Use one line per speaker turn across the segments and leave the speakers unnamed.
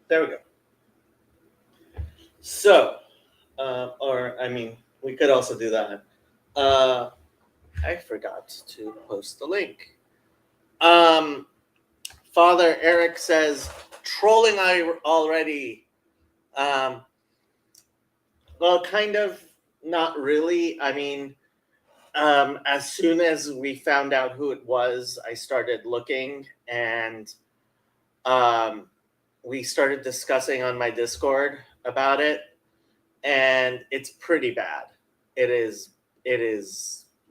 There we go. So, we could also do that. I forgot to post the link. Father Eric says, trolling already. Well, kind of, not really. I mean, as soon as we found out who it was, I started looking, and we started discussing on my Discord about it, and it's pretty bad. It is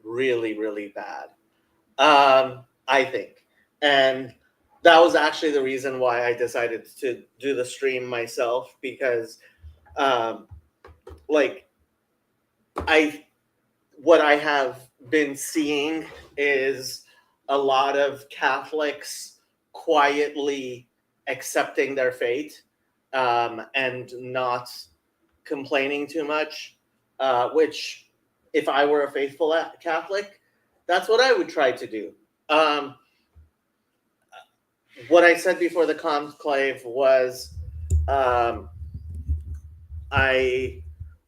really, really bad. I think. And that was actually the reason why I decided to do the stream myself, because like what I have been seeing is a lot of Catholics quietly accepting their fate, and not complaining too much, which, if I were a faithful Catholic, that's what I would try to do. What I said before the conclave was, I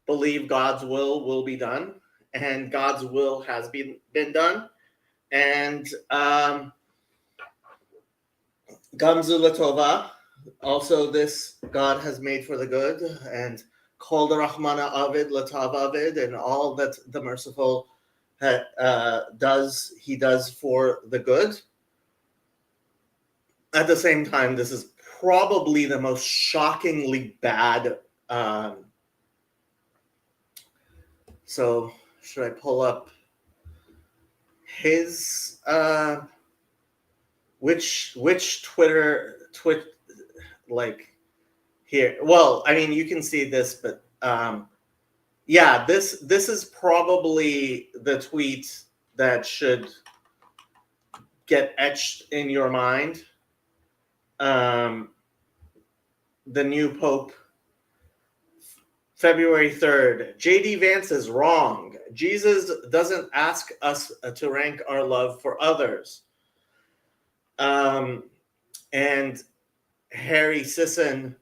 believe God's will be done, and God's will has been done. And Gamzu Latova, also this God has made for the good, and Kol Rahmana Avid Latav Avid, and all that the merciful does, he does for the good. At the same time, this is probably the most shockingly bad. So should I pull up his which Twitter like here? Well, I mean, you can see this, but yeah, this is probably the tweet that should get etched in your mind. The new Pope, February 3rd. J.D. Vance is wrong. Jesus doesn't ask us to rank our love for others. And Harry Sisson,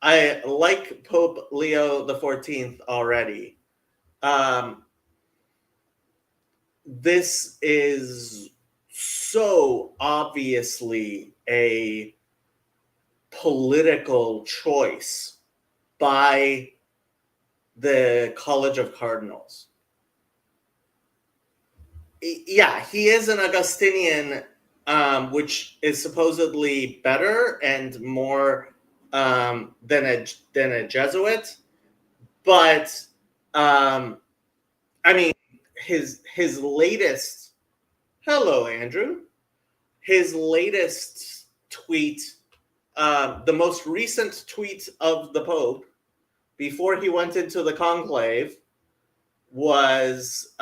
I like Pope Leo XIV already. This is so obviously a political choice by the College of Cardinals. Yeah, he is an Augustinian, which is supposedly better and more than a Jesuit, but I mean, his latest. Hello, Andrew. His latest tweet, the most recent tweet of the Pope before he went into the conclave, was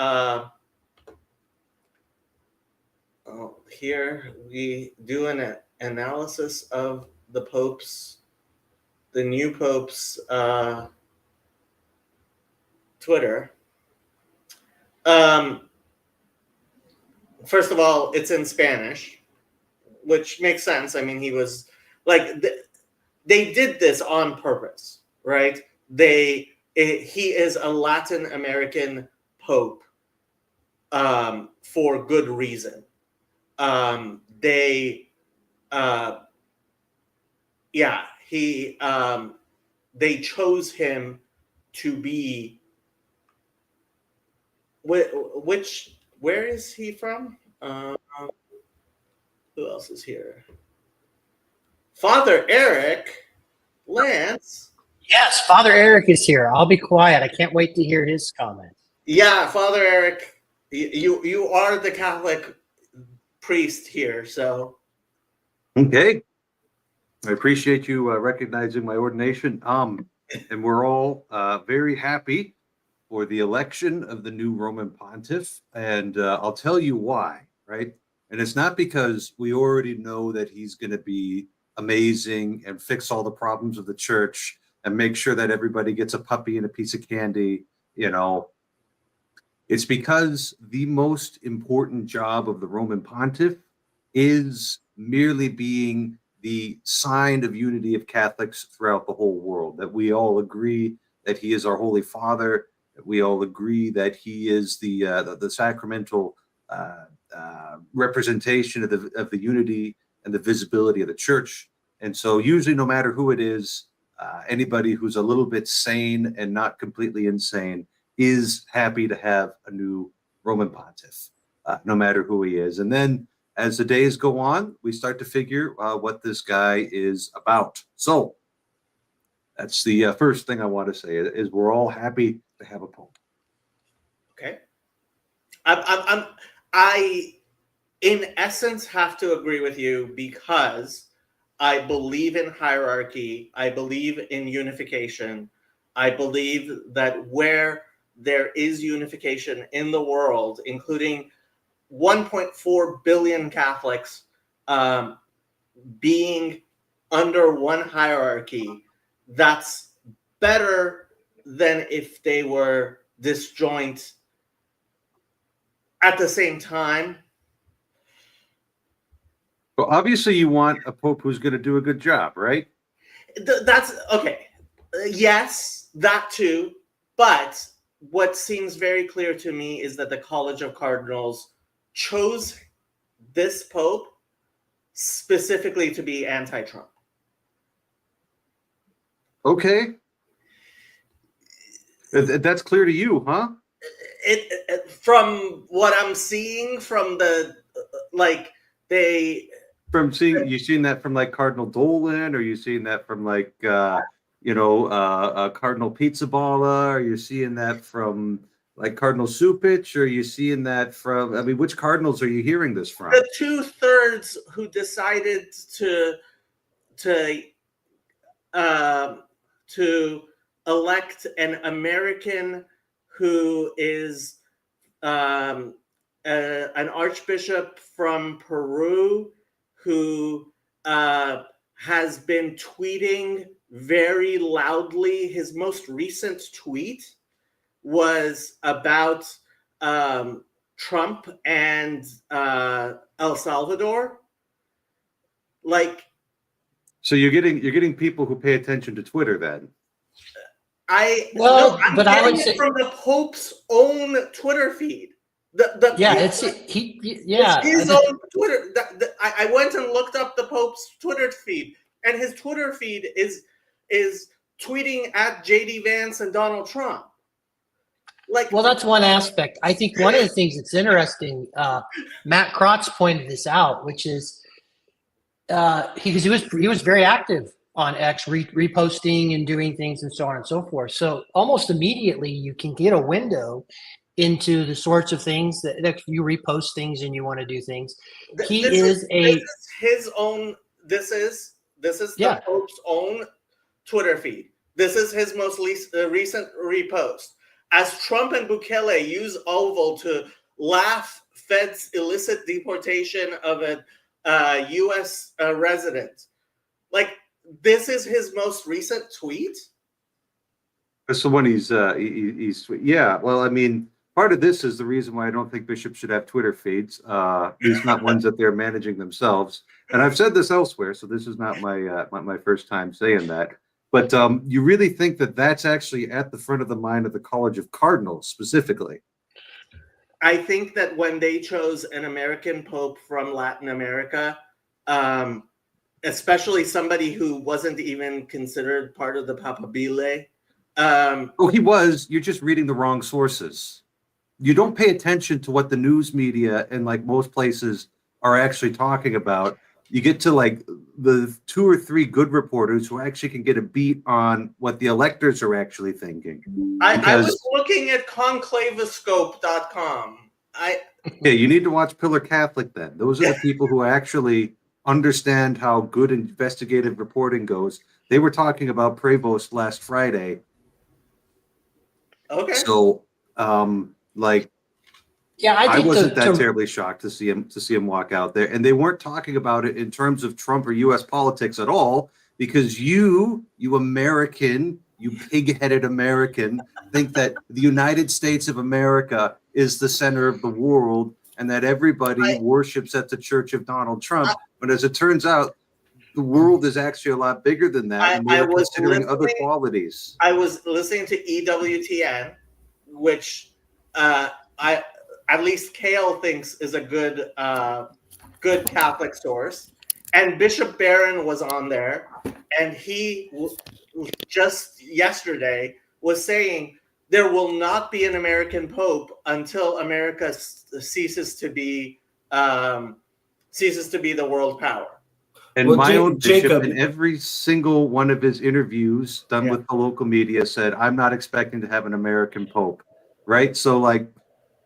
here we do an analysis of the new Pope's Twitter. First of all, it's in Spanish, which makes sense. I mean, he was like, they did this on purpose, right? He is a Latin American Pope for good reason. They chose him to be. Where is he from? Who else is here? Father Eric Lance.
Yes, Father Eric is here. I'll be quiet. I can't wait to hear his comments.
Yeah, Father Eric, you are the Catholic priest here, so.
Okay. I appreciate you recognizing my ordination. And we're all very happy for the election of the new Roman pontiff. And I'll tell you why, right? And it's not because we already know that he's going to be amazing and fix all the problems of the church and make sure that everybody gets a puppy and a piece of candy, you know. It's because the most important job of the Roman pontiff is merely being the sign of unity of Catholics throughout the whole world, that we all agree that he is our Holy Father, that we all agree that he is the sacramental representation of the unity and the visibility of the church. And so usually, no matter who it is, anybody who's a little bit sane and not completely insane is happy to have a new Roman pontiff, no matter who he is. And then as the days go on, we start to figure what this guy is about. So that's the first thing I want to say is we're all happy to have a pope.
Okay. I in essence have to agree with you because I believe in hierarchy. I believe in unification. I believe that where there is unification in the world, including 1.4 billion Catholics being under one hierarchy, that's better than if they were disjoint at the same time.
Well, obviously, you want a pope who's going to do a good job, right?
That's okay. Yes, that too. But what seems very clear to me is that the College of Cardinals chose this pope specifically to be anti-Trump.
Okay. That's clear to you, huh?
It from what I'm seeing from the
From seeing, you seen that from like Cardinal Dolan, or you seen that from like Cardinal Pizzaballa, or you're seeing that from like Cardinal Supich, or are you seeing that from, I mean, which cardinals are you hearing this from?
The 2/3 who decided to elect an American who is an archbishop from Peru who has been tweeting very loudly. His most recent tweet was about Trump and El Salvador.
So you're getting people who pay attention to Twitter then.
I'm
but I would
getting
say
it from the Pope's own Twitter feed.
it's
his own Twitter. I went and looked up the Pope's Twitter feed, and his Twitter feed is tweeting at JD Vance and Donald Trump.
Well, that's one aspect. I think one of the things that's interesting, Matt Krotz pointed this out, which is because he was very active on X, reposting and doing things and so on and so forth. So almost immediately you can get a window into the sorts of things that you repost things and you want to do things. This is
his own. This is
Yeah.
the Pope's own Twitter feed. This is his most recent repost. As Trump and Bukele use Oval to laugh Fed's illicit deportation of a U.S. resident. This is his most recent tweet.
That's the one he's yeah. Well, I mean, part of this is the reason why I don't think bishops should have Twitter feeds. At least not ones that they're managing themselves. And I've said this elsewhere, so this is not my first time saying that. But you really think that that's actually at the front of the mind of the College of Cardinals specifically?
I think that when they chose an American pope from Latin America, especially somebody who wasn't even considered part of the Papabile.
He was. You're just reading the wrong sources. You don't pay attention to what the news media and like most places are actually talking about. You get to like the 2 or 3 good reporters who actually can get a beat on what the electors are actually thinking.
I was looking at conclavescope.com.
Yeah, you need to watch Pillar Catholic then. Those are the people who actually understand how good investigative reporting goes. They were talking about Prevost last Friday.
Okay.
So, I wasn't that terribly shocked to see him walk out there, and they weren't talking about it in terms of Trump or U.S. politics at all, because you American, you pig-headed American, think that the United States of America is the center of the world and that everybody worships at the Church of Donald Trump. But as it turns out, the world is actually a lot bigger than that, and we were considering other qualities.
I was listening to EWTN, which I at least Kale thinks is a good good Catholic source, and Bishop Barron was on there, and he just yesterday was saying there will not be an American Pope until America ceases to be the world power.
And my own bishop, in every single one of his interviews done with the local media, said, I'm not expecting to have an American Pope, right? So, like,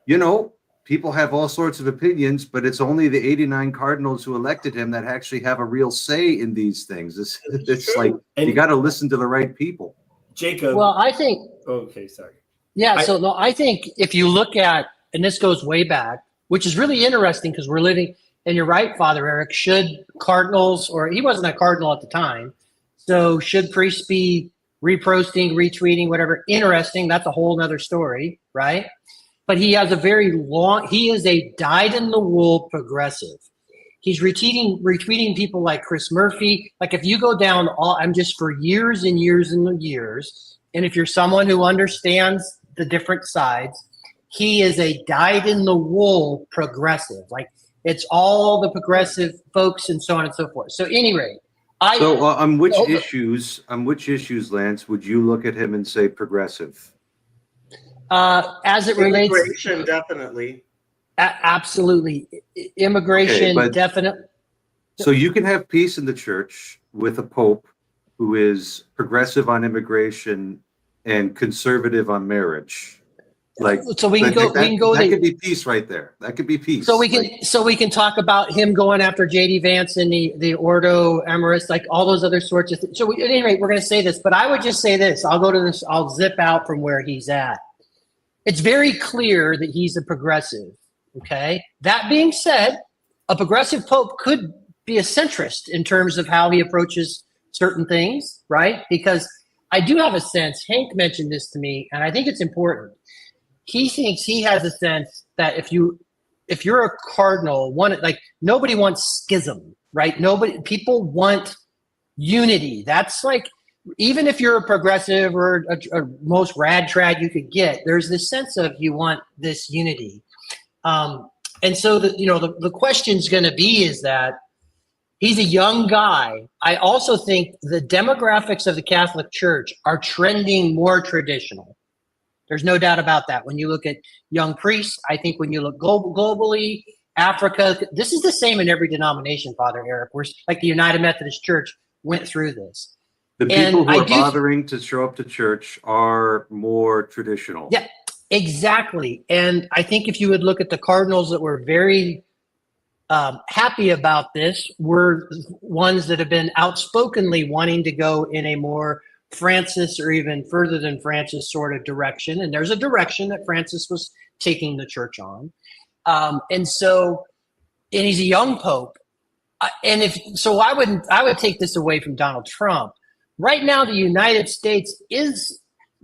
you know, people have all sorts of opinions, but it's only the 89 cardinals who elected him that actually have a real say in these things. It's like, you got to listen to the right people.
Jacob.
Well, I think.
Okay, sorry.
Yeah, I think if you look at, and this goes way back, which is really interesting because we're living, and you're right, Father Eric, should cardinals, or he wasn't a cardinal at the time, so should priests be reposting, retweeting, whatever? Interesting. That's a whole nother story, right? But he has he is a dyed-in-the-wool progressive. He's retweeting people like Chris Murphy. Like if you go down I'm just for years and years and years, and if you're someone who understands the different sides, he is a dyed-in-the-wool progressive. Like it's all the progressive folks and so on and so forth. So anyway,
on which issues, Lance, would you look at him and say progressive?
As it relates,
immigration, definitely.
Absolutely, immigration, definitely.
So you can have peace in the church with a pope who is progressive on immigration and conservative on marriage. Like, so we can go. That could be peace right there. That could be peace.
So we can talk about him going after JD Vance and the Ordo Emirates, like all those other sorts of things. So at any rate, we're going to say this, but I would just say this. I'll go to this. I'll zip out from where he's at. It's very clear that he's a progressive. Okay. That being said, a progressive pope could be a centrist in terms of how he approaches certain things, right? Because I do have a sense. Hank mentioned this to me, and I think it's important. He thinks he has a sense that if you're a cardinal, nobody wants schism, right? People want unity. That's like, even if you're a progressive or a most rad trad you could get, there's this sense of you want this unity. And so the question's going to be is that he's a young guy. I also think the demographics of the Catholic Church are trending more traditional. There's no doubt about that. When you look at young priests, I think when you look globally, Africa, this is the same in every denomination, Father Eric. We're like the United Methodist Church went through this.
The people who are bothering to show up to church are more traditional.
Yeah, exactly. And I think if you would look at the cardinals that were very happy about this, were ones that have been outspokenly wanting to go in a more Francis or even further than Francis sort of direction. And there's a direction that Francis was taking the church on. And he's a young pope. I would take this away from Donald Trump. Right now, the United States is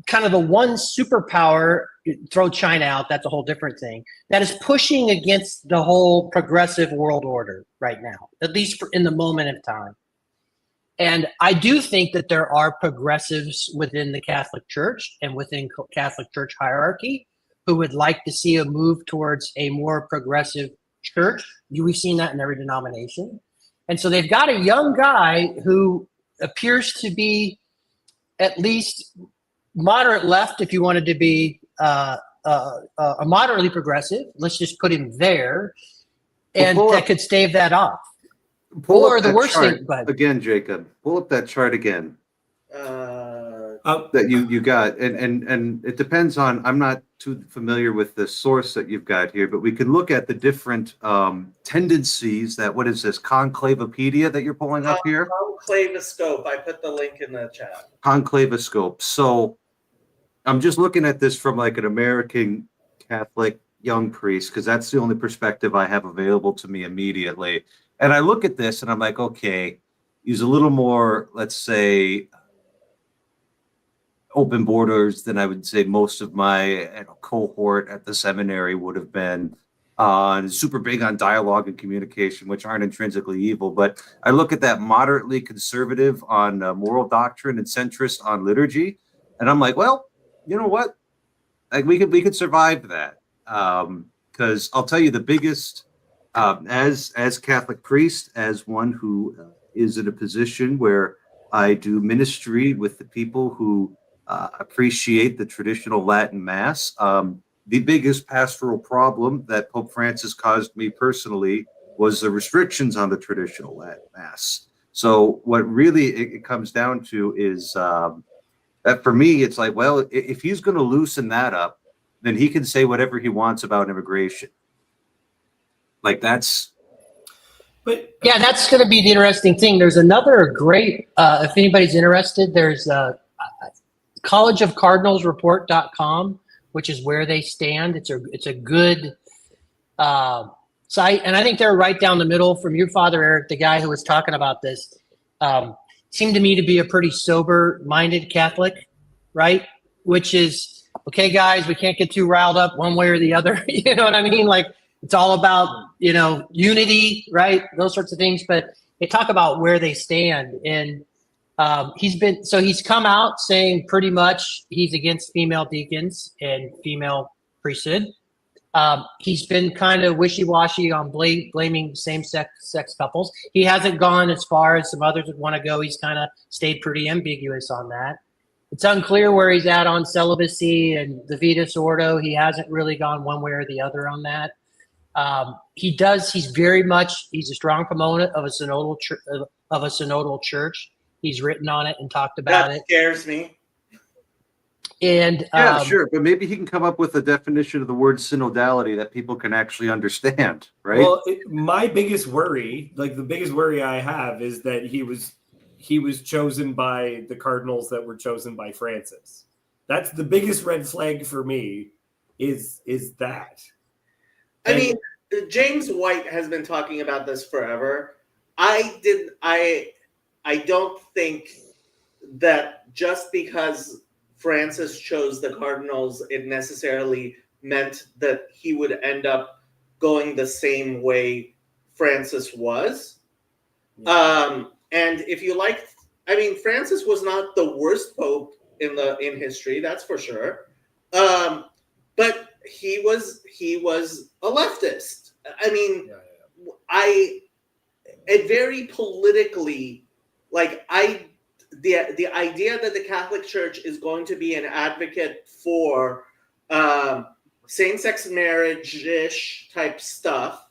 kind of the one superpower, throw China out, that's a whole different thing, that is pushing against the whole progressive world order right now, at least in the moment of time. And I do think that there are progressives within the Catholic Church and within Catholic Church hierarchy who would like to see a move towards a more progressive church. We've seen that in every denomination. And so they've got a young guy who appears to be at least moderate left, if you wanted to be a moderately progressive. Let's just put him there. And that could stave that off.
Or the worst thing, again, Jacob, pull up that chart again that you got, and it depends on. I'm not too familiar with the source that you've got here, but we can look at the different tendencies that. What is this conclavepedia that you're pulling up here?
Conclavescope. I put the link in the chat.
Conclavescope. So I'm just looking at this from like an American Catholic young priest because that's the only perspective I have available to me immediately. And I look at this and I'm like, okay, he's a little more, let's say, open borders than I would say most of my cohort at the seminary would have been. and super big on dialogue and communication, which aren't intrinsically evil. But I look at that moderately conservative on moral doctrine and centrist on liturgy, and I'm like, well, you know what? Like we could survive that. Because I'll tell you the biggest, as Catholic priest, as one who is in a position where I do ministry with the people who appreciate the traditional Latin Mass. The biggest pastoral problem that Pope Francis caused me personally was the restrictions on the traditional Latin Mass. So what really it comes down to is that for me, it's like, well, if he's going to loosen that up, then he can say whatever he wants about immigration. Like that's.
But yeah, that's going to be the interesting thing. There's another great, if anybody's interested, there's collegeofcardinalsreport.com, which is where they stand. It's a good site. And I think they're right down the middle from your father, Eric, the guy who was talking about this. Seemed to me to be a pretty sober-minded Catholic, right? Which is, okay, guys, we can't get too riled up one way or the other. You know what I mean? Like, it's all about, unity, right? Those sorts of things. But they talk about where they stand. And he's come out saying pretty much he's against female deacons and female priesthood. He's been kind of wishy-washy on blaming same-sex couples. He hasn't gone as far as some others would want to go. He's kind of stayed pretty ambiguous on that. It's unclear where he's at on celibacy and the Vitus Ordo. He hasn't really gone one way or the other on that. He's a strong proponent of a synodal church. He's written on it and talked about it.
That scares me.
And
yeah, sure, but maybe he can come up with a definition of the word synodality that people can actually understand, right?
Well, my biggest worry, like the biggest worry I have, is that he was chosen by the cardinals that were chosen by Francis. That's the biggest red flag for me. Is that?
I mean, James White has been talking about this forever. I don't think that just because Francis chose the cardinals, it necessarily meant that he would end up going the same way Francis was. And if you Francis was not the worst pope in history, that's for sure. But he was a leftist. I mean, it very politically, the idea that the Catholic Church is going to be an advocate for same-sex marriage-ish type stuff,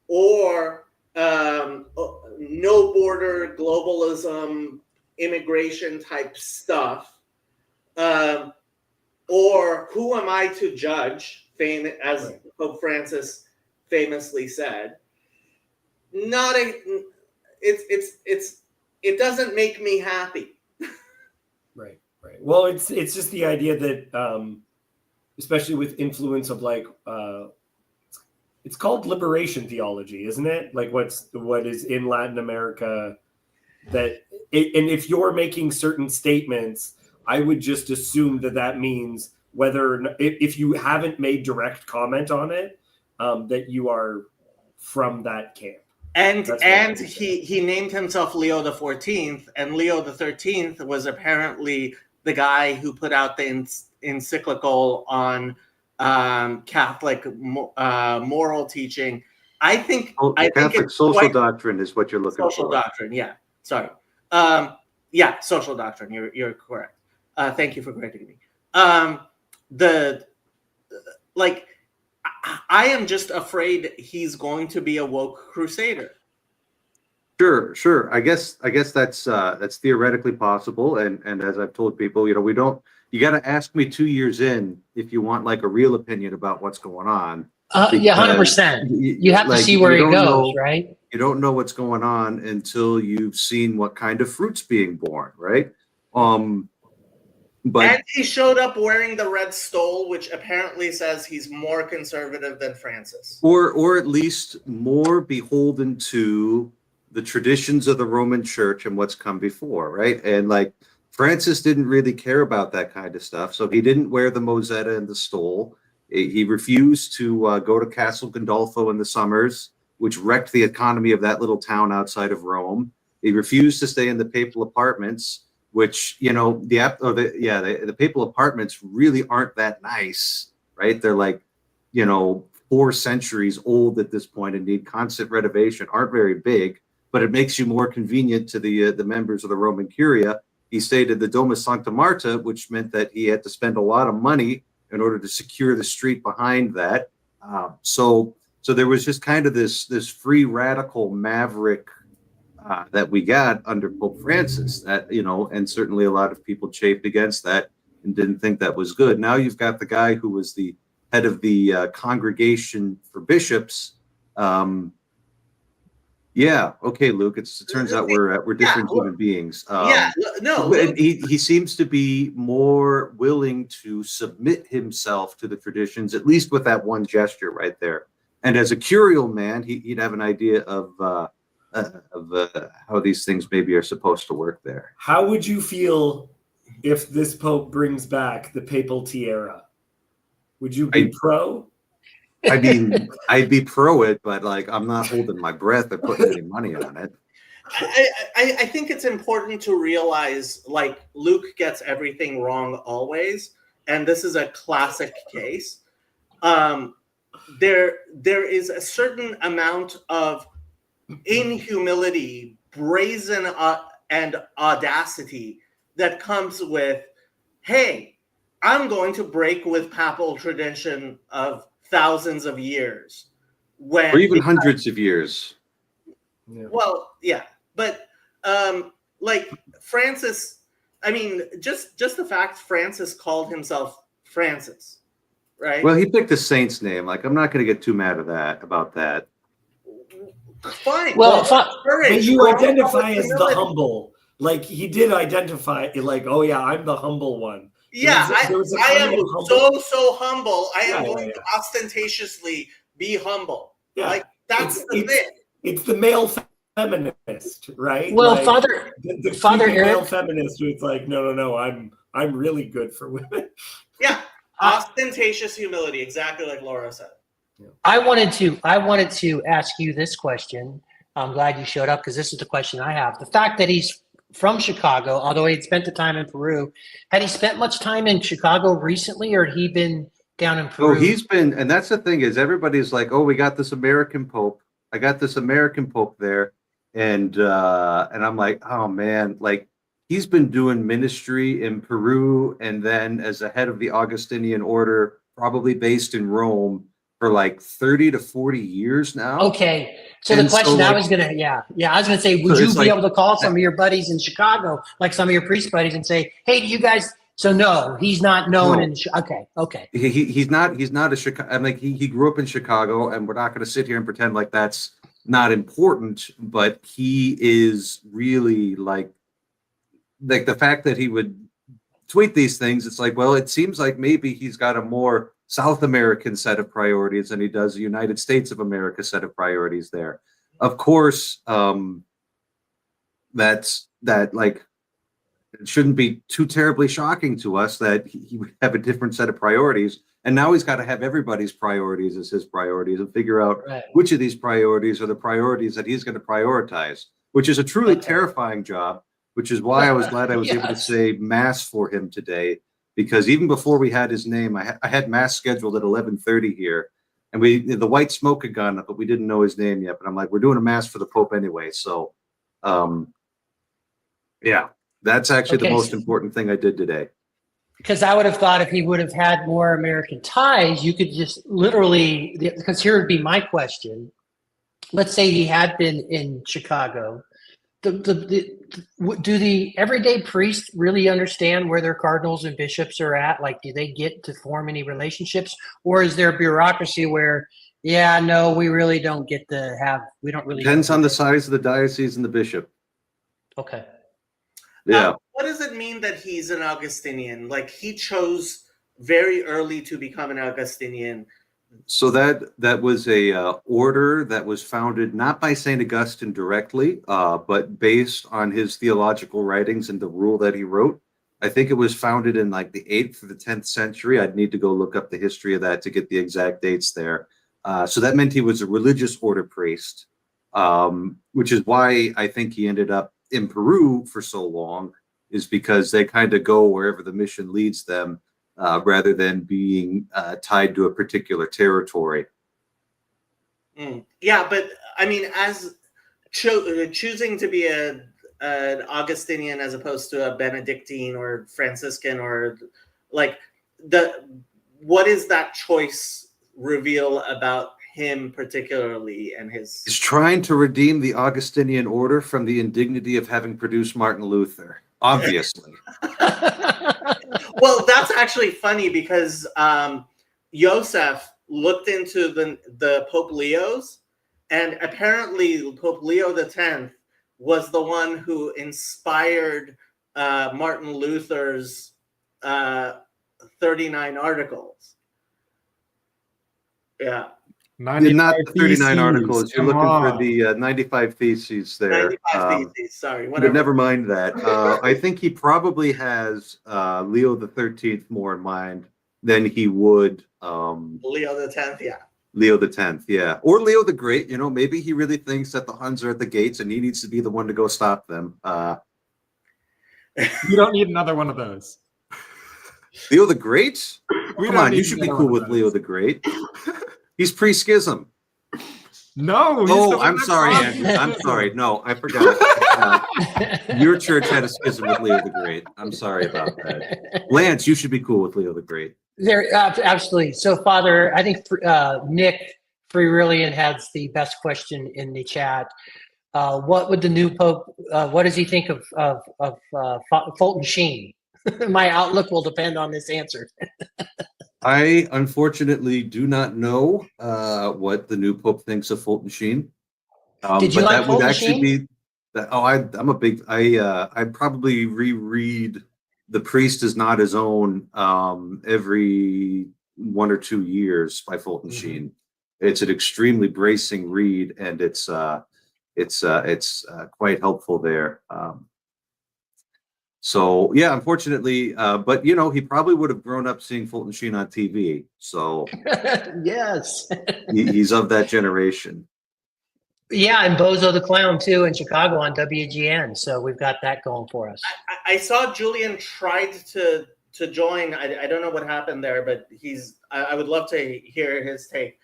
or no border globalism, immigration type stuff, or who am I to judge, as Pope Francis famously said. It doesn't make me happy.
Right. Well, it's just the idea that, especially with influence of it's called liberation theology, isn't it? Like what is in Latin America and if you're making certain statements, I would just assume that means if you haven't made direct comment on it, that you are from that camp.
And he named himself Leo the 14th, and Leo the 13th was apparently the guy who put out the encyclical on Catholic moral teaching. I think
Catholic social doctrine is what you're looking for.
Social doctrine, yeah. Sorry. Social doctrine. You're correct. Thank you for correcting me. I am just afraid he's going to be a woke crusader.
Sure. I guess that's theoretically possible. And as I've told people, you got to ask me 2 years in if you want a real opinion about what's going on.
100%. You have to see where he goes, right?
You don't know what's going on until you've seen what kind of fruit's being born, right?
And he showed up wearing the red stole, which apparently says he's more conservative than Francis.
Or at least more beholden to the traditions of the Roman Church and what's come before, right? And Francis didn't really care about that kind of stuff. So he didn't wear the mozzetta and the stole. He refused to go to Castle Gandolfo in the summers, which wrecked the economy of that little town outside of Rome. He refused to stay in the papal apartments, which, you know, the papal apartments really aren't that nice, right? They're like, you know, 4 centuries old at this point and need constant renovation, aren't very big, but it makes you more convenient to the members of the Roman Curia. He stayed at the Domus Sancta Marta, which meant that he had to spend a lot of money in order to secure the street behind that. So there was just kind of this free radical maverick that we got under Pope Francis, that, you know, and certainly a lot of people chafed against that and didn't think that was good. Now you've got the guy who was the head of the congregation for bishops. Yeah, okay, Luke. It turns out we're different human beings. He seems to be more willing to submit himself to the traditions, at least with that one gesture right there. And as a curial man, he'd have an idea of how these things maybe are supposed to work there.
How would you feel if this Pope brings back the papal tiara? Would you be pro?
I mean, I'd be pro it, but like, I'm not holding my breath or putting any money on it.
I think it's important to realize, like, Luke gets everything wrong always, and this is a classic case. There is a certain amount of inhumility, brazen and audacity that comes with, hey, I'm going to break with papal tradition of thousands of years,
or even hundreds of years.
Yeah. Well, yeah, but like Francis, I mean, just the fact Francis called himself Francis, right?
Well, he picked a saint's name. Like, I'm not going to get too mad about that.
Fine.
Well,
but you identify as the humble. Like, he did identify, like, oh yeah, I'm the humble one.
Yeah, I am so humble. I am going to ostentatiously be humble. Yeah. Like, that's the thing.
It's the male feminist, right?
Well,
like,
Father Eric,
male feminist who's like, no, I'm really good for women.
Yeah, ostentatious humility, exactly like Laura said.
Yeah. I wanted to ask you this question. I'm glad you showed up, because this is the question I have. The fact that he's from Chicago, although he'd spent the time in Peru, had he spent much time in Chicago recently, or had he been down in Peru?
Oh, he's been, and that's the thing, is everybody's like, oh, we got this American Pope. I got this American Pope there. And I'm like, oh man, like, he's been doing ministry in Peru and then as a head of the Augustinian order, probably based in Rome, for like 30 to 40 years now.
Okay. So the question I was gonna, I was gonna say, would you be able to call some of your buddies in Chicago, like some of your priest buddies, and say, hey, do you guys? So no, he's not known in. Okay.
He's not a Chicago. I'm like, he grew up in Chicago, and we're not going to sit here and pretend like that's not important. But he is really like the fact that he would tweet these things. It's like, well, it seems like maybe he's got a more South American set of priorities than he does a United States of America set of priorities there. Of course, that's like, it shouldn't be too terribly shocking to us that he would have a different set of priorities. And now he's got to have everybody's priorities as his priorities and figure out which of these priorities are the priorities that he's going to prioritize, which is a truly terrifying job, which is why I was glad I was able to say mass for him today. Because even before we had his name, I had mass scheduled at 11:30 here, and the white smoke had gone up, but we didn't know his name yet. But I'm like, we're doing a mass for the Pope anyway, so that's actually the most important thing I did today.
Because I would have thought if he would have had more American ties, you could just literally. Because here would be my question: let's say he had been in Chicago. Do the everyday priests really understand where their cardinals and bishops are at? Like, do they get to form any relationships, or is there bureaucracy where, we really don't get to have, we don't really.
Depends on the size of the diocese and the bishop.
Okay.
Yeah.
What does it mean that he's an Augustinian? Like, he chose very early to become an Augustinian.
So that was a order that was founded not by St. Augustine directly, but based on his theological writings and the rule that he wrote. I think it was founded in like the 8th or the 10th century. I'd need to go look up the history of that to get the exact dates there. So that meant he was a religious order priest, which is why I think he ended up in Peru for so long, is because they kind of go wherever the mission leads them, rather than being tied to a particular territory.
Yeah, but I mean, as choosing to be an Augustinian as opposed to a Benedictine or Franciscan, or like what is that choice reveal about him particularly and his?
He's trying to redeem the Augustinian order from the indignity of having produced Martin Luther, obviously.
Well, that's actually funny because Joseph looked into the Pope Leos, and apparently Pope Leo X was the one who inspired Martin Luther's 39 articles. Yeah.
Not the 39 articles. You're looking for the 95 Theses there.
95 Theses, sorry. Whatever.
But never mind that. I think he probably has Leo the 13th more in mind than he would
Leo the 10th, yeah.
Leo the 10th, yeah. Or Leo the Great. You know, maybe he really thinks that the Huns are at the gates and he needs to be the one to go stop them.
You don't need another one of those.
Leo the Great? Come on, you should be cool with Leo the Great. He's pre-schism.
No.
Oh, I'm sorry, Andrew. I'm sorry. No, I forgot. Your church had a schism with Leo the Great. I'm sorry about that. Lance, you should be cool with Leo the Great.
There, absolutely. So, Father, I think Nick Freerillian has the best question in the chat. What would the new Pope? What does he think of Fulton Sheen? My outlook will depend on this answer.
I unfortunately do not know what the new Pope thinks of Fulton Sheen.
Did you
but
like
that
Fulton
would actually
Sheen?
be that. Oh, I'm a big. I'd probably reread "The Priest Is Not His Own" every 1 or 2 years by Fulton Sheen. It's an extremely bracing read, and it's quite helpful there. So yeah, unfortunately, but you know, he probably would have grown up seeing Fulton Sheen on TV. So
Yes.
he's of that generation.
Yeah, and Bozo the Clown too in Chicago on WGN. So we've got that going for us.
I saw Julian tried to join. I don't know what happened there, but I would love to hear his take.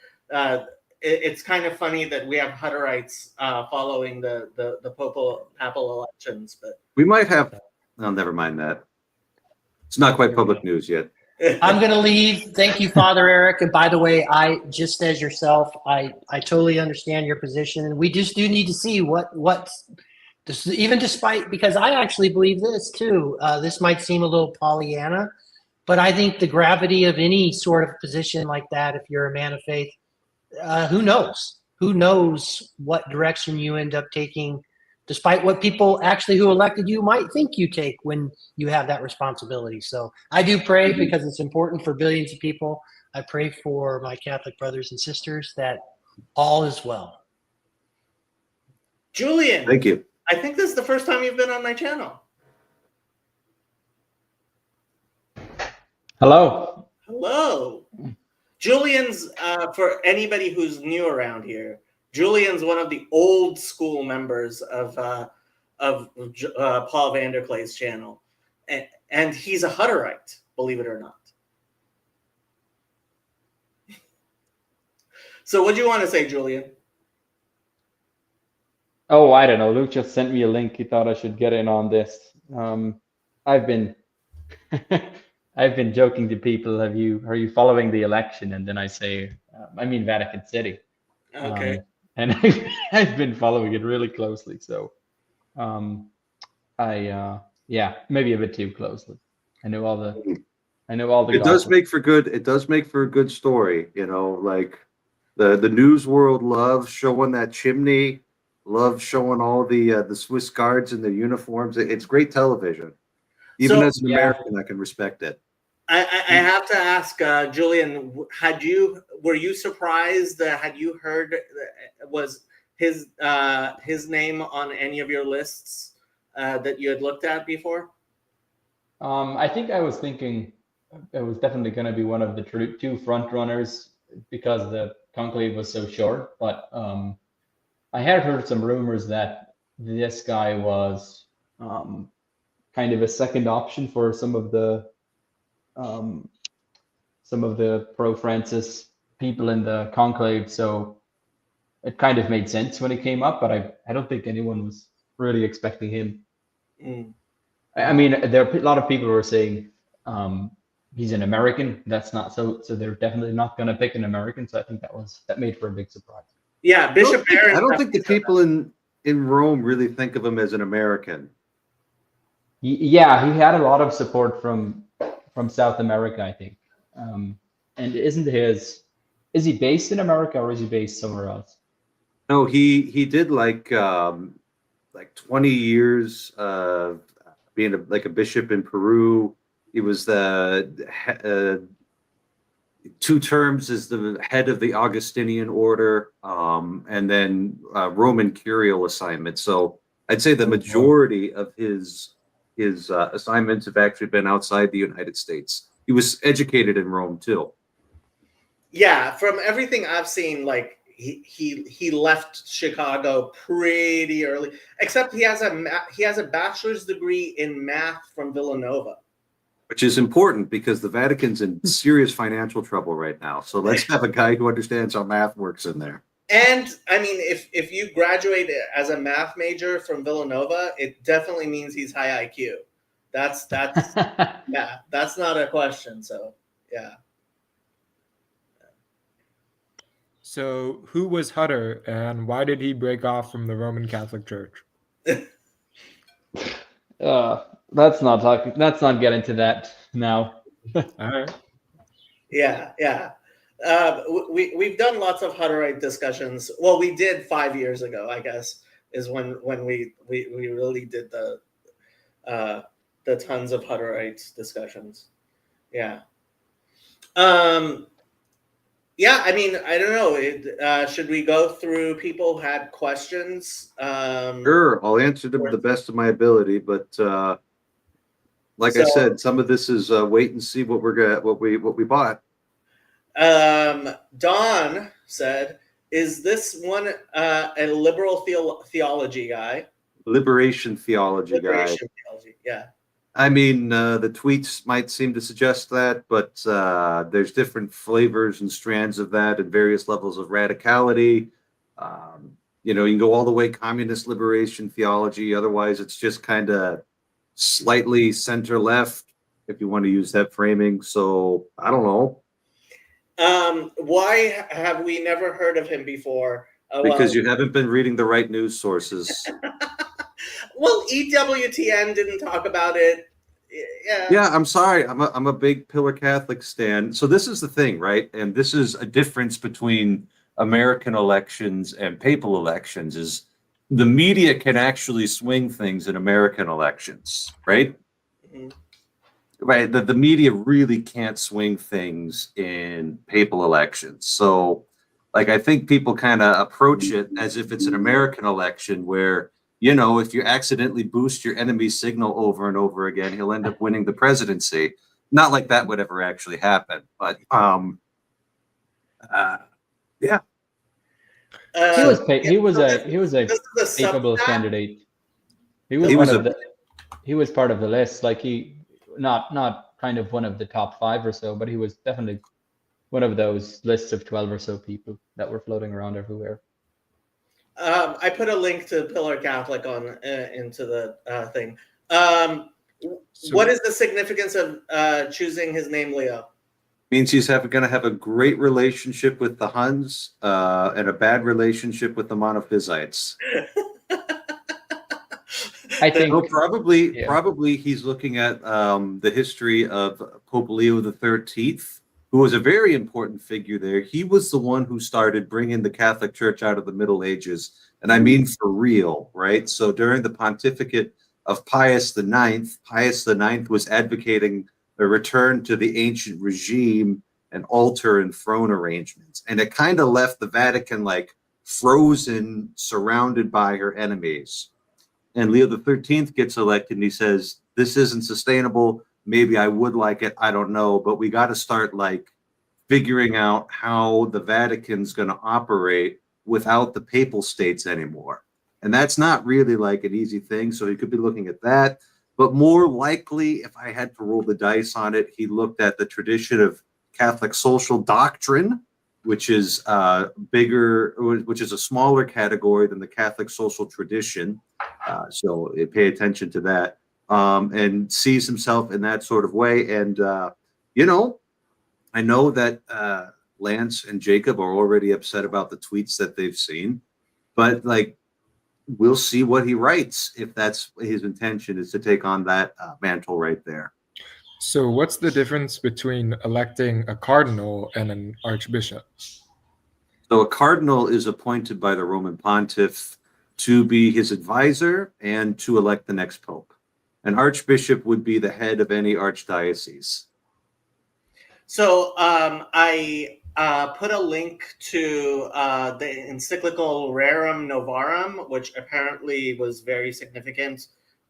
It's kind of funny that we have Hutterites following the papal elections, but
We might have. No, never mind that. It's not quite public news yet.
I'm going to leave. Thank you, Father Eric. And by the way, I just as yourself, I totally understand your position, and we just do need to see what's even despite, because I actually believe this too. This might seem a little Pollyanna, but I think the gravity of any sort of position like that, if you're a man of faith, who knows? Who knows what direction you end up taking, despite what people actually who elected you might think you take when you have that responsibility. So I do pray, because it's important for billions of people. I pray for my Catholic brothers and sisters that all is well.
Julian,
Thank you.
I think this is the first time you've been on my channel.
Hello.
Hello. Julian's, for anybody who's new around here, Julian's one of the old school members of Paul Vanderklay's channel, and he's a Hutterite, believe it or not. So, what do you want to say, Julian?
Oh, I don't know. Luke just sent me a link. He thought I should get in on this. I've been I've been joking to people. Are you following the election? And then I say, I mean Vatican City.
Okay.
And I've been following it really closely. So, yeah, maybe a bit too closely. I know all the.
It does make for good. It does make for a good story. You know, like the news world loves showing that chimney, loves showing all the Swiss guards in their uniforms. It's great television. Even
So-
as an American, I can respect it.
I have to ask, Julian, were you surprised? Had you heard, was his name on any of your lists that you had looked at before?
I think I was thinking it was definitely going to be one of the two front runners because the conclave was so short. But I had heard some rumors that this guy was kind of a second option for some of the pro-Francis people in the conclave. So it kind of made sense when he came up, but I don't think anyone was really expecting him.
Mm.
I mean, there are a lot of people who are saying he's an American. That's not so they're definitely not going to pick an American. So I think that made for a big surprise.
Yeah, Bishop Barron.
I don't think the people in Rome really think of him as an American.
Yeah, he had a lot of support from South America, I think. And is he based in America or is he based somewhere else?
No, he did like 20 years being a bishop in Peru. He was the 2 terms as the head of the Augustinian order, and then Roman curial assignment. So I'd say the majority of his assignments have actually been outside the United States. He was educated in Rome too.
Yeah, from everything I've seen, like he left Chicago pretty early. Except he has a bachelor's degree in math from Villanova,
Which is important because the Vatican's in serious financial trouble right now. So let's have a guy who understands how math works in there.
And I mean, if you graduate as a math major from Villanova, it definitely means he's high IQ. That's yeah, that's not a question. So yeah.
So who was Hutter and why did he break off from the Roman Catholic Church?
Let's not get into that now.
All right.
Yeah. We've done lots of Hutterite discussions. Well, we did 5 years ago, I guess, is when we really did the tons of Hutterite discussions. Yeah. Yeah, I mean, I don't know. Should we go through people who had questions?
Sure, I'll answer them to the best of my ability, but I said, some of this is wait and see what we bought.
Don said, "Is this one a liberal theology guy?"
Liberation theology guy.
Theology, yeah.
I mean, the tweets might seem to suggest that, but there's different flavors and strands of that and various levels of radicality. You can go all the way communist liberation theology. Otherwise, it's just kind of slightly center left, if you want to use that framing. So I don't know.
Why have we never heard of him before?
Because you haven't been reading the right news sources.
Well, EWTN didn't talk about it.
Yeah, I'm sorry. I'm a big Pillar Catholic stan. So this is the thing, right? And this is a difference between American elections and papal elections is the media can actually swing things in American elections, right?
Mm-hmm.
Right. The media really can't swing things in papal elections. So I think people kind of approach it as if it's an American election where, if you accidentally boost your enemy's signal over and over again, he'll end up winning the presidency. Not like that would ever actually happen, but yeah.
He was a capable candidate. He was part of the list. Like not kind of one of the top 5 or so, but he was definitely one of those lists of 12 or so people that were floating around everywhere.
I put a link to Pillar Catholic on into the thing. What is the significance of choosing his name, Leo?
Means he's going to have a great relationship with the Huns and a bad relationship with the Monophysites.
I think
probably he's looking at the history of Pope Leo XIII, who was a very important figure there. He was the one who started bringing the Catholic Church out of the Middle Ages. And I mean for real, right? So during the pontificate of Pius IX, Pius IX was advocating a return to the ancient regime and altar and throne arrangements. And it kind of left the Vatican frozen, surrounded by her enemies. And Leo XIII gets elected and he says, this isn't sustainable. maybe I would like it. I don't know, but we got to start like figuring out how the Vatican's going to operate without the papal states anymore. And that's not really like an easy thing. So he could be looking at that. But more likely, if I had to roll the dice on it, he looked at the tradition of Catholic social doctrine, which is bigger, which is a smaller category than the Catholic social tradition. So pay attention to that, and sees himself in that sort of way. And, you know, I know that Lance and Jacob are already upset about the tweets that they've seen, but like, we'll see what he writes if that's his intention, is to take on that mantle right there.
So what's the difference between electing a cardinal and an archbishop?
So a cardinal is appointed by the Roman pontiff to be his advisor and to elect the next pope. An archbishop would be the head of any archdiocese.
So I put a link to the encyclical Rerum Novarum, which apparently was very significant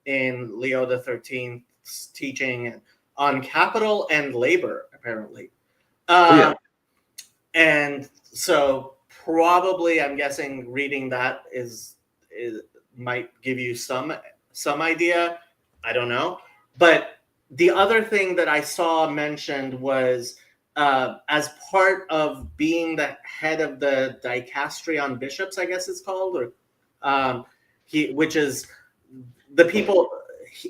in Leo XIII's teaching on capital and labor, apparently. And so probably, I'm guessing, reading that is might give you some idea. I don't know. But the other thing that I saw mentioned was as part of being the head of the dicastery on bishops, I guess it's called, or which is the people.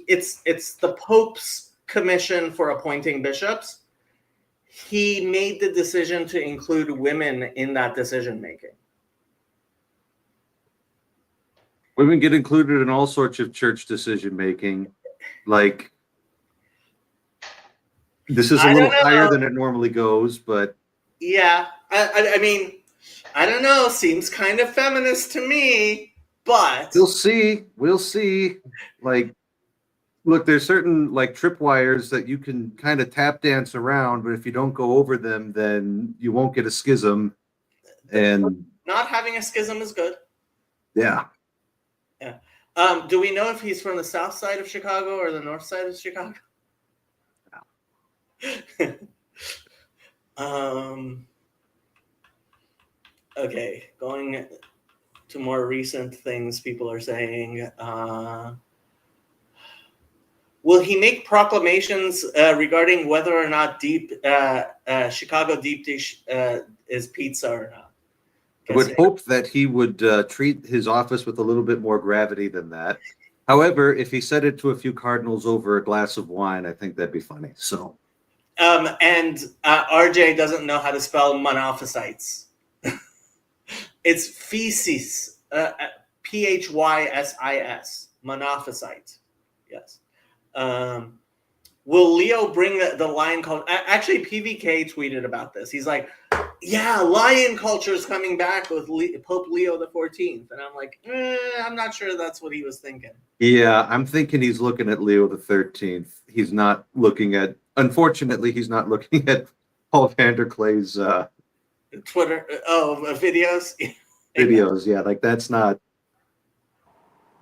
It's the Pope's commission for appointing bishops. He made the decision to include women in that decision making.
Women get included in all sorts of church decision making. Like, this is a little higher than it normally goes, but
yeah, I mean, I don't know. Seems kind of feminist to me, but
we'll see. Like, look, there's certain like tripwires that you can kind of tap dance around, but if you don't go over them, then you won't get a schism. And
not having a schism is good.
Yeah.
Do we know if he's from the south side of Chicago or the north side of Chicago? Okay, going to more recent things people are saying. Will he make proclamations regarding whether or not Chicago deep dish is pizza or not?
I would hope that he would treat his office with a little bit more gravity than that. However, if he said it to a few cardinals over a glass of wine, I think that'd be funny. So,
and RJ doesn't know how to spell monophysites. It's feces, Physis, monophycite. Yes. Will Leo bring the lion culture? Actually, PVK tweeted about this. He's like, yeah, lion culture is coming back with Pope Leo XIV. And I'm like, I'm not sure that's what he was thinking.
Yeah, I'm thinking he's looking at Leo XIII. He's not looking at, unfortunately, he's not looking at Paul Vanderklay's
Twitter, videos.
Videos, yeah, like that's not.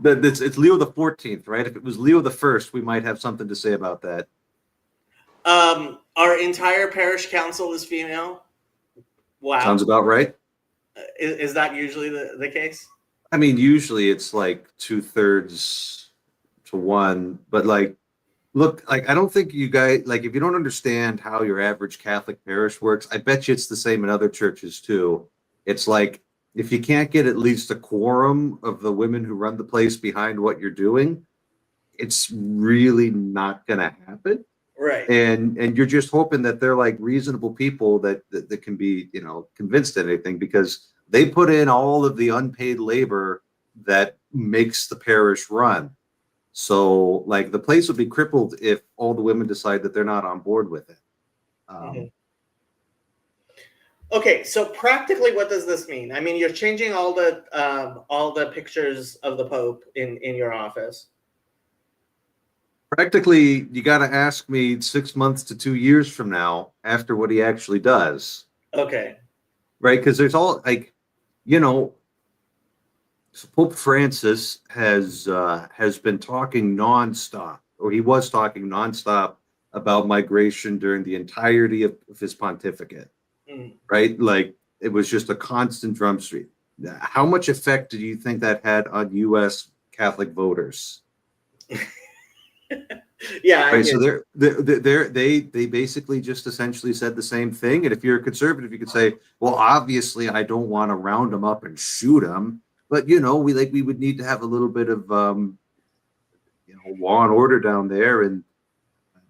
It's Leo XIV, right? If it was Leo I, we might have something to say about that.
Our entire parish council is female. Wow.
Sounds about right.
Is that usually the case?
I mean, usually it's like 2/3 to 1, but like, look, like, I don't think you guys, like, if you don't understand how your average Catholic parish works, I bet you it's the same in other churches too. It's like, if you can't get at least a quorum of the women who run the place behind what you're doing, it's really not going to happen.
Right.
And you're just hoping that they're like reasonable people that can be, convinced of anything, because they put in all of the unpaid labor that makes the parish run. So like the place would be crippled if all the women decide that they're not on board with it.
Okay, so practically, what does this mean? I mean, you're changing all the pictures of the Pope in your office.
Practically, you got to ask me 6 months to 2 years from now, after what he actually does.
Okay.
Right, because there's all like, so Pope Francis has been talking nonstop, or he was talking nonstop about migration during the entirety of his pontificate, right? Like it was just a constant drum stream. How much effect do you think that had on U.S. Catholic voters?
Yeah,
Right. So they basically just essentially said the same thing. And if you're a conservative, you could say, well, obviously I don't want to round them up and shoot them, but we would need to have a little bit of law and order down there, and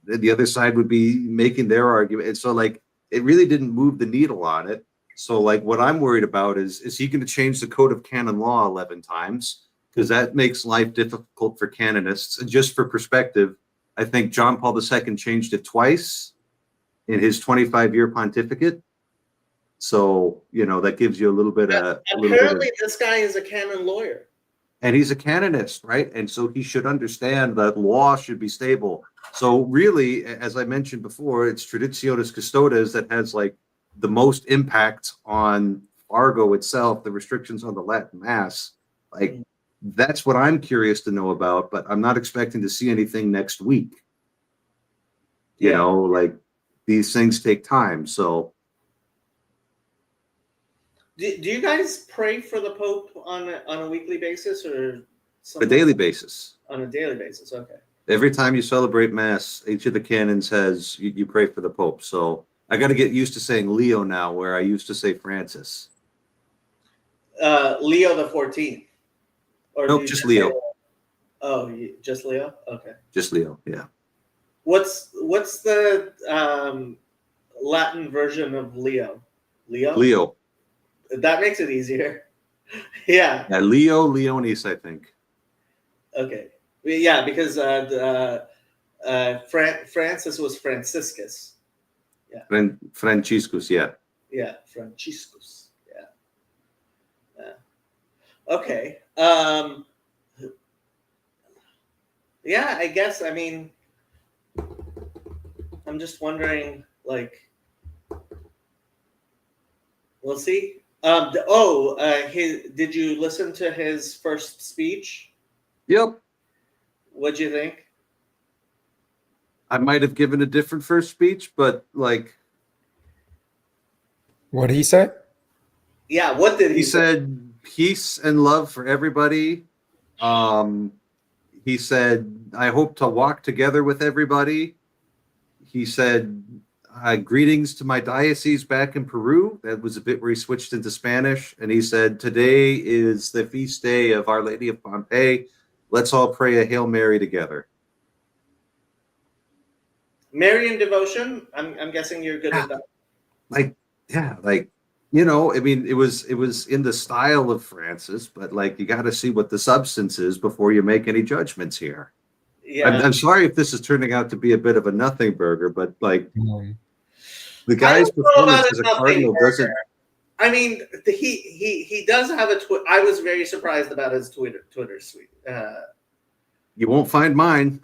the other side would be making their argument. And so like it really didn't move the needle on it. So like what I'm worried about is he going to change the code of canon law 11 times? Because that makes life difficult for canonists. And just for perspective, I think John Paul II changed it twice in his 25-year pontificate. So, that gives you a little bit of...
Apparently this guy is a canon lawyer.
And he's a canonist, right? And so he should understand that law should be stable. So really, as I mentioned before, it's Traditionis Custodes that has like the most impact on Argo itself, the restrictions on the Latin Mass. Like, that's what I'm curious to know about, but I'm not expecting to see anything next week. Like these things take time. So
do you guys pray for the Pope on a weekly basis or
a daily basis?
On a daily basis, okay.
Every time you celebrate Mass, each of the canons has you pray for the Pope. So I got to get used to saying Leo now, where I used to say Francis.
Leo the 14th. Or
nope, just Leo.
Just Leo? Okay.
Just Leo, yeah.
What's the Latin version of Leo?
Leo.
That makes it easier. Yeah.
Leo Leonis, I think.
Okay. Yeah, because Francis was Franciscus. Yeah.
Franciscus, yeah.
Yeah, Franciscus. Yeah. Okay. Yeah, I guess. I mean, I'm just wondering. Like, we'll see. Did you listen to his first speech?
Yep.
What'd you think?
I might have given a different first speech, but like.
What did he say?
Yeah, what did he say?
Said peace and love for everybody. He said, I hope to walk together with everybody. He said, greetings to my diocese back in Peru. That was a bit where he switched into Spanish. And he said, today is the feast day of Our Lady of Pompeii. Let's all pray a Hail Mary together.
Marian devotion. I'm guessing you're good at that.
I mean, it was in the style of Francis, but like you got to see what the substance is before you make any judgments here. Yeah. I'm sorry if this is turning out to be a bit of a nothing burger, but like the guy's performance as a cardinal doesn't.
I mean, he does have a Twitter. I was very surprised about his Twitter tweet.
You won't find mine.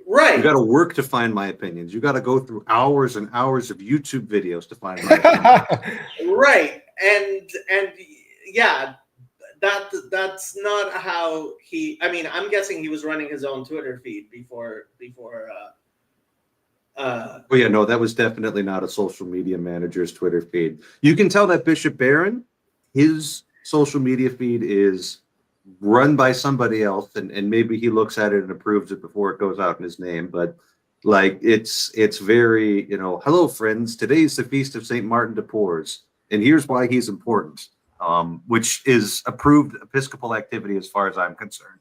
Right.
You got to work to find my opinions. You got to go through hours and hours of YouTube videos to find my opinions.
Right. And yeah, that's not how he. I mean, I'm guessing he was running his own Twitter feed before.
Oh yeah, no, that was definitely not a social media manager's Twitter feed. You can tell that Bishop Barron, his social media feed is run by somebody else, and maybe he looks at it and approves it before it goes out in his name. But like it's very, hello friends, today's the feast of St. Martin de Porres, and here's why he's important, which is approved Episcopal activity as far as I'm concerned.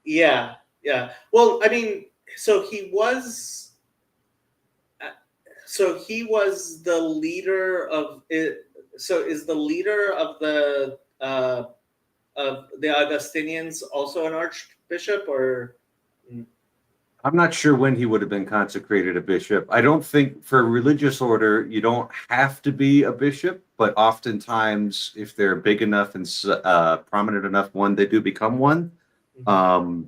Yeah. Well, I mean, so he was the leader of it. So is the leader of the Augustinians also an archbishop, or?
I'm not sure when he would have been consecrated a bishop. I don't think for a religious order, you don't have to be a bishop, but oftentimes if they're big enough and prominent enough one, they do become one.
Well,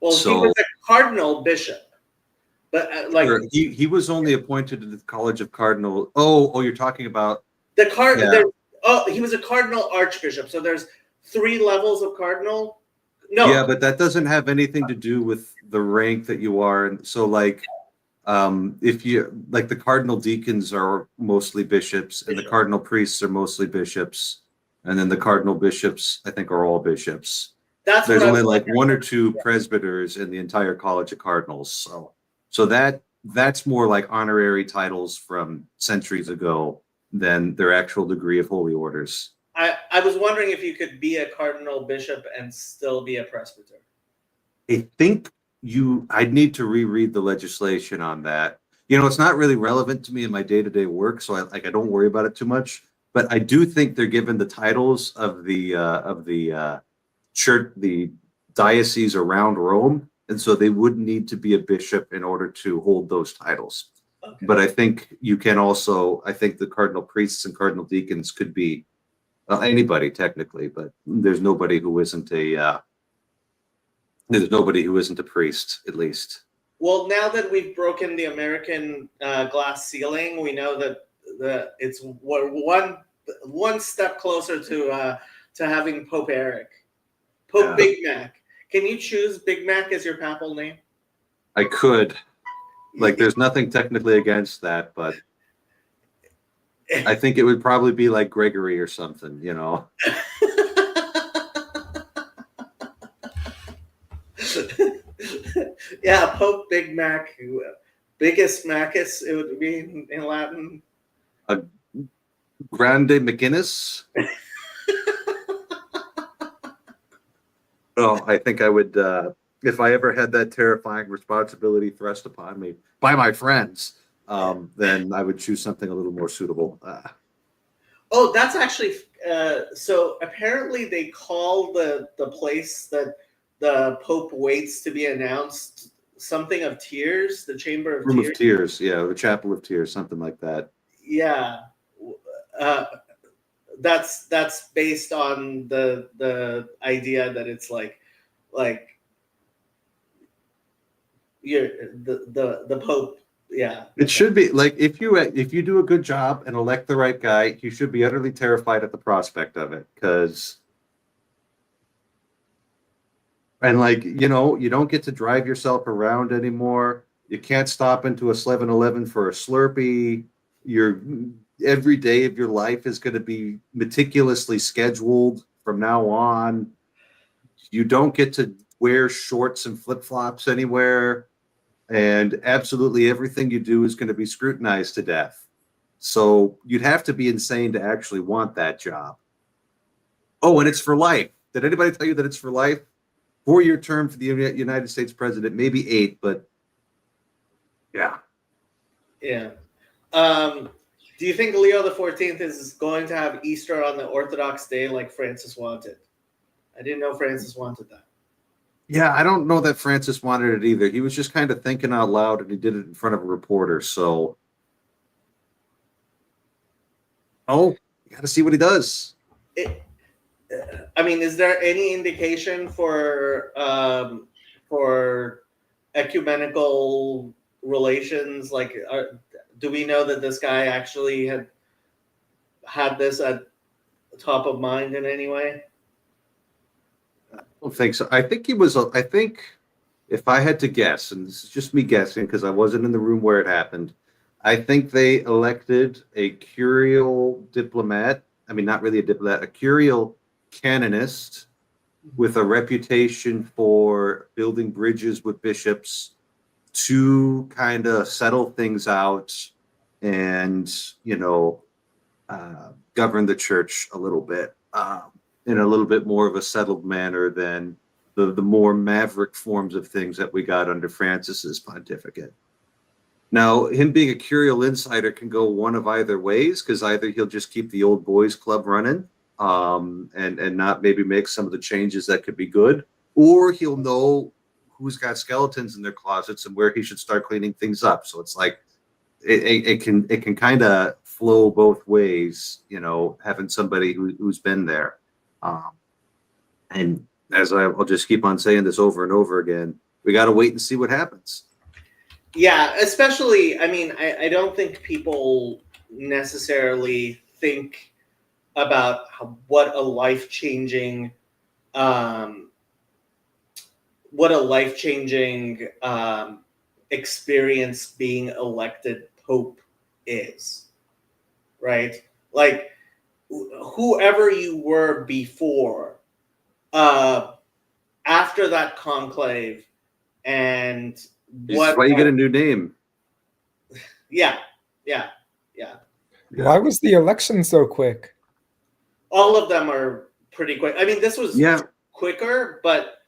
he was a cardinal bishop, but
he was only appointed to the College of Cardinal. Oh, you're talking about
the cardinal. Yeah. He was a cardinal archbishop. So there's 3 levels of cardinal. No.
Yeah, but that doesn't have anything to do with the rank that you are. And so like If you like, the cardinal deacons are mostly bishops, and the cardinal priests are mostly bishops, and then the cardinal bishops, I think, are all bishops.
That's
There's
what I
only
was
like
wondering.
one or two presbyters in the entire college of cardinals. So that's more like honorary titles from centuries ago than their actual degree of holy orders.
I was wondering if you could be a cardinal bishop and still be a presbyter.
I think I'd need to reread the legislation on that. It's not really relevant to me in my day-to-day work, so I don't worry about it too much. But I do think they're given the titles of the church, the diocese around Rome, and so they would need to be a bishop in order to hold those titles.
Okay.
But I think you can also, I think the cardinal priests and cardinal deacons could be anybody technically, but there's nobody who isn't a priest, at least.
Well, now that we've broken the American glass ceiling, we know that it's one step closer to having Pope Eric, Pope Big Mac. Can you choose Big Mac as your papal name?
I could. Like, there's nothing technically against that, but I think it would probably be like Gregory or something,
Yeah, Pope Big Mac, biggest Macus, it would be in Latin.
Grande McGinnis. Oh, I think I would, if I ever had that terrifying responsibility thrust upon me by my friends, then I would choose something a little more suitable.
Oh, that's actually so. Apparently, they call the place that the Pope waits to be announced something of tears, the Chamber of
Room
Tears.
of Tears, yeah, the Chapel of Tears, something like that.
Yeah, that's based on the idea that it's like you're the Pope. Yeah,
it should be like, if you do a good job and elect the right guy, you should be utterly terrified at the prospect of it, because you don't get to drive yourself around anymore. You can't stop into a 7-Eleven for a Slurpee. Every day of your life is going to be meticulously scheduled from now on. You don't get to wear shorts and flip-flops anywhere. And absolutely everything you do is going to be scrutinized to death. So you'd have to be insane to actually want that job. Oh, and it's for life. Did anybody tell you that it's for life? 4-year term for the United States president, maybe 8, but yeah.
Yeah. Do you think Leo the 14th is going to have Easter on the Orthodox day like Francis wanted? I didn't know Francis wanted that.
Yeah, I don't know that Francis wanted it either. He was just kind of thinking out loud, and he did it in front of a reporter. So, you got to see what he does.
I mean, is there any indication for ecumenical relations? Like, do we know that this guy actually had this at top of mind in any way?
I don't think so. I think I think, if I had to guess, and this is just me guessing because I wasn't in the room where it happened, I think they elected a curial diplomat. I mean, not really a diplomat, a curial canonist with a reputation for building bridges with bishops to kind of settle things out and, govern the church a little bit. In a little bit more of a settled manner than the more maverick forms of things that we got under Francis's pontificate. Now, him being a curial insider can go one of either ways, because either he'll just keep the old boys club running and not maybe make some of the changes that could be good, or he'll know who's got skeletons in their closets and where he should start cleaning things up. So it's like it can kind of flow both ways, having somebody who's been there. And as I'll just keep on saying this over and over again, we got to wait and see what happens.
Yeah, especially, I mean, I don't think people necessarily think about what a life-changing experience being elected Pope is, right? Like, whoever you were before, after that conclave, and
That's why you get a new name.
yeah.
Why was the election so quick?
All of them are pretty quick. I mean, this was quicker, but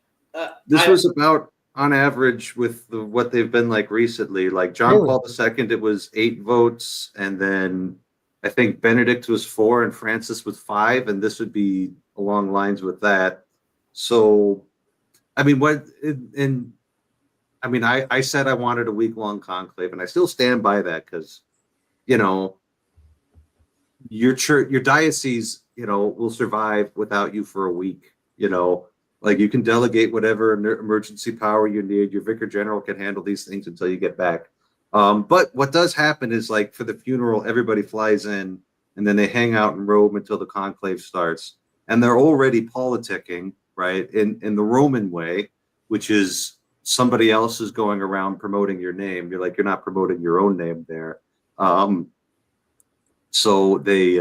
this was about on average with what they've been like recently. Like John Paul II, it was 8 votes, and then I think Benedict was 4 and Francis was 5, and this would be along lines with that. So, I mean, I said I wanted a week-long conclave, and I still stand by that because, you know, your church, your diocese, you know, will survive without you for a week. You know, like you can delegate whatever emergency power you need. Your vicar general can handle these things until you get back. But what does happen is, like, for the funeral, everybody flies in and then they hang out in Rome until the conclave starts, and they're already politicking, right, in the Roman way, which is somebody else is going around promoting your name. You're not promoting your own name there. So they,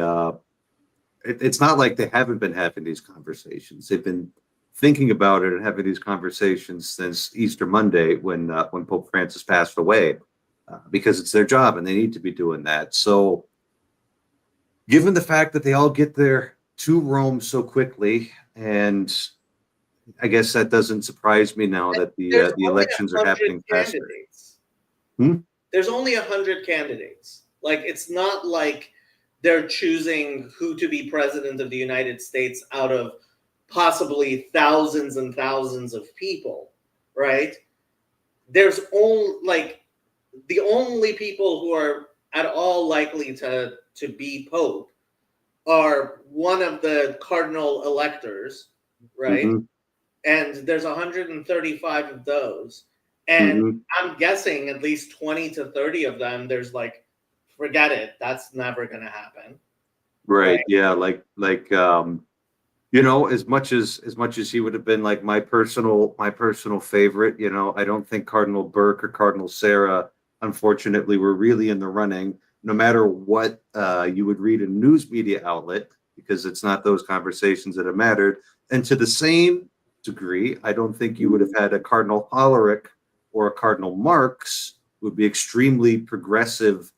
it's not like they haven't been having these conversations. They've been thinking about it and having these conversations since Easter Monday when Pope Francis passed away, because it's their job and they need to be doing that. So, given the fact that they all get there to Rome so quickly, and I guess that doesn't surprise me now that the elections are happening faster.
There's only 100 candidates. Like, it's not like they're choosing who to be president of the United States out of possibly thousands and thousands of people, right? There's only the only people who are at all likely to be Pope are one of the cardinal electors, right?
Mm-hmm.
And there's 135 of those. And I'm guessing at least 20 to 30 of them, there's like, forget it, that's never going to happen.
Right. Yeah. Like, you know, as much as he would have been like my personal favorite, you know, I don't think Cardinal Burke or Cardinal Sarah, unfortunately, were really in the running, no matter what you would read in a news media outlet, because it's not those conversations that have mattered. And to the same degree, I don't think you would have had a Cardinal Hutterite or a Cardinal Marx, who would be extremely progressive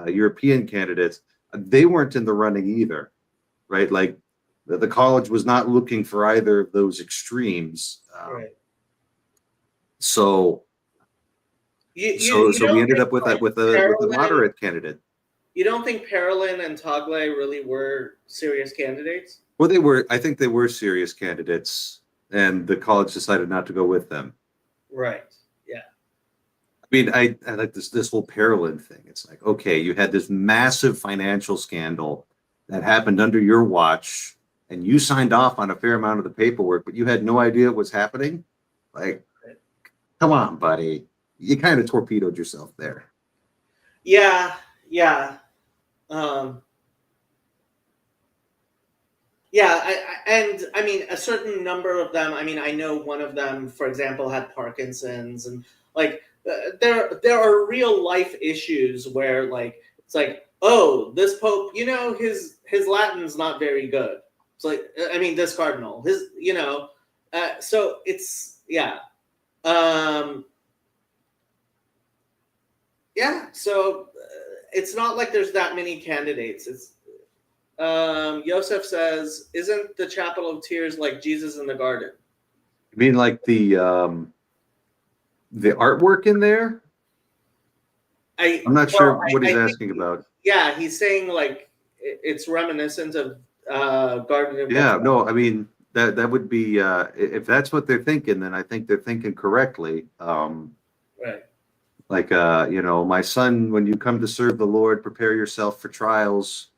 European candidates. They weren't in the running either, right? Like the college was not looking for either of those extremes.
Right.
So we ended up with a moderate candidate.
You don't think Parolin and Tagle really were serious candidates?
Well, they were. I think they were serious candidates, and the college decided not to go with them.
Right. Yeah.
I mean, I like this whole Parolin thing. It's like, okay, you had this massive financial scandal that happened under your watch, and you signed off on a fair amount of the paperwork, but you had no idea what was happening. Like, come on, buddy. You kind of torpedoed yourself there.
Yeah. And I mean, a certain number of them, I mean, I know one of them, for example, had Parkinson's, and like there are real life issues where, like, it's like, oh, this Pope, you know, his Latin's not very good. It's like, I mean, this Cardinal, his, you know, so it's, yeah. So it's not like there's that many candidates. It's Joseph says, isn't the Chapel of Tears like Jesus in the Garden?
You mean like the artwork in there? I'm not sure what he's asking about.
Yeah, he's saying like it's reminiscent of Garden of
Yeah, no, I mean that would be if that's what they're thinking, then I think they're thinking correctly.
Right.
Like you know, my son, when you come to serve the Lord, prepare yourself for trials.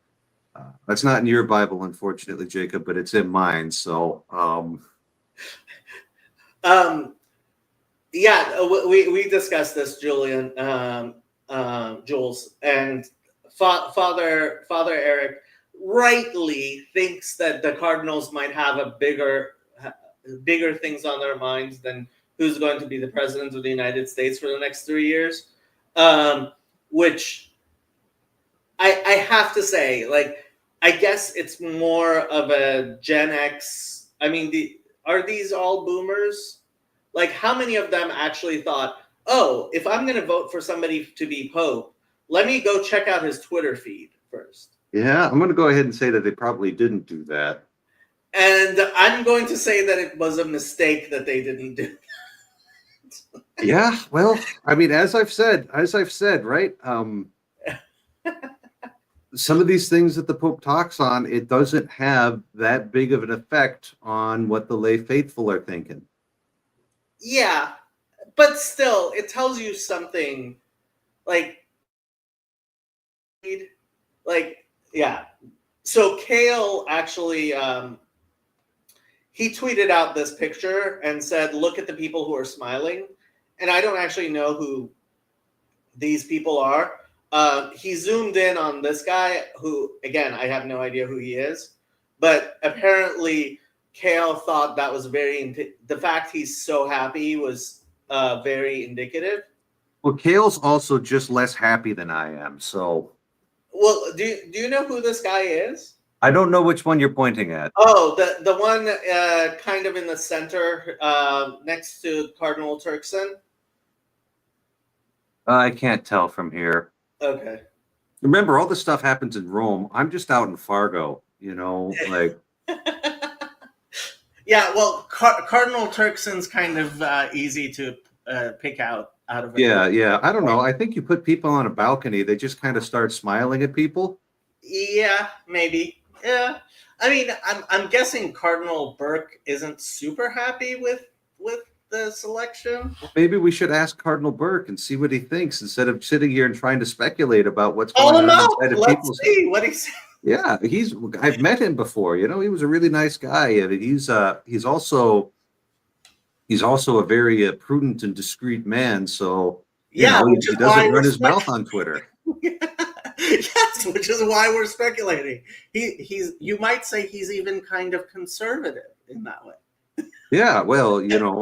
That's not in your Bible, unfortunately, Jacob, but it's in mine. So,
yeah, we discussed this, Julian, Jules, and Father Eric rightly thinks that the Cardinals might have bigger things on their minds than who's going to be the president of the United States for the next 3 years, which I have to say, like, I guess it's more of a Gen X. I mean, are these all boomers? Like, how many of them actually thought, oh, if I'm going to vote for somebody to be Pope, let me go check out his Twitter feed first?
Yeah, I'm going to go ahead and say that they probably didn't do that.
And I'm going to say that it was a mistake that they didn't do.
Yeah, well, I mean, as I've said, right? Some of these things that the Pope talks on, it doesn't have that big of an effect on what the lay faithful are thinking.
Yeah, but still, it tells you something. Like, yeah. So Kale actually, he tweeted out this picture and said, "Look at the people who are smiling." And I don't actually know who these people are. He zoomed in on this guy who, again, I have no idea who he is, but apparently Kale thought that was the fact he's so happy was very indicative.
Well, Kale's also just less happy than I am, so.
Well, do you know who this guy is?
I don't know which one you're pointing at.
Oh, the one kind of in the center next to Cardinal Turkson.
I can't tell from here.
Okay.
Remember, all this stuff happens in Rome. I'm just out in Fargo, like.
Yeah, well, Cardinal Turkson's kind of easy to pick out of it.
Yeah. I don't know. I think you put people on a balcony, they just kind of start smiling at people.
Yeah, maybe. Yeah. I mean, I'm guessing Cardinal Burke isn't super happy with the selection.
Maybe we should ask Cardinal Burke and see what he thinks instead of sitting here and trying to speculate about what's going on inside of people's.
Let's see what he says.
Yeah, I've met him before. He was a really nice guy, and he's also a very prudent and discreet man. So he doesn't run his mouth on Twitter.
Yes, which is why we're speculating. You might say he's even kind of conservative in that way.
Yeah, well,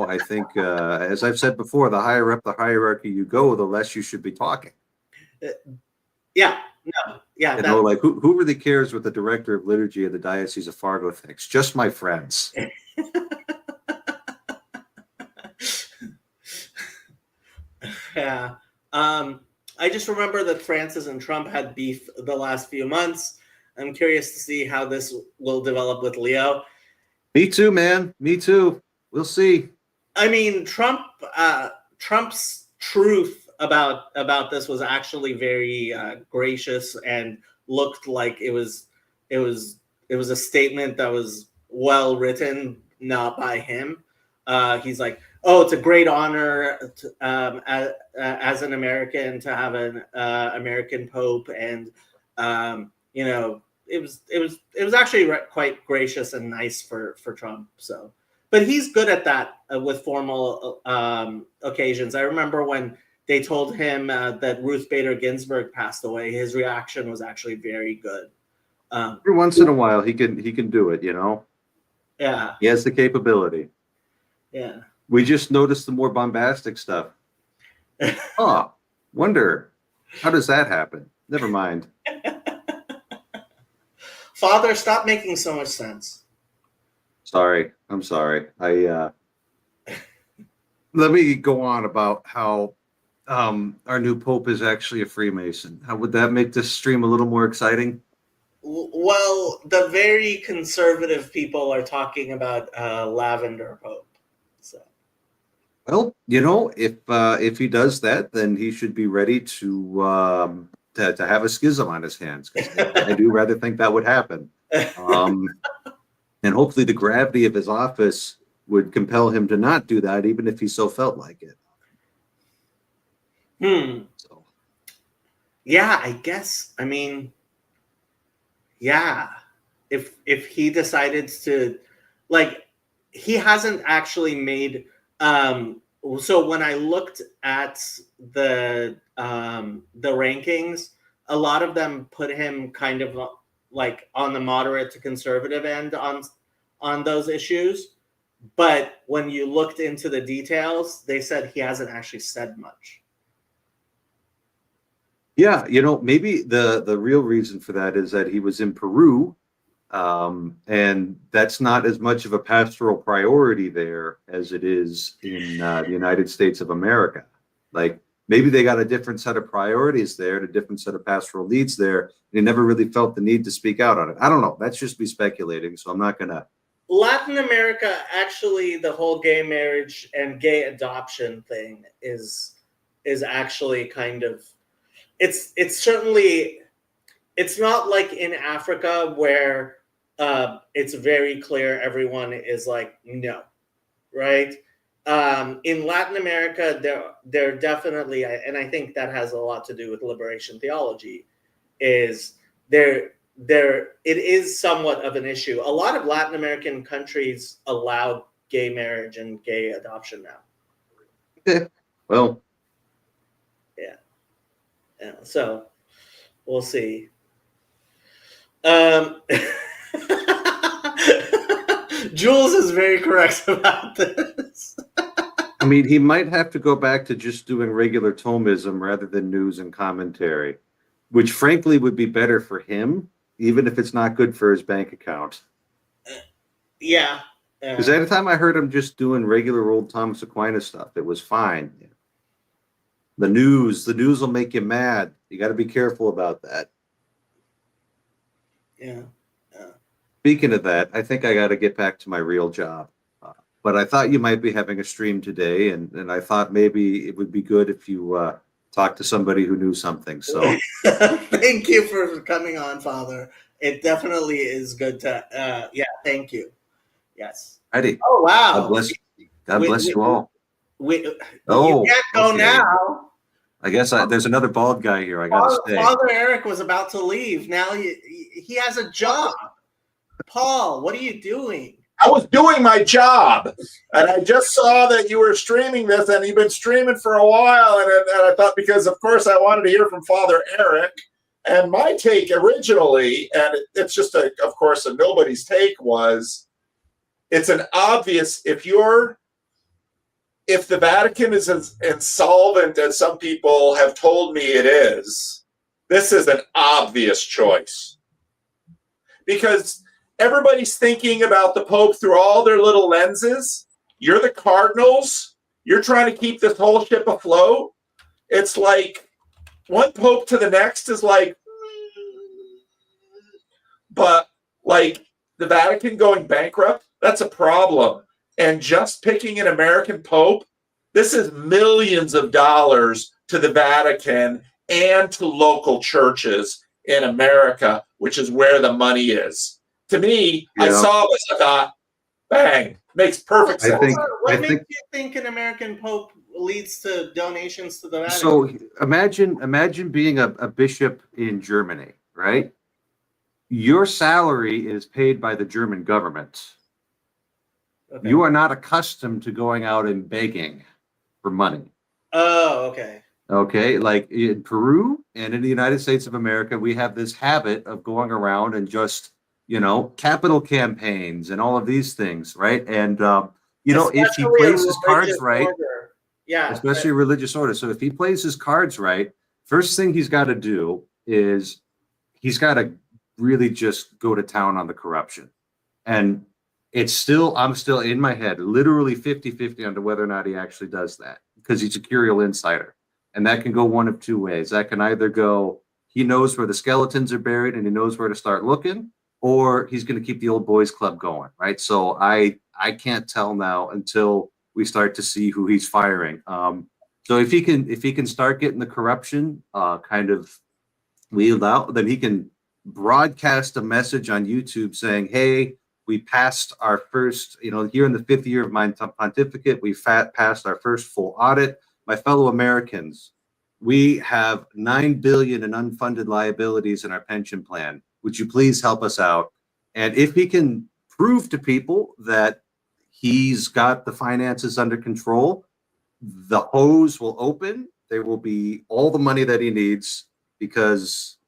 I think as I've said before, the higher up the hierarchy you go, the less you should be talking.
Yeah.
Like who really cares what the director of liturgy of the Diocese of Fargo thinks? Just my friends.
Yeah. I just remember that Francis and Trump had beef the last few months. I'm curious to see how this will develop with Leo.
Me too, man. Me too. We'll see.
I mean, Trump's truth about this was actually very gracious and looked like it was a statement that was well written, not by him. He's like, oh, it's a great honor as an American to have an American Pope, and it was actually quite gracious and nice for Trump. So, but he's good at that with formal occasions. I remember when they told him that Ruth Bader Ginsburg passed away, his reaction was actually very good.
Every once in a while, he can do it.
Yeah,
he has the capability.
Yeah.
We just noticed the more bombastic stuff. Wonder how does that happen? Never mind.
Father, stop making so much sense.
Sorry. I'm sorry. Let me go on about how our new Pope is actually a Freemason. How would that make this stream a little more exciting?
Well, the very conservative people are talking about Lavender Pope. So.
Well, if he does that, then he should be ready to have a schism on his hands. I do rather think that would happen. And hopefully the gravity of his office would compel him to not do that, even if he so felt like it. So.
Yeah, I guess. I mean, yeah. If he decided to, like, he hasn't actually made. So when I looked at the rankings, a lot of them put him kind of like on the moderate to conservative end on those issues. But when you looked into the details, they said he hasn't actually said much.
Yeah, maybe the real reason for that is that he was in Peru, and that's not as much of a pastoral priority there as it is in the United States of America. Like maybe they got a different set of priorities there, and a different set of pastoral needs there. They never really felt the need to speak out on it. I don't know. That's just me speculating, so I'm not gonna.
Latin America, actually, the whole gay marriage and gay adoption thing is actually kind of, it's certainly, it's not like in Africa where it's very clear everyone is like no, right? In Latin America, there definitely, and I think that has a lot to do with liberation theology, is it is somewhat of an issue. A lot of Latin American countries allow gay marriage and gay adoption now.
Okay. Well,
yeah. So we'll see. Jules is very correct about this.
I mean, he might have to go back to just doing regular Thomism rather than news and commentary, which frankly would be better for him, even if it's not good for his bank account.
Yeah.
Because every time I heard him just doing regular old Thomas Aquinas stuff, it was fine. The news will make you mad. You got to be careful about that.
Yeah.
Speaking of that, I think I got to get back to my real job. But I thought you might be having a stream today, and I thought maybe it would be good if you talked to somebody who knew something. So
thank you for coming on, Father. It definitely is good to. Thank you. Yes.
Ready.
Oh wow.
God bless you. God bless you all.
You can't go
okay.
now.
I guess there's another bald guy here. I got to stay.
Father Eric was about to leave. Now he has a job. Paul, what are you doing?
I was doing my job, and I just saw that you were streaming this, and you've been streaming for a while, and I thought, because of course I wanted to hear from Father Eric, and my take originally, and it's just of course a nobody's take, was it's an obvious, if the Vatican is as insolvent as some people have told me it is, this is an obvious choice. Because everybody's thinking about the Pope through all their little lenses. You're the cardinals. You're trying to keep this whole ship afloat. It's like one Pope to the next is like, but like the Vatican going bankrupt, that's a problem. And just picking an American Pope, this is millions of dollars to the Vatican and to local churches in America, which is where the money is. To me, I saw this, I thought, bang, makes perfect sense.
What makes you think an American Pope leads to donations to the Vatican?
So imagine being a bishop in Germany, right? Your salary is paid by the German government. Okay. You are not accustomed to going out and begging for money.
Oh, okay.
Okay, like in Peru and in the United States of America, we have this habit of going around and just, capital campaigns and all of these things, right? And, if he plays his cards right, especially a religious order. So if he plays his cards right, first thing he's got to do is he's got to really just go to town on the corruption. And I'm still in my head, literally 50-50 on to whether or not he actually does that, because he's a curial insider. And that can go one of two ways. That can either go, he knows where the skeletons are buried and he knows where to start looking, or he's going to keep the old boys club going, right? So I can't tell now until we start to see who he's firing. So if he can start getting the corruption kind of wheeled out, then he can broadcast a message on YouTube saying, hey, we passed our first, here in the 5th year of my pontificate, we passed our first full audit. My fellow Americans, we have $9 billion in unfunded liabilities in our pension plan. Would you please help us out? And if he can prove to people that he's got the finances under control, the hose will open. There will be all the money that he needs because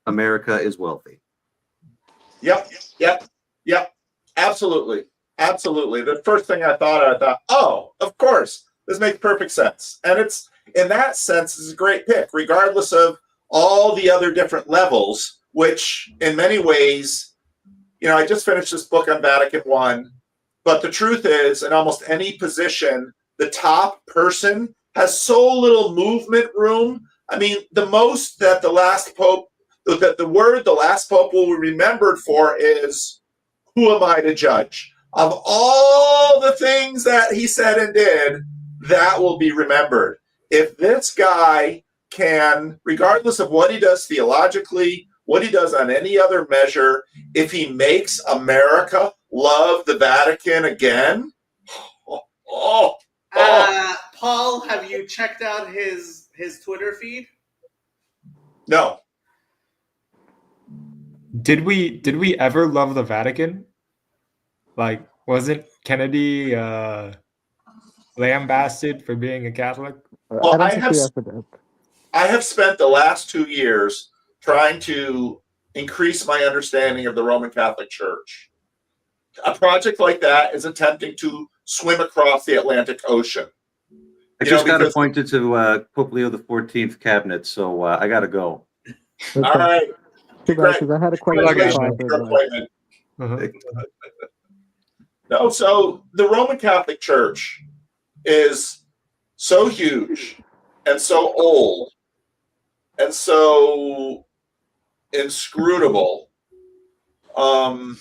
America is wealthy.
Yep. Absolutely. Absolutely. The first thing I thought, oh, of course, this makes perfect sense. And it's, in that sense, is a great pick, regardless of all the other different levels, which in many ways, I just finished this book on Vatican I, but the truth is, in almost any position, the top person has so little movement room. I mean, the most that the last pope, the word the last pope will be remembered for is, who am I to judge? Of all the things that he said and did, that will be remembered. If this guy can, regardless of what he does theologically, what he does on any other measure, if he makes America love the Vatican again,
Paul, have you checked out his Twitter feed?
No.
Did we ever love the Vatican? Like, wasn't Kennedy lambasted for being a Catholic?
Well, I have spent the last 2 years trying to increase my understanding of the Roman Catholic Church. A project like that is attempting to swim across the Atlantic Ocean.
I just got appointed to Pope Leo XIV cabinet, so I got to go.
All right.
Because I had a question.
No, so the Roman Catholic Church is so huge and so old and so inscrutable, but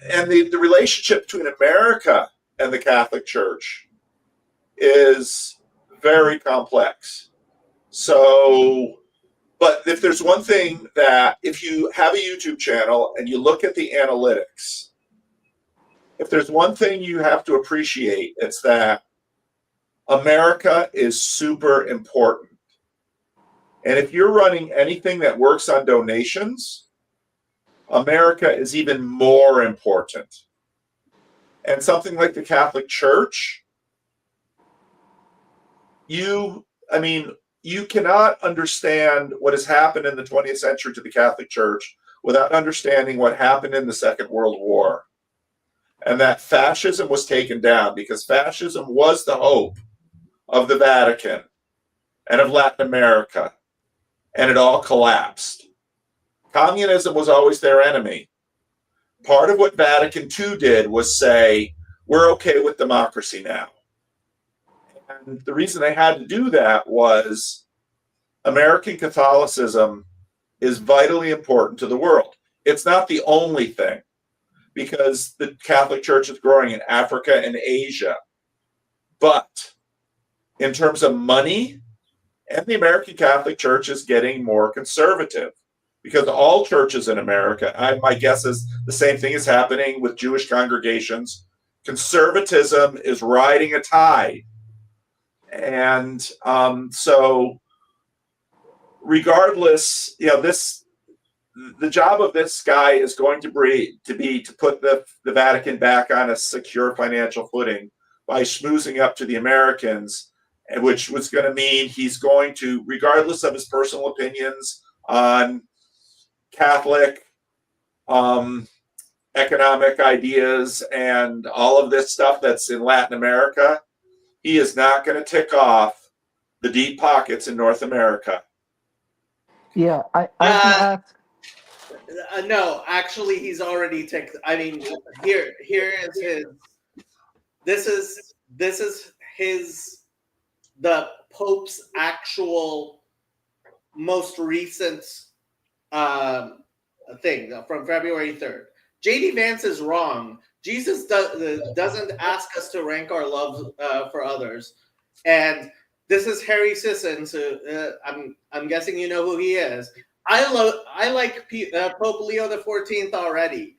the relationship between America and the Catholic Church is very complex. So, but if there's one thing that, if you have a YouTube channel and you look at the analytics, if there's one thing you have to appreciate, it's that America is super important. And if you're running anything that works on donations, America is even more important. And something like the Catholic Church, you cannot understand what has happened in the 20th century to the Catholic Church without understanding what happened in the Second World War. And that fascism was taken down, because fascism was the hope of the Vatican and of Latin America, and it all collapsed. Communism was always their enemy. Part of what Vatican II did was say, we're okay with democracy now. And the reason they had to do that was American Catholicism is vitally important to the world. It's not the only thing, because the Catholic Church is growing in Africa and Asia. But in terms of money, and the American Catholic Church is getting more conservative, because all churches in America, my guess is the same thing is happening with Jewish congregations. Conservatism is riding a tide. And so regardless, the job of this guy is going to be to put the Vatican back on a secure financial footing by schmoozing up to the Americans, which was going to mean he's going to, regardless of his personal opinions on Catholic economic ideas and all of this stuff that's in Latin America, he is not going to tick off the deep pockets in North America.
Yeah, I ask.
No, actually, he's already ticked. I mean, here is his. This is his. The Pope's actual most recent thing from February 3rd. J.D. Vance is wrong. Jesus doesn't ask us to rank our love for others. And this is Harry Sisson, so I'm guessing you know who he is. I like Pope Leo XIV already.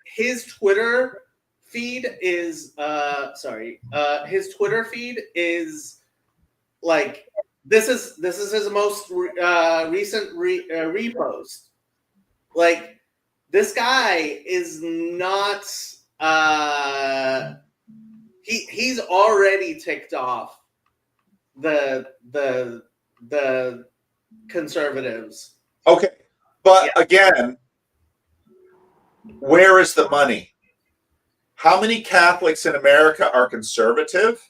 His Twitter feed is his Twitter feed is like this is his most recent repost. Like, this guy is not he's already ticked off the conservatives.
Okay. But again, where is the money? How many Catholics in America are conservative?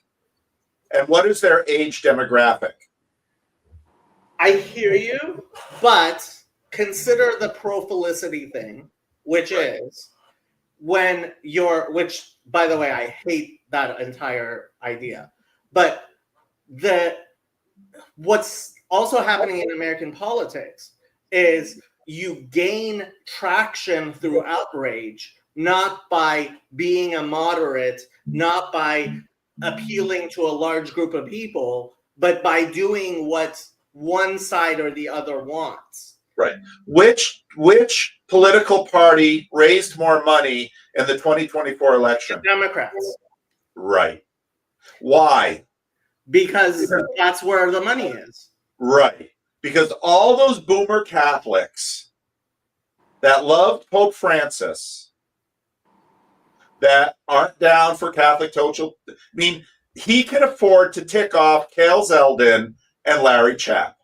And what is their age demographic?
I hear you, but consider the pro-felicity thing, which is when you're, which, by the way, I hate that entire idea. But what's also happening in American politics is you gain traction through outrage, not by being a moderate, not by appealing to a large group of people, but by doing what one side or the other wants.
Right. Which political party raised more money in the 2024 election?
Democrats.
Right. Why?
Because that's where the money is.
Right. Because all those boomer Catholics that loved Pope Francis, that aren't down for Catholic social, I mean, he can afford to tick off Cale Zeldin and Larry Chapp.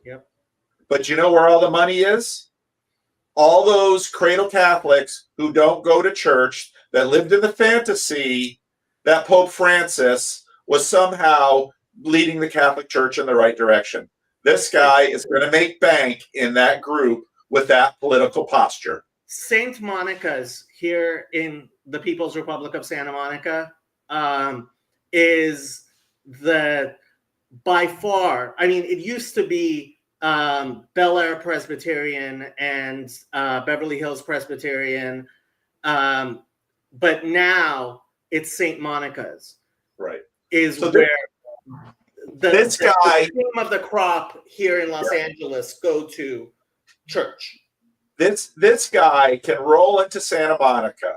Yep.
But you know where all the money is? All those cradle Catholics who don't go to church, that lived in the fantasy that Pope Francis was somehow leading the Catholic Church in the right direction. This guy is going to make bank in that group with that political posture.
Saint Monica's here in the People's Republic of Santa Monica is by far, I mean, it used to be Bel Air Presbyterian and Beverly Hills Presbyterian, but now it's Saint Monica's.
Right.
Is
so
where
this guy,
the cream of the crop here in Los Angeles go to church.
This guy can roll into Santa Monica,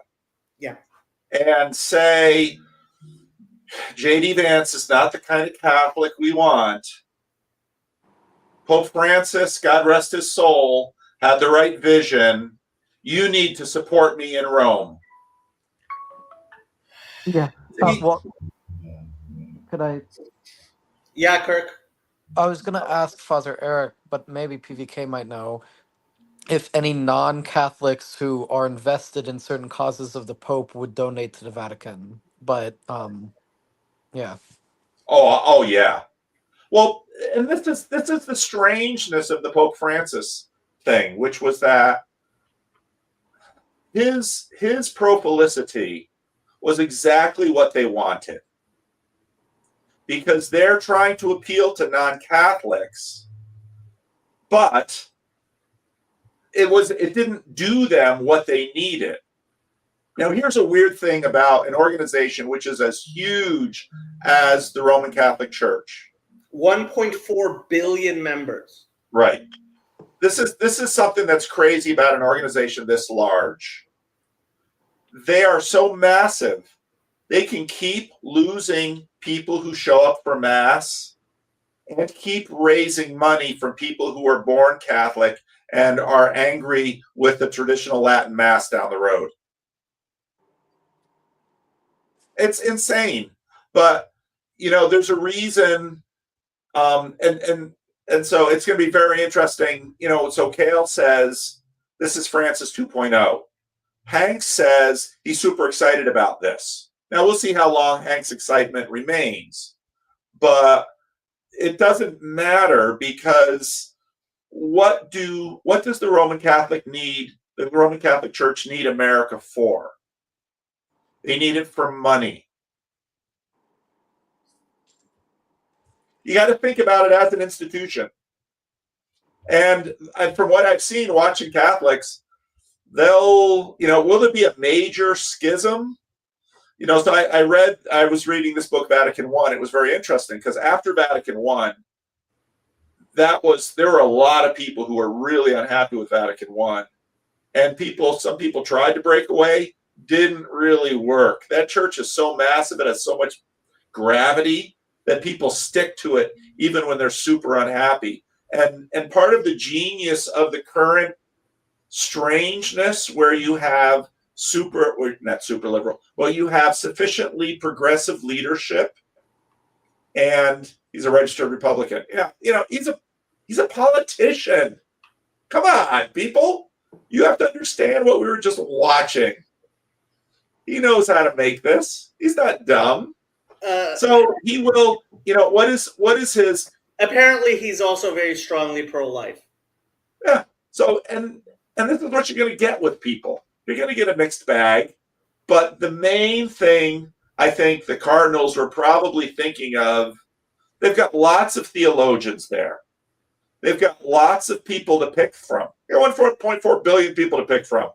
and say, J.D. Vance is not the kind of Catholic we want. Pope Francis, God rest his soul, had the right vision. You need to support me in Rome.
Yeah. Could I?
Yeah, Kirk.
I was going to ask Father Eric, but maybe PVK might know, if any non-Catholics who are invested in certain causes of the Pope would donate to the Vatican. But, yeah.
Oh, yeah. Well, and this is the strangeness of the Pope Francis thing, which was that his pro-felicity was exactly what they wanted, because they're trying to appeal to non-Catholics, but it didn't do them what they needed. Now, here's a weird thing about an organization which is as huge as the Roman Catholic Church.
1.4 billion members.
Right. This is something that's crazy about an organization this large. They are so massive, they can keep losing people who show up for Mass and keep raising money from people who are born Catholic and are angry with the traditional Latin Mass down the road. It's insane. But, there's a reason. And so it's going to be very interesting. So Cale says, this is Francis 2.0. Hanks says he's super excited about this. Now we'll see how long Hank's excitement remains, but it doesn't matter, because what does the Roman Catholic Church need America for? They need it for money. You got to think about it as an institution. And from what I've seen watching Catholics, will there be a major schism? So I was reading this book, Vatican I. It was very interesting, because after Vatican I, there were a lot of people who were really unhappy with Vatican I. And some people tried to break away, didn't really work. That church is so massive, it has so much gravity that people stick to it even when they're super unhappy. And part of the genius of the current strangeness, where you have not super liberal, well, you have sufficiently progressive leadership, and he's a registered Republican. Yeah, he's a politician. Come on, people. You have to understand what we were just watching. He knows how to make this. He's not dumb. So he will, what is his...
Apparently he's also very strongly pro-life.
Yeah. So, and this is what you're going to get with people. You're going to get a mixed bag. But the main thing I think the Cardinals were probably thinking of, they've got lots of theologians there. They've got lots of people to pick from. They got 1.4 billion people to pick from.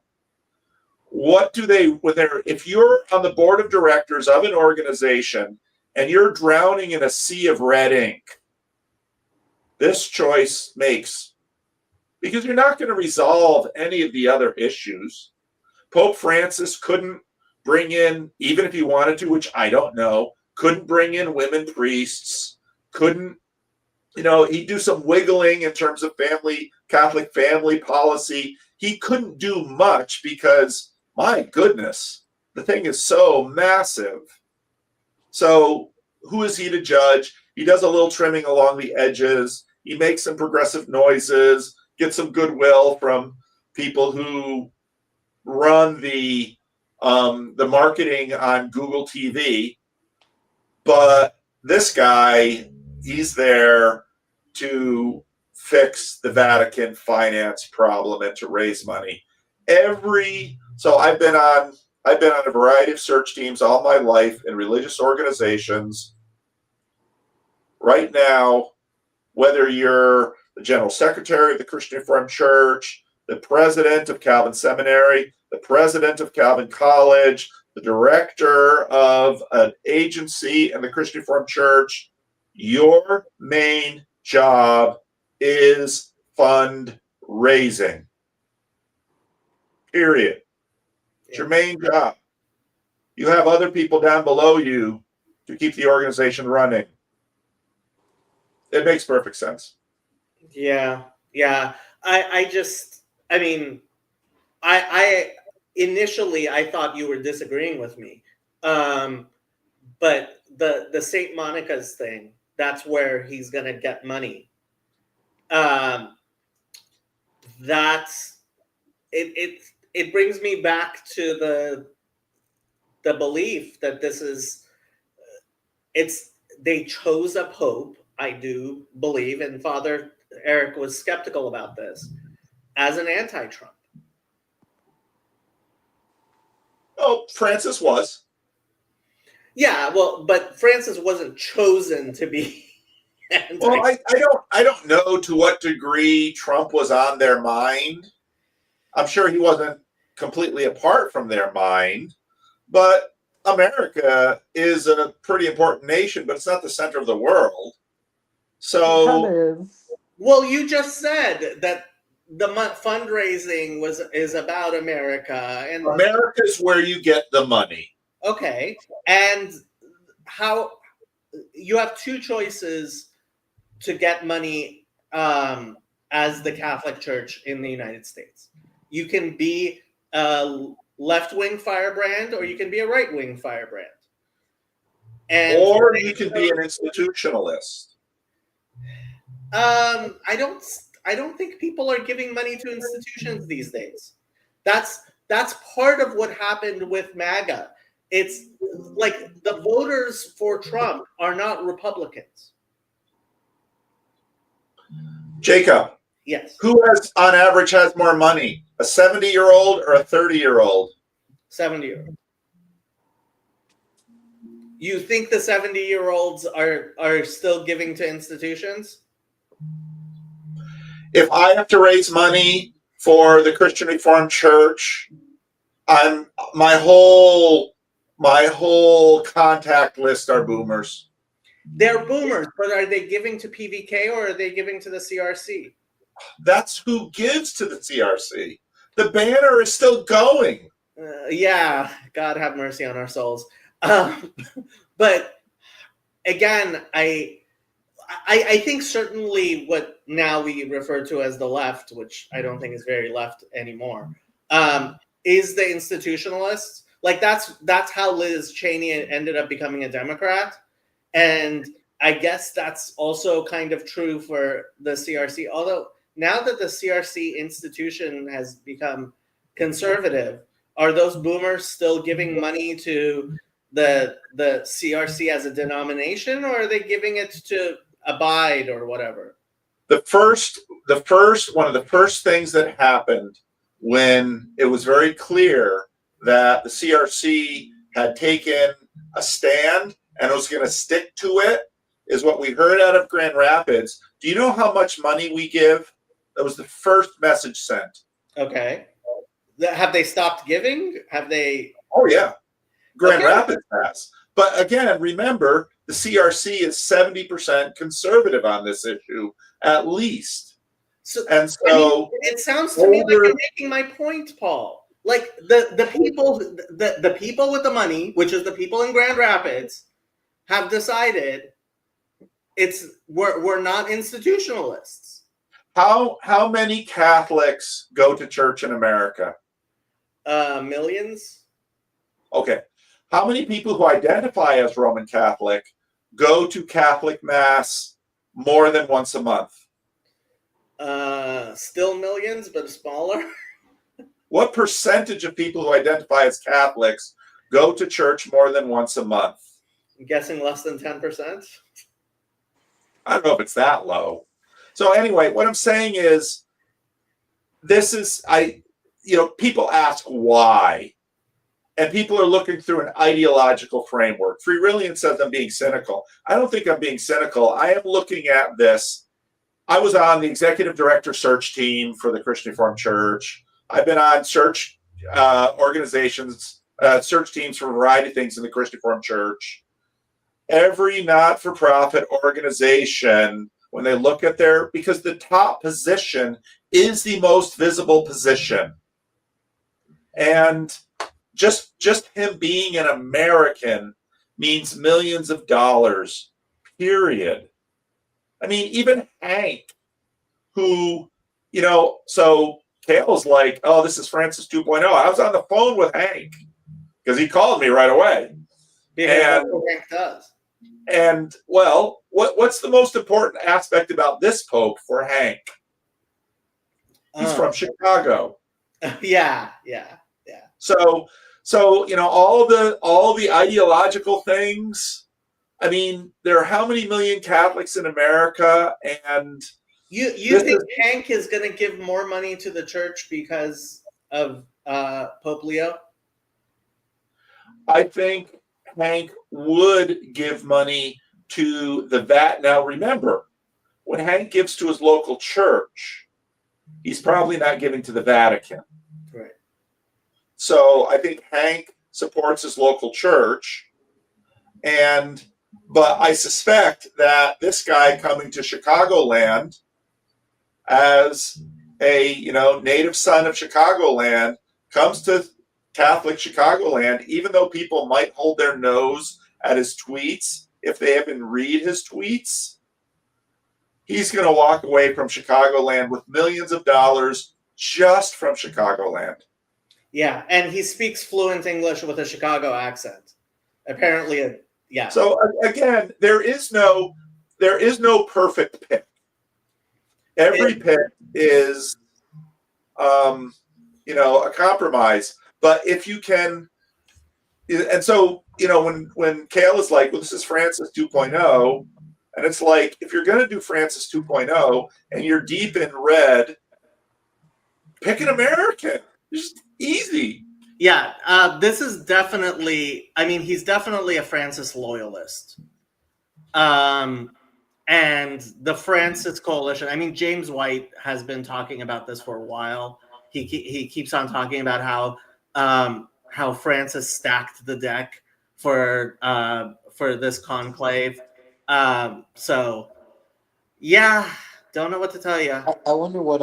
What do they, if you're on the board of directors of an organization and you're drowning in a sea of red ink, this choice makes, because you're not going to resolve any of the other issues. Pope Francis couldn't bring in, even if he wanted to, which I don't know, couldn't bring in women priests, couldn't, he'd do some wiggling in terms of Catholic family policy. He couldn't do much because, my goodness, the thing is so massive. So who is he to judge? He does a little trimming along the edges. He makes some progressive noises, gets some goodwill from people who run the marketing on Google TV. But this guy, he's there to fix the Vatican finance problem and to raise money. So I've been on a variety of search teams all my life in religious organizations. Right now, whether you're the general secretary of the Christian Reformed Church, the president of Calvin Seminary, the president of Calvin College, the director of an agency in the Christian Reformed Church, your main job is fundraising. Period. It's your main job. You have other people down below you to keep the organization running. It makes perfect sense.
Yeah. I initially I thought you were disagreeing with me. But the St. Monica's thing, that's where he's going to get money. It brings me back to the belief that they chose a pope, I do believe, and Father Eric was skeptical about this, as an anti-Trump.
Oh, Francis was.
Yeah, well, but Francis wasn't chosen to be
Well, I don't know to what degree Trump was on their mind. I'm sure he wasn't completely apart from their mind, but America is a pretty important nation, but it's not the center of the world. So,
well, you just said that the fundraising is about America, and
America is where you get the money.
Okay, and how you have two choices to get money as the Catholic Church in the United States. You can be a left-wing firebrand, or you can be a right-wing firebrand.
Or you can be an institutionalist.
I don't think people are giving money to institutions these days. That's part of what happened with MAGA. It's like the voters for Trump are not Republicans.
Jacob.
Yes.
Who on average has more money? A 70-year-old or a 30-year-old?
70-year-old. You think the 70-year-olds are still giving to institutions?
If I have to raise money for the Christian Reformed Church, my whole contact list are boomers.
They're boomers, but are they giving to PVK or are they giving to the CRC?
That's who gives to the CRC. The banner is still going.
Yeah, God have mercy on our souls. But again, I think certainly what now we refer to as the left, which I don't think is very left anymore, is the institutionalists. Like that's how Liz Cheney ended up becoming a Democrat. And I guess that's also kind of true for the CRC, although now that the CRC institution has become conservative, are those boomers still giving money to the CRC as a denomination, or are they giving it to Abide or whatever?
One of the first things that happened when it was very clear that the CRC had taken a stand and was going to stick to it is what we heard out of Grand Rapids. Do you know how much money we give? That was the first message sent.
Okay. Have they stopped giving? Have they?
Oh, yeah. Grand Rapids has. But again, remember, the CRC is 70% conservative on this issue, at least. And so,
I mean, it sounds to me like you're making my point, Paul. Like the people with the money, which is the people in Grand Rapids, have decided we're not institutionalists.
How many Catholics go to church in America?
Millions.
Okay. How many people who identify as Roman Catholic go to Catholic Mass more than once a month?
Still millions, but smaller.
What percentage of people who identify as Catholics go to church more than once a month?
I'm guessing less than 10%.
I don't know if it's that low. So anyway, what I'm saying is, people ask why. And people are looking through an ideological framework. Freerillian says I'm being cynical. I don't think I'm being cynical. I am looking at this. I was on the executive director search team for the Christian Reformed Church. I've been on search organizations, search teams for a variety of things in the Christian Reformed Church. Every not-for-profit organization, when they look at because the top position is the most visible position. And just him being an American means millions of dollars, period. I mean, even Hank, who, so Kale's like, oh, this is Francis 2.0. I was on the phone with Hank because he called me right away.
Yeah, that's what Hank does.
And, well, what's the most important aspect about this Pope for Hank? He's from Chicago.
Yeah.
So all the ideological things. I mean, there are how many million Catholics in America, and
you think Hank is going to give more money to the church because of Pope Leo?
I think Hank would give money to the VAT. Now, remember, when Hank gives to his local church, he's probably not giving to the Vatican.
Right.
So I think Hank supports his local church, but I suspect that this guy coming to Chicagoland as a native son of Chicagoland comes to Catholic Chicagoland, even though people might hold their nose at his tweets if they even read his tweets. He's going to walk away from Chicagoland with millions of dollars just from Chicagoland.
Yeah, and he speaks fluent English with a Chicago accent. Apparently, yeah.
So again, there is no perfect pick. Every pick is, a compromise. But if you can, and so when Kale is like, well, this is Francis 2.0, and it's like, if you're going to do Francis 2.0 and you're deep in red, pick an American. Just easy.
Yeah, this is definitely, he's definitely a Francis loyalist. And the Francis Coalition, James White has been talking about this for a while. He keeps on talking about how Francis stacked the deck for this conclave. So, yeah, don't know what to tell you.
I wonder what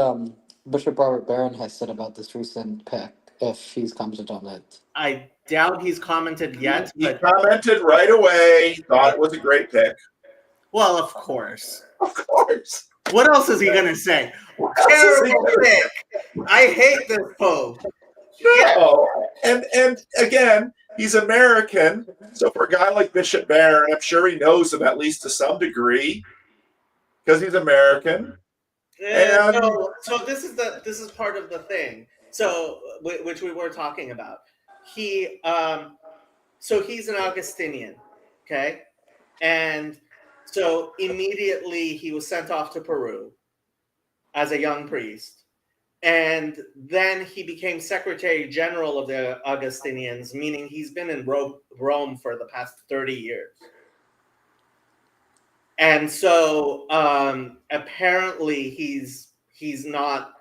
Bishop Robert Barron has said about this recent pick, if he's commented on it.
I doubt he's commented yet.
He commented right away, thought it was a great pick.
Well, of course.
Of course.
What else is he going to say? Terrible pick. I hate this Pope.
No. And again, he's American. So for a guy like Bishop Barron, I'm sure he knows him at least to some degree because he's American. And
So this is part of the thing. So which we were talking about. He so he's an Augustinian, okay, and so immediately he was sent off to Peru as a young priest, and then he became Secretary General of the Augustinians, meaning he's been in Rome for the past 30 years. And so apparently he's not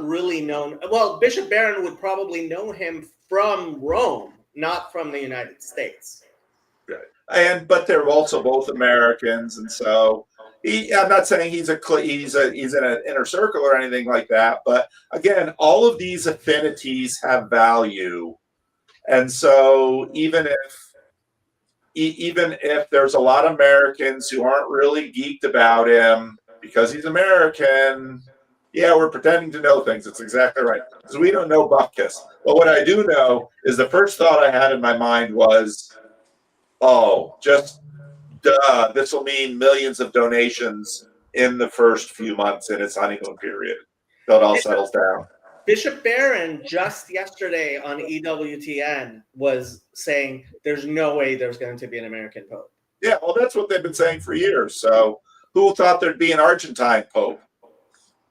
really known. Well, Bishop Barron would probably know him from Rome, not from the United States.
But they're also both Americans, and so I'm not saying he's in an inner circle or anything like that. But again, all of these affinities have value, and so even if there's a lot of Americans who aren't really geeked about him because he's American, yeah, we're pretending to know things. It's exactly right. Because we don't know Bupkis. But what I do know is the first thought I had in my mind was, oh, just duh, this will mean millions of donations in the first few months in its honeymoon period. Till it all settles down.
Bishop Barron just yesterday on EWTN was saying there's no way there's going to be an American Pope.
Yeah, well, that's what they've been saying for years. So who thought there'd be an Argentine Pope?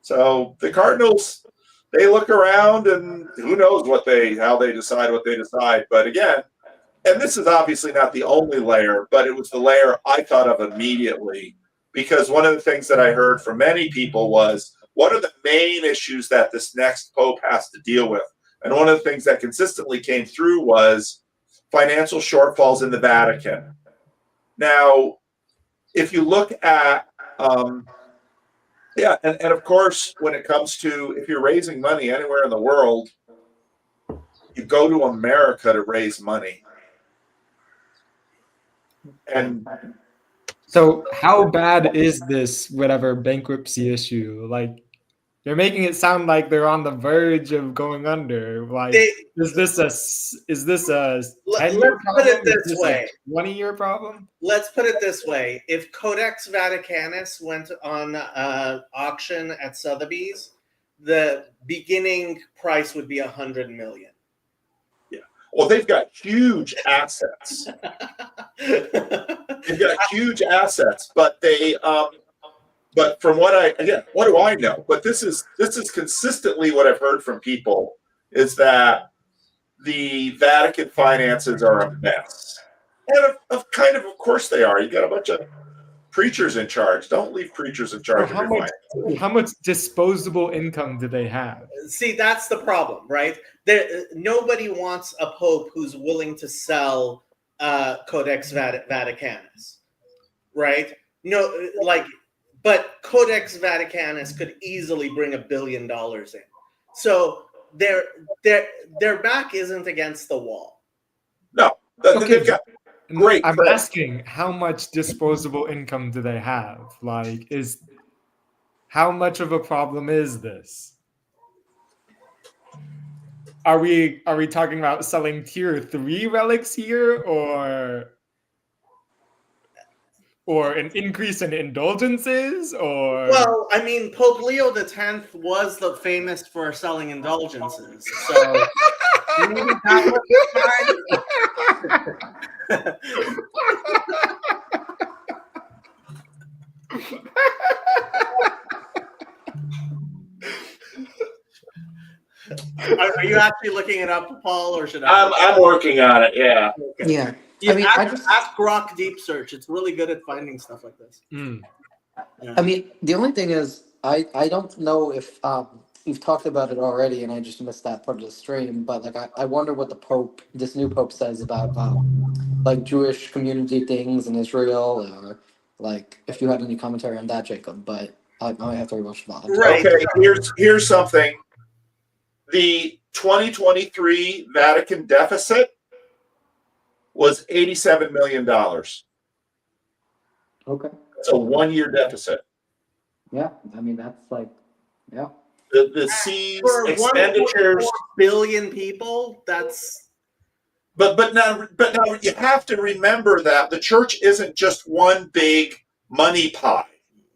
So the Cardinals, they look around and who knows how they decide what they decide. But again, and this is obviously not the only layer, but it was the layer I thought of immediately, because one of the things that I heard from many people was, what are the main issues that this next Pope has to deal with? And one of the things that consistently came through was financial shortfalls in the Vatican. Now, if you look at, and of course, when it comes to, if you're raising money anywhere in the world, you go to America to raise money. And
so how bad is this whatever bankruptcy issue? Like, they're making it sound like they're on the verge of going under. Like, is this a 10-year problem?
Put it this way.
20-year problem?
Let's put it this way. If Codex Vaticanus went on auction at Sotheby's, the beginning price would be $100 million.
Yeah. Well, they've got huge assets. But they but from what do I know? But this is consistently what I've heard from people, is that the Vatican finances are a mess. And of course they are. You got a bunch of preachers in charge. Don't leave preachers in charge of your finances.
How much disposable income do they have?
See, that's the problem, right? Nobody wants a pope who's willing to sell Codex Vaticanus, right? No, but Codex Vaticanus could easily bring $1 billion in. So their back isn't against the wall.
No, they've got great.
I'm asking, how much disposable income do they have? Like, how much of a problem is this? Are we talking about selling tier 3 relics here, or an increase in indulgences, or?
Well, I mean, Pope Leo X was famous for selling indulgences, so maybe that was Are you actually looking it up, Paul, or should I?
I'm working on it. Yeah.
Okay.
Yeah.
Yeah,
I mean,
ask Grok Deep Search. It's really good at finding stuff like this.
Yeah. I mean, the only thing is, I don't know if you've talked about it already, and I just missed that part of the stream. But I wonder what this new pope says about Jewish community things in Israel, or if you had any commentary on that, Jacob. But I might have to rewatch that.
Right.
Okay. Here's something. The 2023 Vatican deficit was $87 million.
Okay.
It's a 1-year deficit.
Yeah, I mean that's yeah.
The C's expenditures,
1.4 billion people. That's.
But now you have to remember that the church isn't just one big money pie.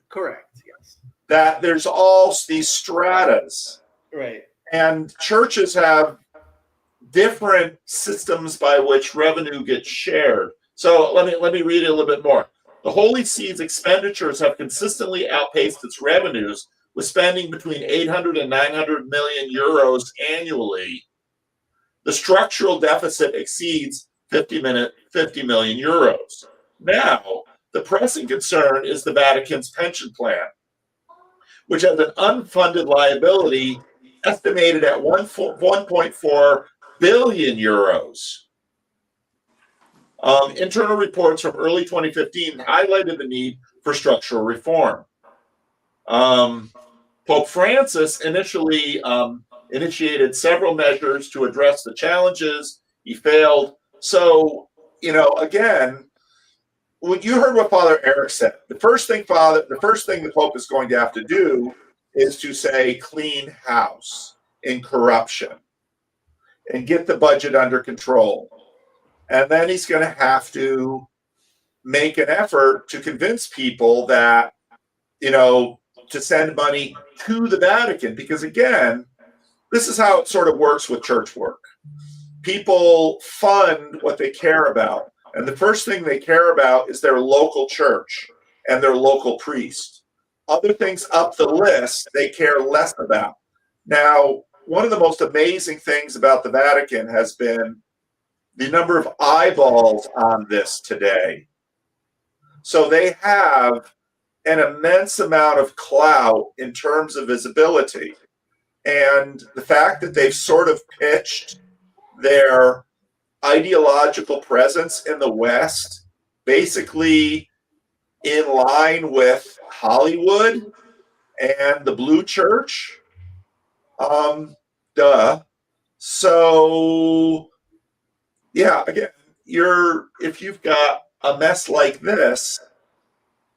Correct. Yes.
that there's all these stratas,
Right.
and churches have different systems by which revenue gets shared. So let me read it a little bit more. The Holy See's expenditures have consistently outpaced its revenues, with spending between 800 and 900 million euros annually. The structural deficit exceeds 50 million euros. Now, the pressing concern is the Vatican's pension plan, which has an unfunded liability estimated at 1.4 billion euros. Internal reports from early 2015 highlighted the need for structural reform. Pope Francis initially initiated several measures to address the challenges. He failed. So, again, when you heard what Father Eric said, the first thing the Pope is going to have to do is to say clean house in corruption and get the budget under control. And then he's going to have to make an effort to convince people that, to send money to the Vatican. Because again, this is how it sort of works with church work. People fund what they care about. And the first thing they care about is their local church and their local priest. Other things up the list, they care less about. Now, one of the most amazing things about the Vatican has been the number of eyeballs on this today. So they have an immense amount of clout in terms of visibility. And the fact that they've sort of pitched their ideological presence in the West basically in line with Hollywood and the Blue Church. So, yeah, again, if you've got a mess like this,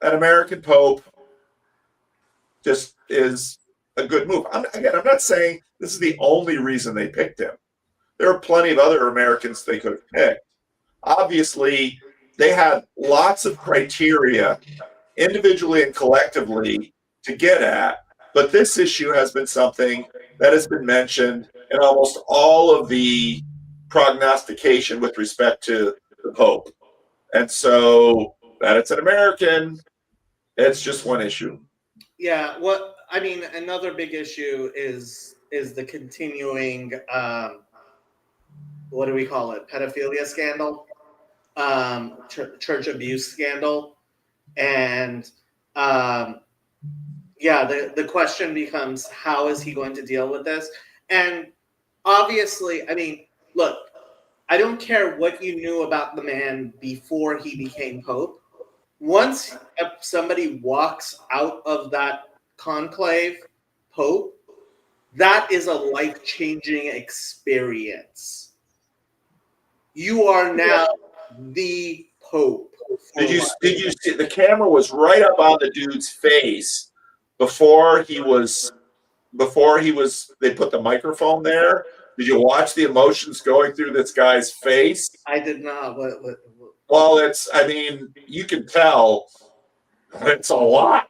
an American Pope just is a good move. I'm not saying this is the only reason they picked him. There are plenty of other Americans they could have picked. Obviously, they had lots of criteria, individually and collectively, to get at. But this issue has been something that has been mentioned in almost all of the prognostication with respect to the Pope. And so that it's an American, it's just one issue.
Yeah, another big issue is the continuing what do we call it? Pedophilia scandal, church abuse scandal, and the question becomes, how is he going to deal with this? And obviously, look, I don't care what you knew about the man before he became Pope. Once somebody walks out of that conclave Pope, that is a life-changing experience. You are now the Pope.
Did you see the camera was right up on the dude's face before he was they put the microphone there? Did you watch the emotions going through this guy's face?
I did not. What?
Well, you can tell it's a lot.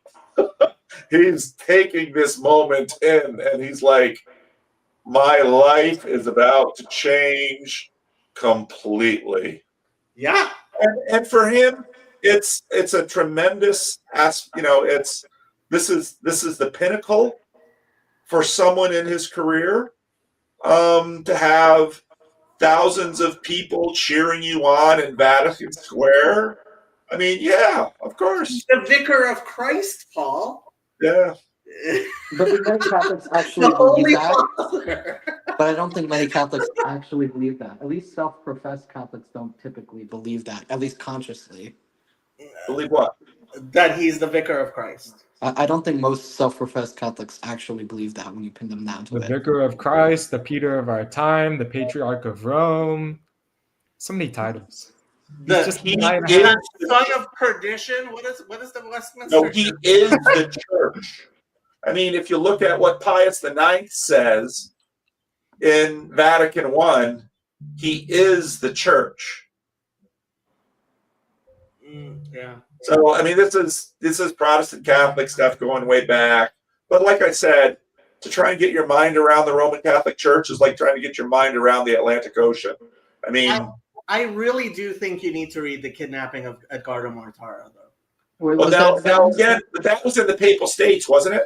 He's taking this moment in, and he's like, my life is about to change completely.
Yeah.
And for him, it's a tremendous this is the pinnacle for someone in his career, to have thousands of people cheering you on in Vatican Square. Yeah, of course.
The Vicar of Christ, Paul.
Yeah.
But many Catholics actually believe that. But I don't think many Catholics actually believe that. At least self-professed Catholics don't typically believe that, at least consciously.
Believe what?
That he's the Vicar of Christ.
I don't think most self-professed Catholics actually believe that when you pin them down to
The
it.
Vicar of Christ, the Peter of our time, the Patriarch of Rome. So many titles.
The son of perdition. What is the Westminster?
No, he is the church. If you look at what Pius IX says in Vatican I, he is the church.
Yeah.
So, I mean, this is Protestant Catholic stuff going way back. But like I said, to try and get your mind around the Roman Catholic Church is like trying to get your mind around the Atlantic Ocean. I mean,
I really do think you need to read The Kidnapping of Edgardo Mortara, though.
well, now again, that was in the Papal States, wasn't it?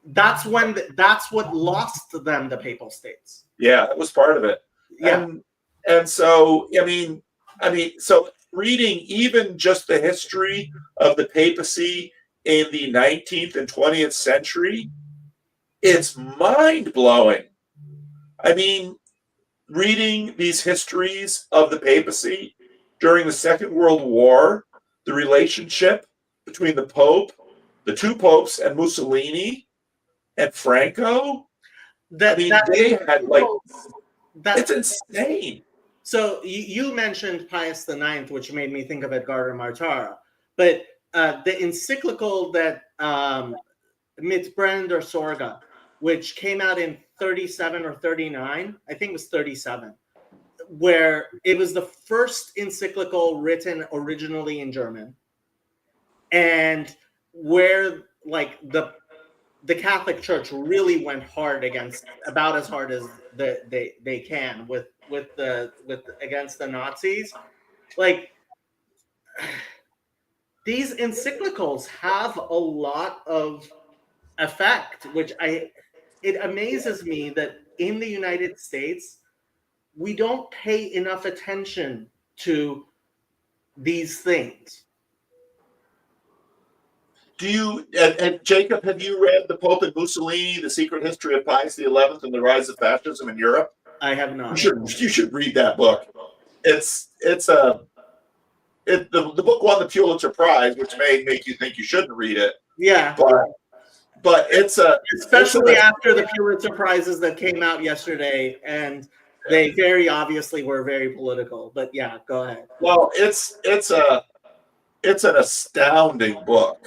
That's what lost them the Papal States.
Yeah, that was part of it.
Yeah.
And so, I mean, so reading even just the history of the papacy in the 19th and 20th century, it's mind-blowing. I mean, reading these histories of the papacy during the Second World War, the relationship between the Pope, the two popes, and Mussolini and Franco, they had like, it's insane.
So you mentioned Pius IX, which made me think of Edgardo Mortara, but the encyclical that Mit Brand Sorga, which came out in 37 or 39, I think it was 37, where it was the first encyclical written originally in German, and where like the Catholic Church really went hard about as hard as they can with against the Nazis. Like, these encyclicals have a lot of effect, which it amazes me that in the United States we don't pay enough attention to these things.
Do you, and Jacob, have you read The Pope and Mussolini, The Secret History of Pius XI and the Rise of Fascism in Europe?
I have not.
You should read that book. The book won the Pulitzer Prize, which may make you think you shouldn't read it.
Yeah.
But
especially after the Pulitzer Prizes that came out yesterday, and they very obviously were very political. But yeah, go ahead.
Well, it's an astounding book,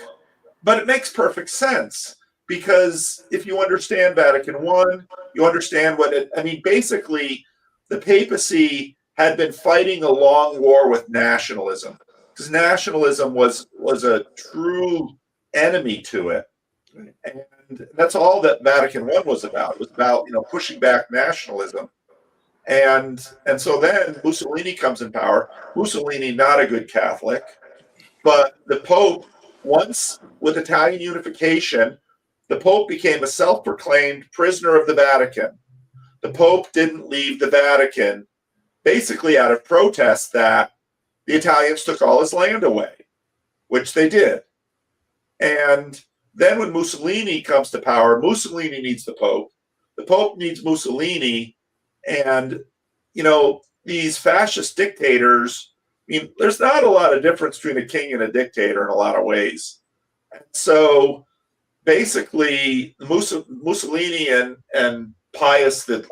but it makes perfect sense, because if you understand Vatican I, you understand basically the papacy had been fighting a long war with nationalism, because nationalism was a true enemy to it. And that's all that Vatican I was about. It was about, pushing back nationalism. And so then Mussolini comes in power. Mussolini, not a good Catholic, but the Pope, once with Italian unification, the Pope became a self-proclaimed prisoner of the Vatican. The Pope didn't leave the Vatican, basically out of protest that the Italians took all his land away, which they did. And then when Mussolini comes to power, Mussolini needs the Pope needs Mussolini, and, these fascist dictators, there's not a lot of difference between a king and a dictator in a lot of ways. And so basically Mussolini and Pius XI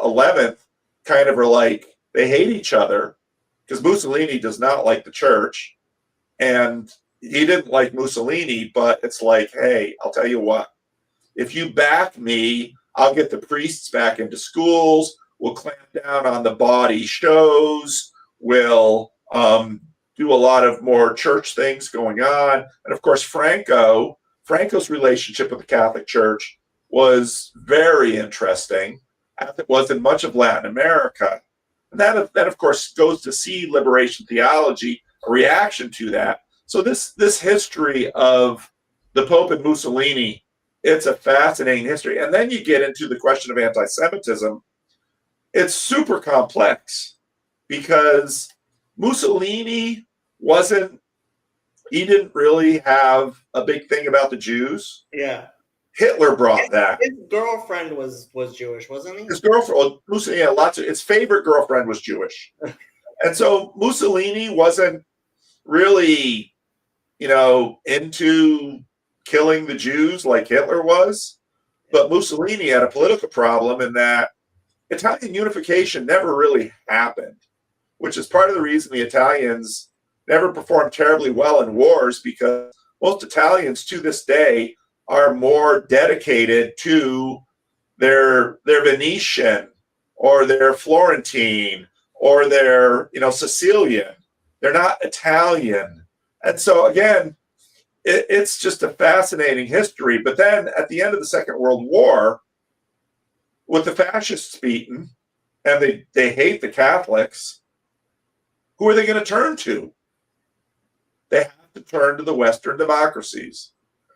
kind of are like, they hate each other, because Mussolini does not like the church, and he didn't like Mussolini, but it's like, hey, I'll tell you what, if you back me, I'll get the priests back into schools, we'll clamp down on the bawdy shows, we'll do a lot of more church things going on. And of course, Franco's relationship with the Catholic Church was very interesting, as it was in much of Latin America. And that of course goes to see liberation theology, a reaction to that. So this history of the Pope and Mussolini, it's a fascinating history. And then you get into the question of anti-Semitism. It's super complex, because Mussolini he didn't really have a big thing about the Jews.
Yeah.
Hitler brought that.
His girlfriend was Jewish, wasn't he?
His girlfriend, Mussolini, his favorite girlfriend was Jewish. And so Mussolini wasn't really, into killing the Jews like Hitler was. But Mussolini had a political problem in that Italian unification never really happened, which is part of the reason the Italians never performed terribly well in wars, because most Italians to this day are more dedicated to their Venetian or their Florentine or their Sicilian. They're not Italian. And so again, it's just a fascinating history. But then at the end of the Second World War, with the fascists beaten, and they hate the Catholics, who are they going to turn to? They have to turn to the Western democracies.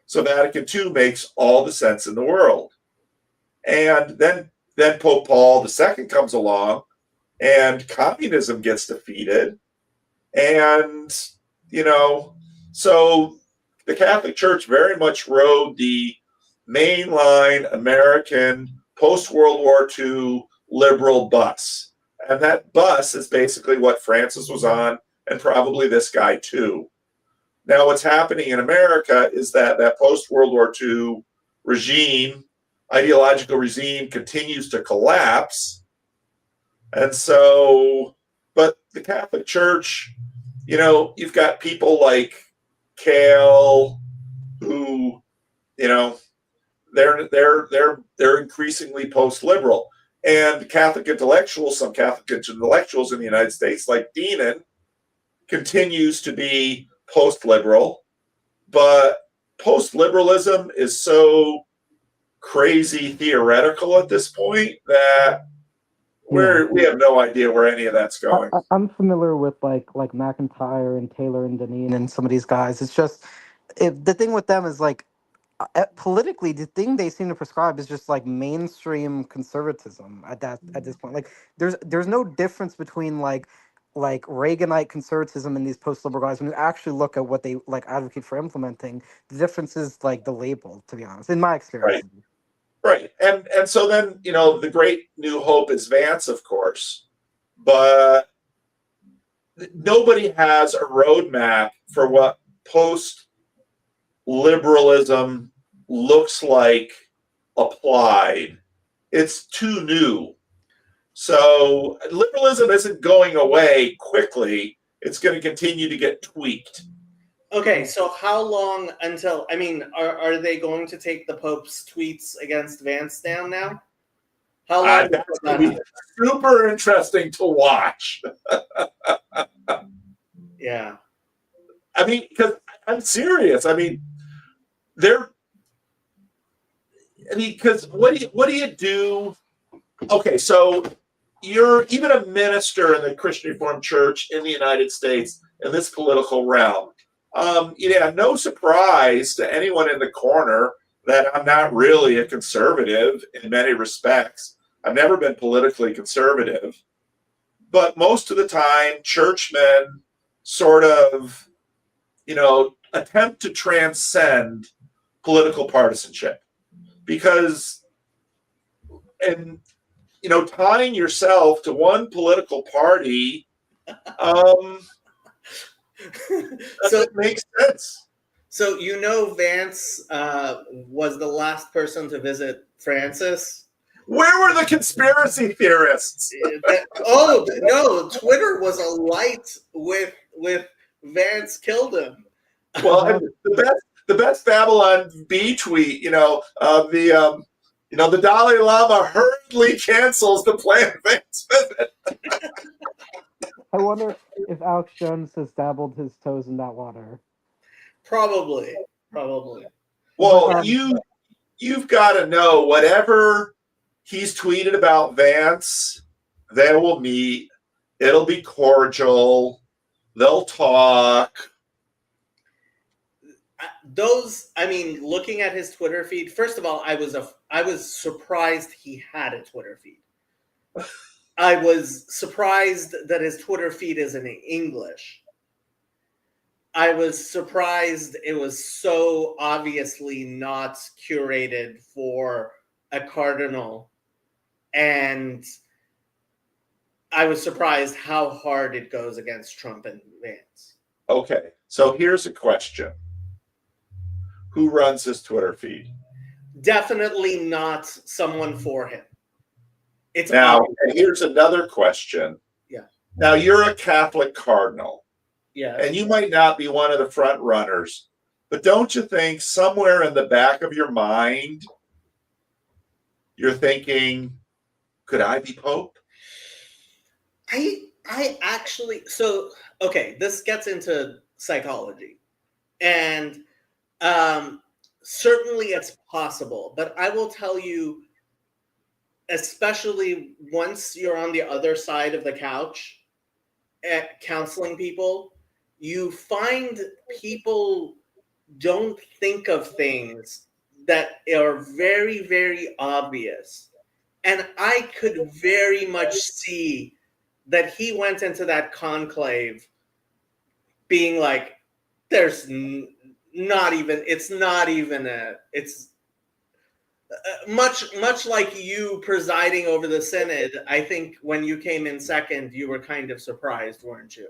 So Vatican II makes all the sense in the world. And then Pope Paul II comes along, and communism gets defeated. And, so the Catholic Church very much rode the mainline American post-World War II liberal bus. And that bus is basically what Francis was on, and probably this guy too. Now, what's happening in America is that post-World War II ideological regime continues to collapse. And so, but the Catholic Church, you've got people like Kale who, they're increasingly post-liberal. And Catholic intellectuals, some Catholic intellectuals in the United States, like Deanan, continues to be post-liberal. But post-liberalism is so crazy theoretical at this point that we have no idea where any of that's going.
I'm familiar with like McIntyre and Taylor and Deneen and some of these guys. It's just the thing with them is like politically, the thing they seem to prescribe is just like mainstream conservatism at this point. Like there's no difference between like Reaganite conservatism and these post-liberal guys. When you actually look at what they like advocate for implementing, the difference is like the label, to be honest, in my experience.
Right. And so then, the great new hope is Vance, of course, but nobody has a roadmap for what post-liberalism looks like applied. It's too new. So liberalism isn't going away quickly. It's going to continue to get tweaked.
Okay, so how long until, are they going to take the Pope's tweets against Vance down now? How long?
That's going to be super interesting to watch.
Yeah.
Because I'm serious. Because what do you do? Okay, so you're even a minister in the Christian Reformed Church in the United States in this political realm. No surprise to anyone in the corner that I'm not really a conservative in many respects. I've never been politically conservative. But most of the time, churchmen sort of, attempt to transcend political partisanship. Because, tying yourself to one political party so it makes sense.
So Vance was the last person to visit Francis.
Where were the conspiracy theorists?
No, Twitter was alight with Vance killed him.
Well, the best Babylon B tweet, the Dalai Lama hurriedly cancels the planned Vance visit.
I wonder if Alex Jones has dabbled his toes in that water.
Probably.
Well, you've got to know whatever he's tweeted about Vance, they will meet. It'll be cordial. They'll talk.
Looking at his Twitter feed, first of all, I was surprised he had a Twitter feed. I was surprised that his Twitter feed is in English. I was surprised it was so obviously not curated for a cardinal. And I was surprised how hard it goes against Trump and Vance.
Okay, so here's a question. Who runs his Twitter feed?
Definitely not someone for him. It's
now, and here's another question.
Yeah.
Now, you're a Catholic cardinal.
Yeah.
And you might not be one of the front runners, but don't you think somewhere in the back of your mind, you're thinking, could I be Pope?
I actually, this gets into psychology. And certainly it's possible, but I will tell you, especially once you're on the other side of the couch at counseling people, you find people don't think of things that are very, very obvious. And I could very much see that he went into that conclave being like, there's not even, it's not even a, it's much like you presiding over the synod. I think when you came in second, you were kind of surprised, weren't you?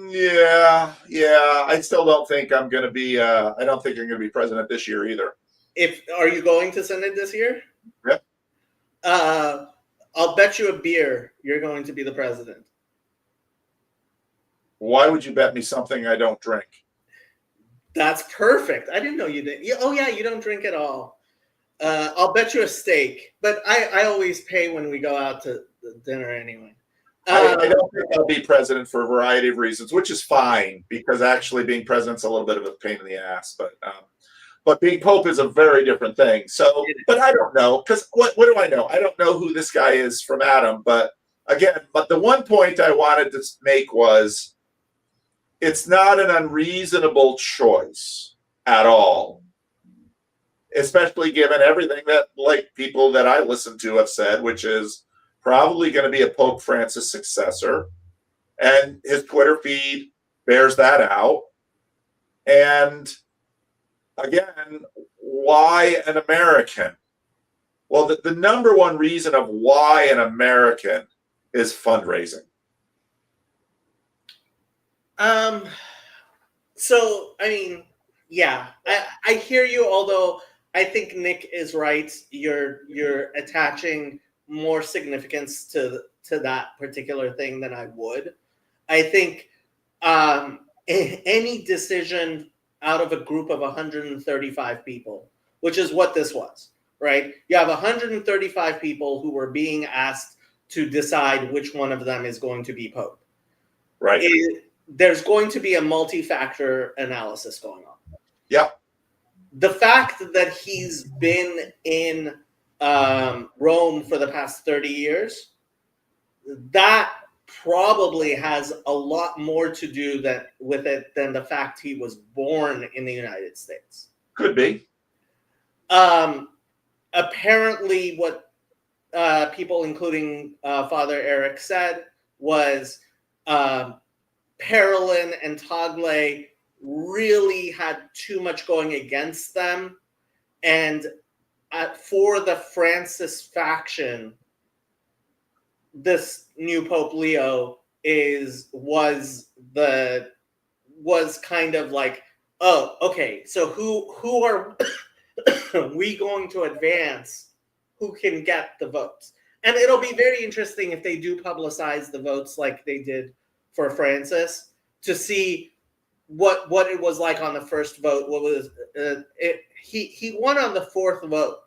Yeah. I still don't think I'm going to be. I don't think I'm going to be president this year either.
Are you going to synod this year?
Yep.
I'll bet you a beer you're going to be the president.
Why would you bet me something I don't drink?
That's perfect. I didn't know you did. Oh yeah, you don't drink at all. I'll bet you a steak, but I always pay when we go out to dinner anyway.
I don't think I'll be president for a variety of reasons, which is fine, because actually being president's a little bit of a pain in the ass. But being pope is a very different thing. So, but I don't know, because what do I know? I don't know who this guy is from Adam. But again, the one point I wanted to make was, it's not an unreasonable choice at all, especially given everything that like people that I listen to have said, which is probably going to be a Pope Francis successor, and his Twitter feed bears that out. And again, why an American? Well, the number one reason of why an American is fundraising.
So I mean, yeah, I hear you, although I think Nick is right. You're attaching more significance to that particular thing than I would. I think any decision out of a group of 135 people, which is what this was, right? You have 135 people who were being asked to decide which one of them is going to be Pope.
Right.
There's going to be a multi-factor analysis going on.
Yeah.
The fact that he's been in Rome for the past 30 years, that probably has a lot more to do with it than the fact he was born in the United States.
Could be.
Apparently, what people, including Father Eric, said was Parolin and Tagle really had too much going against them, and for the Francis faction, this new Pope Leo was kind of like, oh, okay, so who are we going to advance? Who can get the votes? And it'll be very interesting if they do publicize the votes like they did for Francis, to see what it was like on the first vote. What was he won on the fourth vote,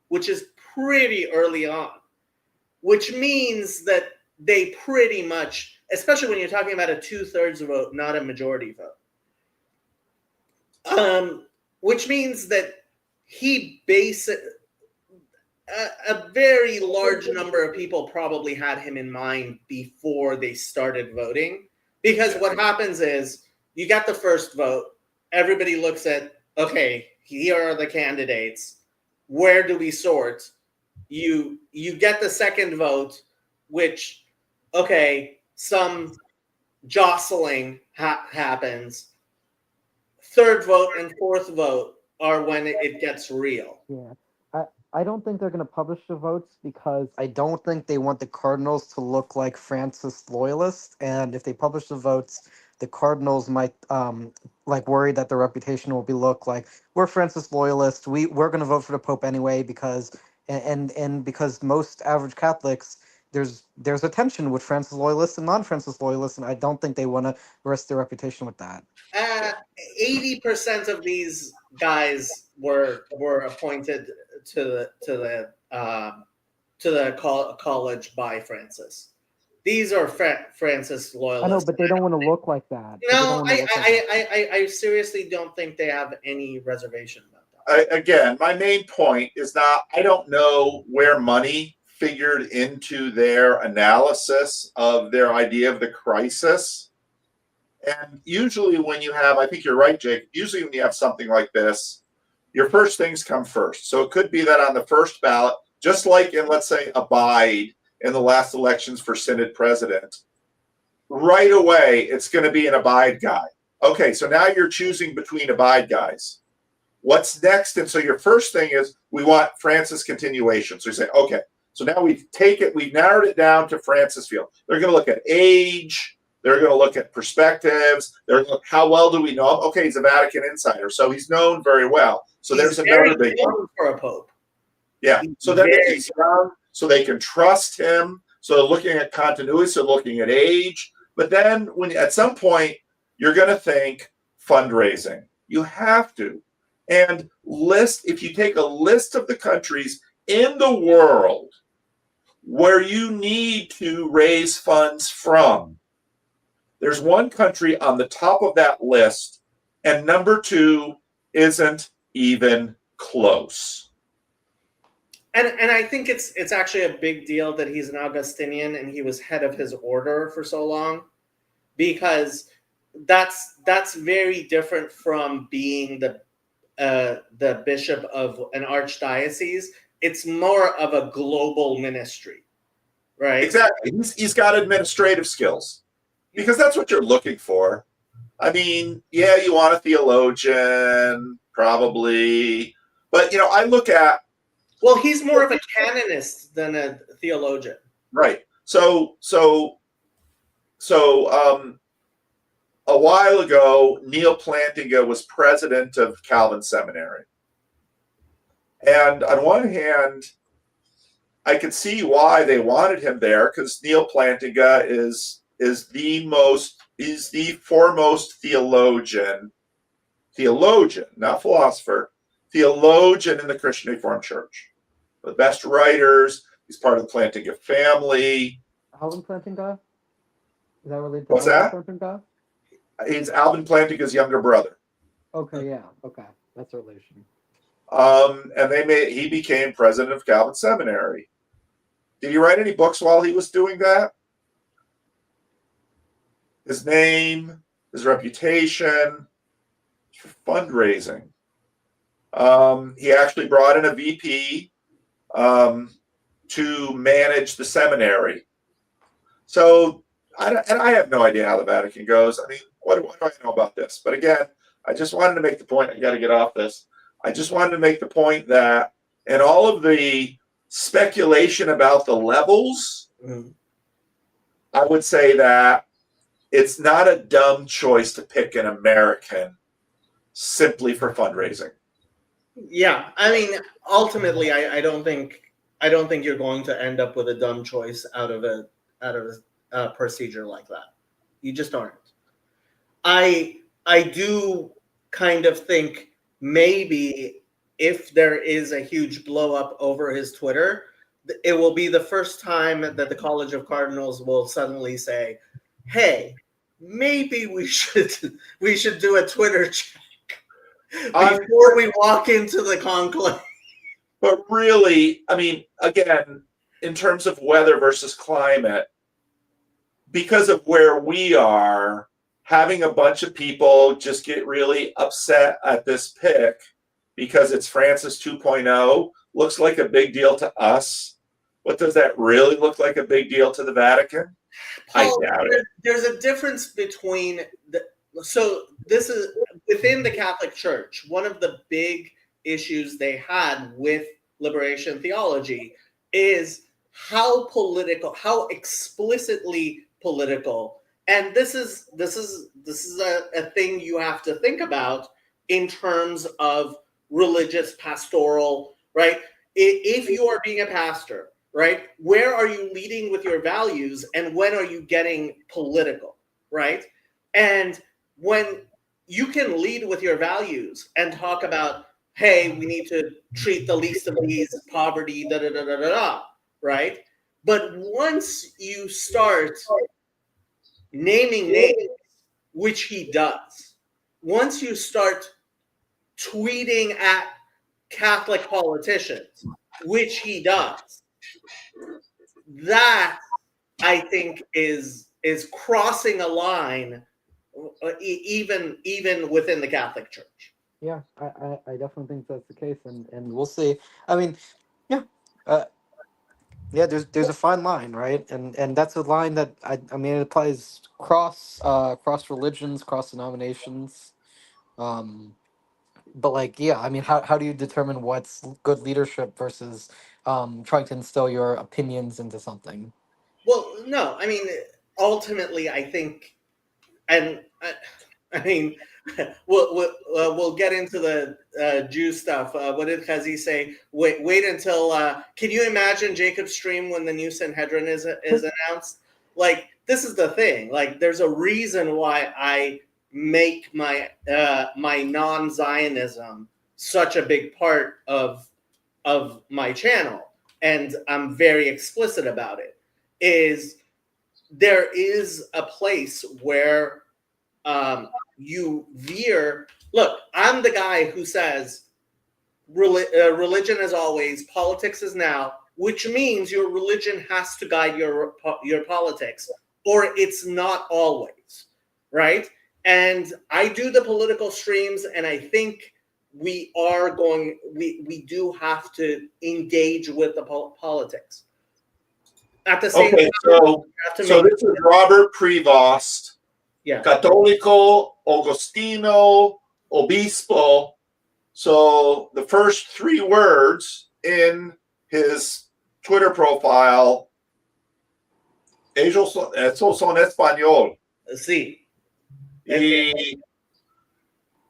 which is pretty early on, which means that they pretty much, especially when you're talking about a 2/3 vote, not a majority vote, which means that he a very large number of people probably had him in mind before they started voting. Because what happens is, you got the first vote, everybody looks at, okay, here are the candidates, where do we sort? You get the second vote, which, okay, some jostling happens. Third vote and fourth vote are when it gets real.
Yeah. I don't think they're going to publish the votes because I don't think they want the Cardinals to look like Francis loyalists. And if they publish the votes, the Cardinals might worry that their reputation will be look like we're Francis loyalists. We're going to vote for the Pope anyway because because most average Catholics, there's a tension with Francis loyalists and non-Francis loyalists, and I don't think they want to risk their reputation with that.
80% of these guys were appointed to the college by Francis. These are Francis loyalists.
I know, but they don't want to look like that.
No, I seriously don't think they have any reservation about that.
Again, my main point is not, I don't know where money figured into their analysis of their idea of the crisis. And usually when you have, I think you're right, Jake, usually when you have something like this, your first things come first. So it could be that on the first ballot, just like in, let's say, Abide in the last elections for Synod president, right away, it's going to be an Abide guy. Okay, so now you're choosing between Abide guys. What's next? And so your first thing is, we want Francis continuation. So you say, okay, so now we've narrowed it down to Francis field. They're going to look at age. They're going to look at perspectives. They're going to look, how well do we know him? Okay, he's a Vatican insider, so he's known very well. So there's another big one
for a pope.
Yeah, so then he's young, so they can trust him. So they're looking at continuity, so looking at age. But then when at some point you're going to think fundraising. You have to. And if you take a list of the countries in the world where you need to raise funds from, there's one country on the top of that list, and number 2 isn't even close.
And I think it's actually a big deal that he's an Augustinian and he was head of his order for so long, because that's very different from being the bishop of an archdiocese. It's more of a global ministry, right?
Exactly. He's got administrative skills, because that's what you're looking for. I mean, yeah, you want a theologian, probably, but I look at.
Well, he's more of a canonist than a theologian,
right? So a while ago, Neil Plantinga was president of Calvin Seminary. And on one hand, I could see why they wanted him there, because Neil Plantinga is the foremost theologian, not philosopher, theologian in the Christian Reformed Church. The best writers. He's part of the Plantinga family.
Alvin Plantinga? Is that related to
What's
Alvin
that?
Plantinga?
He's Alvin Plantinga's younger brother.
Okay, yeah, okay, that's a relation.
And he became president of Calvin Seminary. Did he write any books while he was doing that? His name, his reputation, for fundraising. He actually brought in a VP to manage the seminary. So, I have no idea how the Vatican goes. I mean, what do I know about this? But again, I just wanted to make the point. I got to get off this. I just wanted to make the point that in all of the speculation about the levels, I would say that it's not a dumb choice to pick an American simply for fundraising.
Yeah, I mean, ultimately, I don't think you're going to end up with a dumb choice out of a procedure like that. You just aren't. I do kind of think maybe if there is a huge blow up over his Twitter, it will be the first time that the College of Cardinals will suddenly say, "Hey, maybe we should do a Twitter check before we walk into the conclave."
But really, I mean, again, in terms of weather versus climate, because of where we are, having a bunch of people just get really upset at this pick because it's Francis 2.0 looks like a big deal to us. But does that really look like a big deal to the Vatican?
Paul,
I doubt it.
There's a difference between so this is within the Catholic Church. One of the big issues they had with liberation theology is how political, how explicitly political, and this is a thing you have to think about in terms of religious pastoral, right? If you are being a pastor, right, where are you leading with your values and when are you getting political, right? And when you can lead with your values and talk about, hey, we need to treat the least of these, poverty, right? But once you start naming names, which he does, once you start tweeting at Catholic politicians, which he does, that I think is crossing a line, even within the Catholic Church.
Yeah, I definitely think that's the case, and we'll see. I mean, yeah, yeah. There's a fine line, right? And that's a line that I mean it applies cross religions, cross denominations. But like, yeah, I mean, how do you determine what's good leadership versus trying to instill your opinions into something?
Well, no, I mean, ultimately, I think, and I mean, we'll get into the Jew stuff. What did Chazi say? Wait until. Can you imagine Jacob's stream when the new Sanhedrin is announced? Like, this is the thing. Like, there's a reason why I make my my non-Zionism such a big part of my channel, and I'm very explicit about it. Is there is a place where you veer. Look, I'm the guy who says religion is always, politics is now, which means your religion has to guide your politics, or it's not always, right? And I do the political streams, and I think we do have to engage with the politics. At the same time,
so this is Robert Prevost,
yeah,
Católico, Augustino, Obispo. So the first three words in his Twitter profile, ellos son español.
Sí.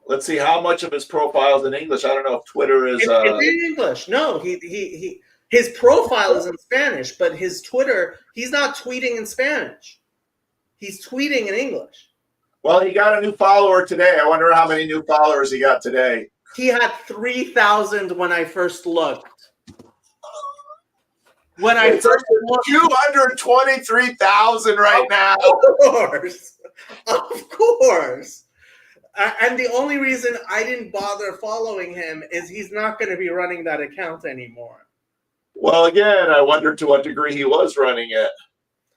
Let's see how much of his profile is in English. I don't know if Twitter is.
It's in English. No, his profile is in Spanish, but his Twitter, he's not tweeting in Spanish. He's tweeting in English.
Well, he got a new follower today. I wonder how many new followers he got today.
He had 3,000 when I first looked. When I first looked,
223,000 right now.
Of course. And the only reason I didn't bother following him is he's not going to be running that account anymore.
Well, again, I wonder to what degree he was running it.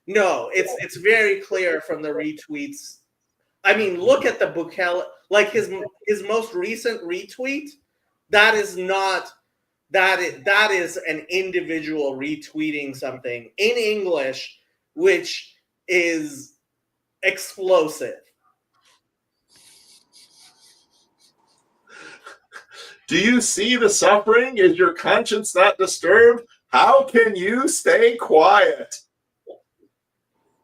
No, it's very clear from the retweets. I mean, look at the Bukele, like his most recent retweet. That is an individual retweeting something in English, which is explosive.
Do you see the suffering? Is your conscience not disturbed? How can you stay quiet?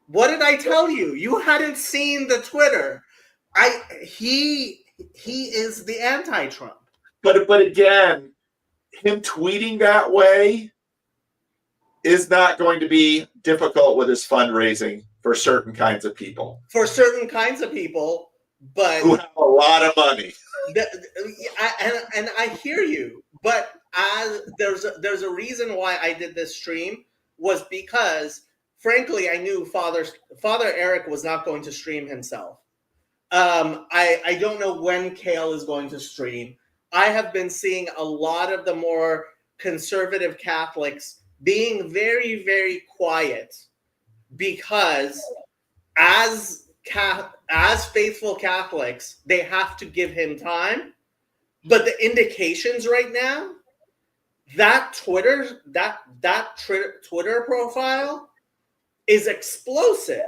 What did I tell you? You hadn't seen the Twitter. He is the anti-Trump.
But again, him tweeting that way is not going to be difficult with his fundraising for certain kinds of people.
For certain kinds of people, but
who have a lot of money.
And I hear you, but there's a reason why I did this stream was because, frankly, I knew Father Eric was not going to stream himself. I don't know when Kale is going to stream. I have been seeing a lot of the more conservative Catholics being very, very quiet because as faithful Catholics, they have to give him time. But the indications right now, that Twitter profile is explosive.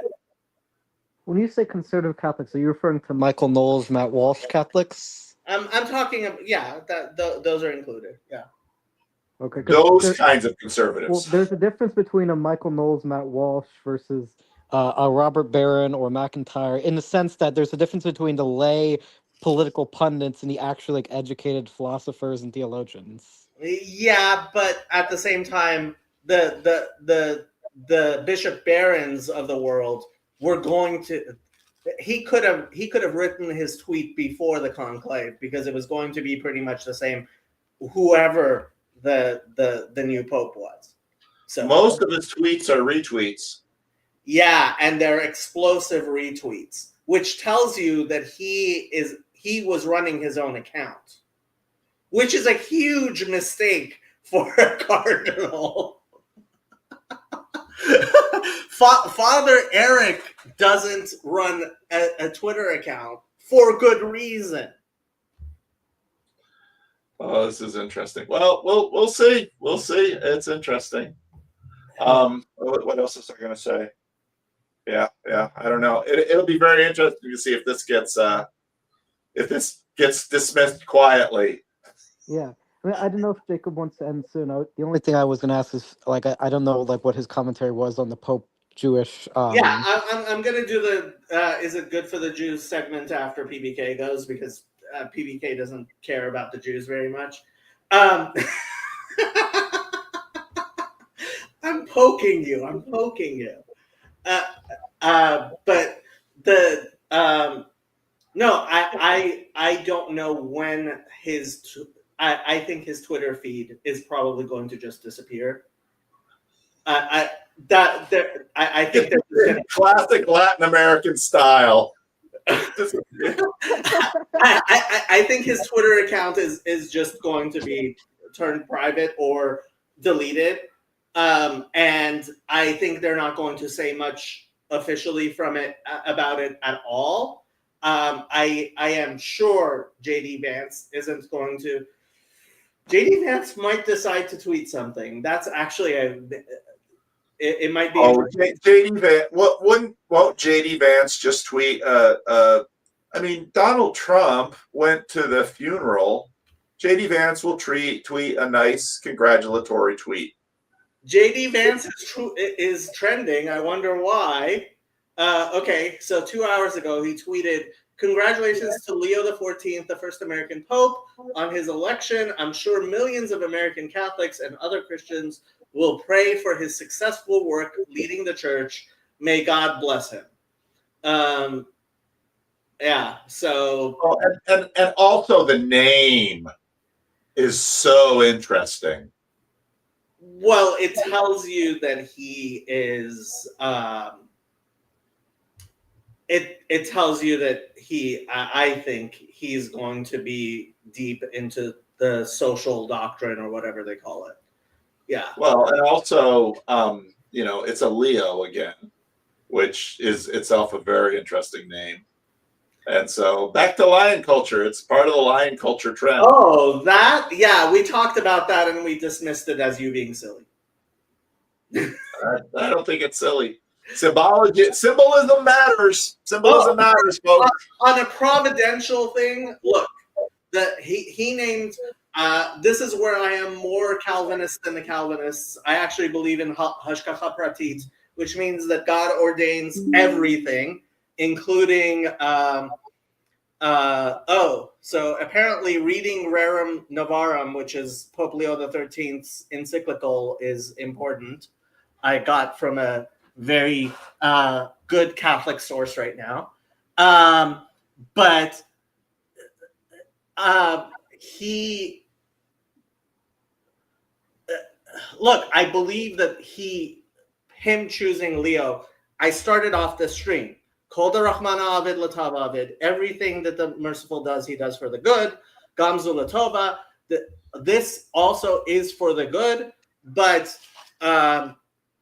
When you say conservative Catholics, are you referring to Michael Knowles, Matt Walsh Catholics?
I'm talking about, yeah, those are included. Yeah.
Okay.
Those kinds of conservatives.
Well, there's a difference between a Michael Knowles, Matt Walsh versus a Robert Barron or McIntyre, in the sense that there's a difference between the lay political pundits and the actually like educated philosophers and theologians.
Yeah, but at the same time, the Bishop Barons of the world were going to. He could have written his tweet before the conclave because it was going to be pretty much the same, whoever the new pope was. So
most of his tweets are retweets.
yeah, and they're explosive retweets, which tells you that he was running his own account, which is a huge mistake for a cardinal. Father Eric doesn't run a Twitter account for good reason.
Oh, this is interesting. Well, we'll see. We'll see. It's interesting. What else was I going to say? Yeah. I don't know. It'll be very interesting to see if this gets dismissed quietly.
Yeah. I mean, I don't know if Jacob wants to end soon. The only thing I was going to ask is, like, I don't know, like, what his commentary was on the Pope Jewish.
Yeah, I'm going to do the is it good for the Jews segment after PBK goes, because PBK doesn't care about the Jews very much. I'm poking you. But the no, I don't know when his. I think his Twitter feed is probably going to just disappear. I think
in classic Latin American style.
I think his Twitter account is just going to be turned private or deleted, and I think they're not going to say much officially from it about it at all. I am sure JD Vance isn't going to. JD Vance might decide to tweet something. That's actually it might be.
Oh, JD Vance. Won't JD Vance just tweet? I mean, Donald Trump went to the funeral. JD Vance will tweet a nice congratulatory tweet.
JD Vance is trending. I wonder why. Okay, so 2 hours ago he tweeted, "Congratulations to Leo XIV, the first American Pope, on his election. I'm sure millions of American Catholics and other Christians will pray for his successful work leading the church. May God bless him." Yeah, so.
Oh, and also the name is so interesting.
Well, it tells you that he is. It tells you that I think he's going to be deep into the social doctrine or whatever they call it. Yeah.
Well, and also, it's a Leo again, which is itself a very interesting name. And so back to lion culture. It's part of the lion culture trend.
Oh, yeah, we talked about that and we dismissed it as you being silly.
I don't think it's silly. Symbolism matters. Symbolism matters, folks.
On a providential thing, look, he named. This is where I am more Calvinist than the Calvinists. I actually believe in hashgacha pratit, which means that God ordains everything, including. So apparently reading Rerum Novarum, which is Pope Leo XIII's encyclical, is important. I got from a very good Catholic source right now. But he, look, I believe that him choosing Leo, I started off the stream. Kol derachmana avid l'tov avid. Everything that the merciful does, he does for the good. Gamzu l'tova. This also is for the good, but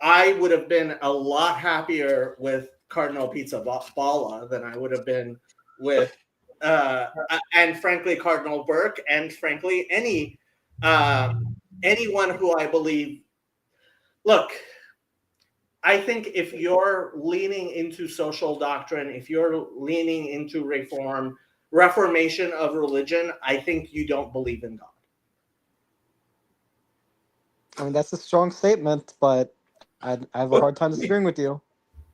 I would have been a lot happier with Cardinal Pizza Balla than I would have been with, and frankly, Cardinal Burke, and frankly, anyone who I believe. Look, I think if you're leaning into social doctrine, if you're leaning into reformation of religion, I think you don't believe in God.
I mean, that's a strong statement, but I have a hard time disagreeing with you.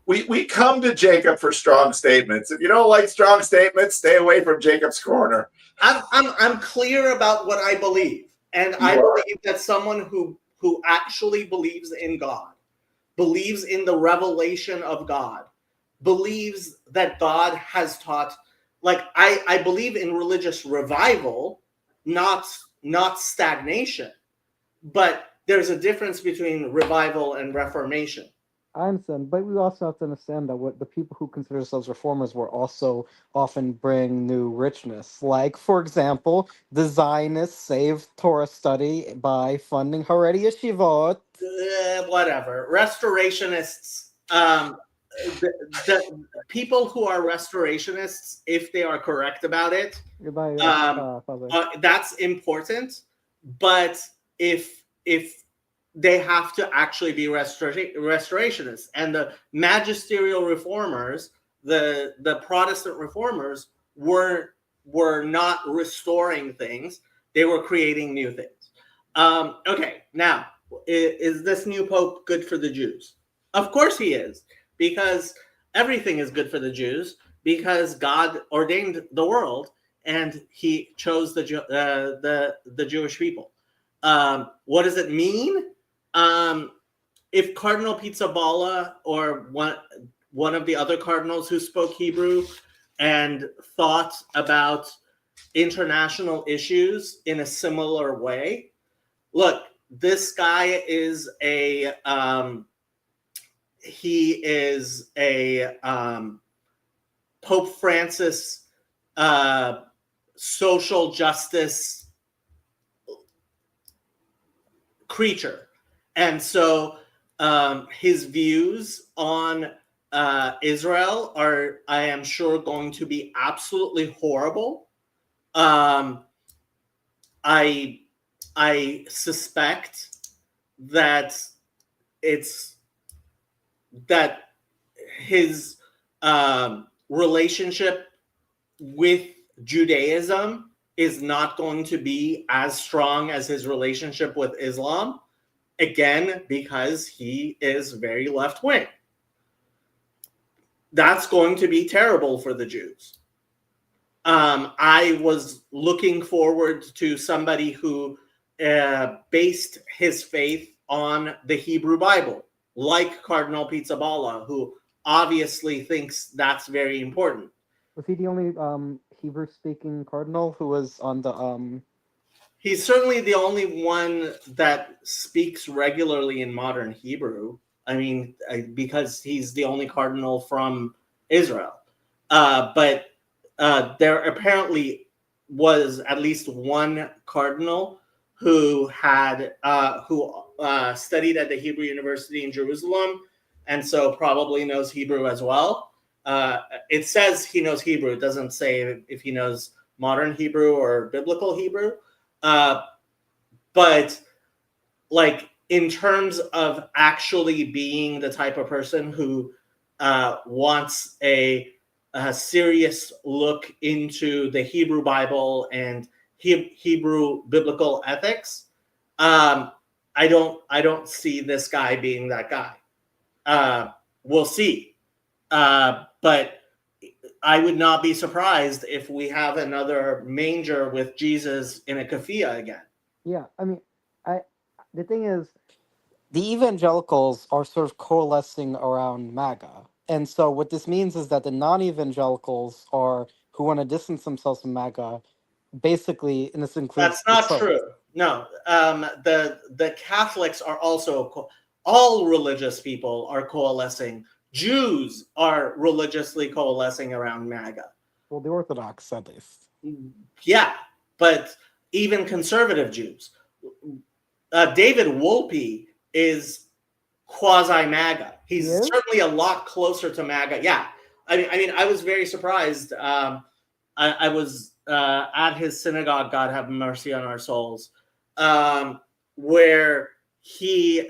We come to Jacob for strong statements. If you don't like strong statements, stay away from Jacob's corner.
I'm clear about what I believe, and I believe that someone who actually believes in God, believes in the revelation of God, believes that God has taught. Like I believe in religious revival, not stagnation, but there's a difference between revival and reformation.
I understand, but we also have to understand that what the people who consider themselves reformers will also often bring new richness. Like, for example, the Zionists saved Torah study by funding Haredi yeshivot.
Whatever. Restorationists, the people who are restorationists, if they are correct about it,
Goodbye, Father.
that's important. But if they have to actually be restorationists, and the magisterial reformers, the Protestant reformers were not restoring things; they were creating new things. Okay, now is this new pope good for the Jews? Of course he is, because everything is good for the Jews, because God ordained the world and He chose the Jewish people. What does it mean? If Cardinal Pizzaballa or one of the other cardinals who spoke Hebrew and thought about international issues in a similar way, look, this guy is a Pope Francis social justice creature. And so his views on Israel are, I am sure, going to be absolutely horrible. I suspect that his relationship with Judaism is not going to be as strong as his relationship with Islam, again, because he is very left-wing. That's going to be terrible for the Jews. I was looking forward to somebody who based his faith on the Hebrew Bible, like Cardinal Pizzaballa, who obviously thinks that's very important.
Was he the only Hebrew-speaking cardinal who was on the?
He's certainly the only one that speaks regularly in modern Hebrew. I mean, because he's the only cardinal from Israel. But there apparently was at least one cardinal who had studied at the Hebrew University in Jerusalem, and so probably knows Hebrew as well. It says he knows Hebrew. It doesn't say if he knows modern Hebrew or biblical Hebrew. But like in terms of actually being the type of person who wants a serious look into the Hebrew Bible and Hebrew biblical ethics, I don't see this guy being that guy. We'll see. But I would not be surprised if we have another manger with Jesus in a keffiyeh again.
Yeah, I mean, the thing is, the evangelicals are sort of coalescing around MAGA. And so what this means is that the non-evangelicals who want to distance themselves from MAGA, basically, and this includes...
That's not true. No, the Catholics are also, all religious people are coalescing. Jews are religiously coalescing around MAGA.
Well, the Orthodox, at least.
Yeah, but even conservative Jews. David Wolpe is quasi-MAGA. He's certainly a lot closer to MAGA. Yeah, I mean, I was very surprised. I was at his synagogue, God have mercy on our souls, where he,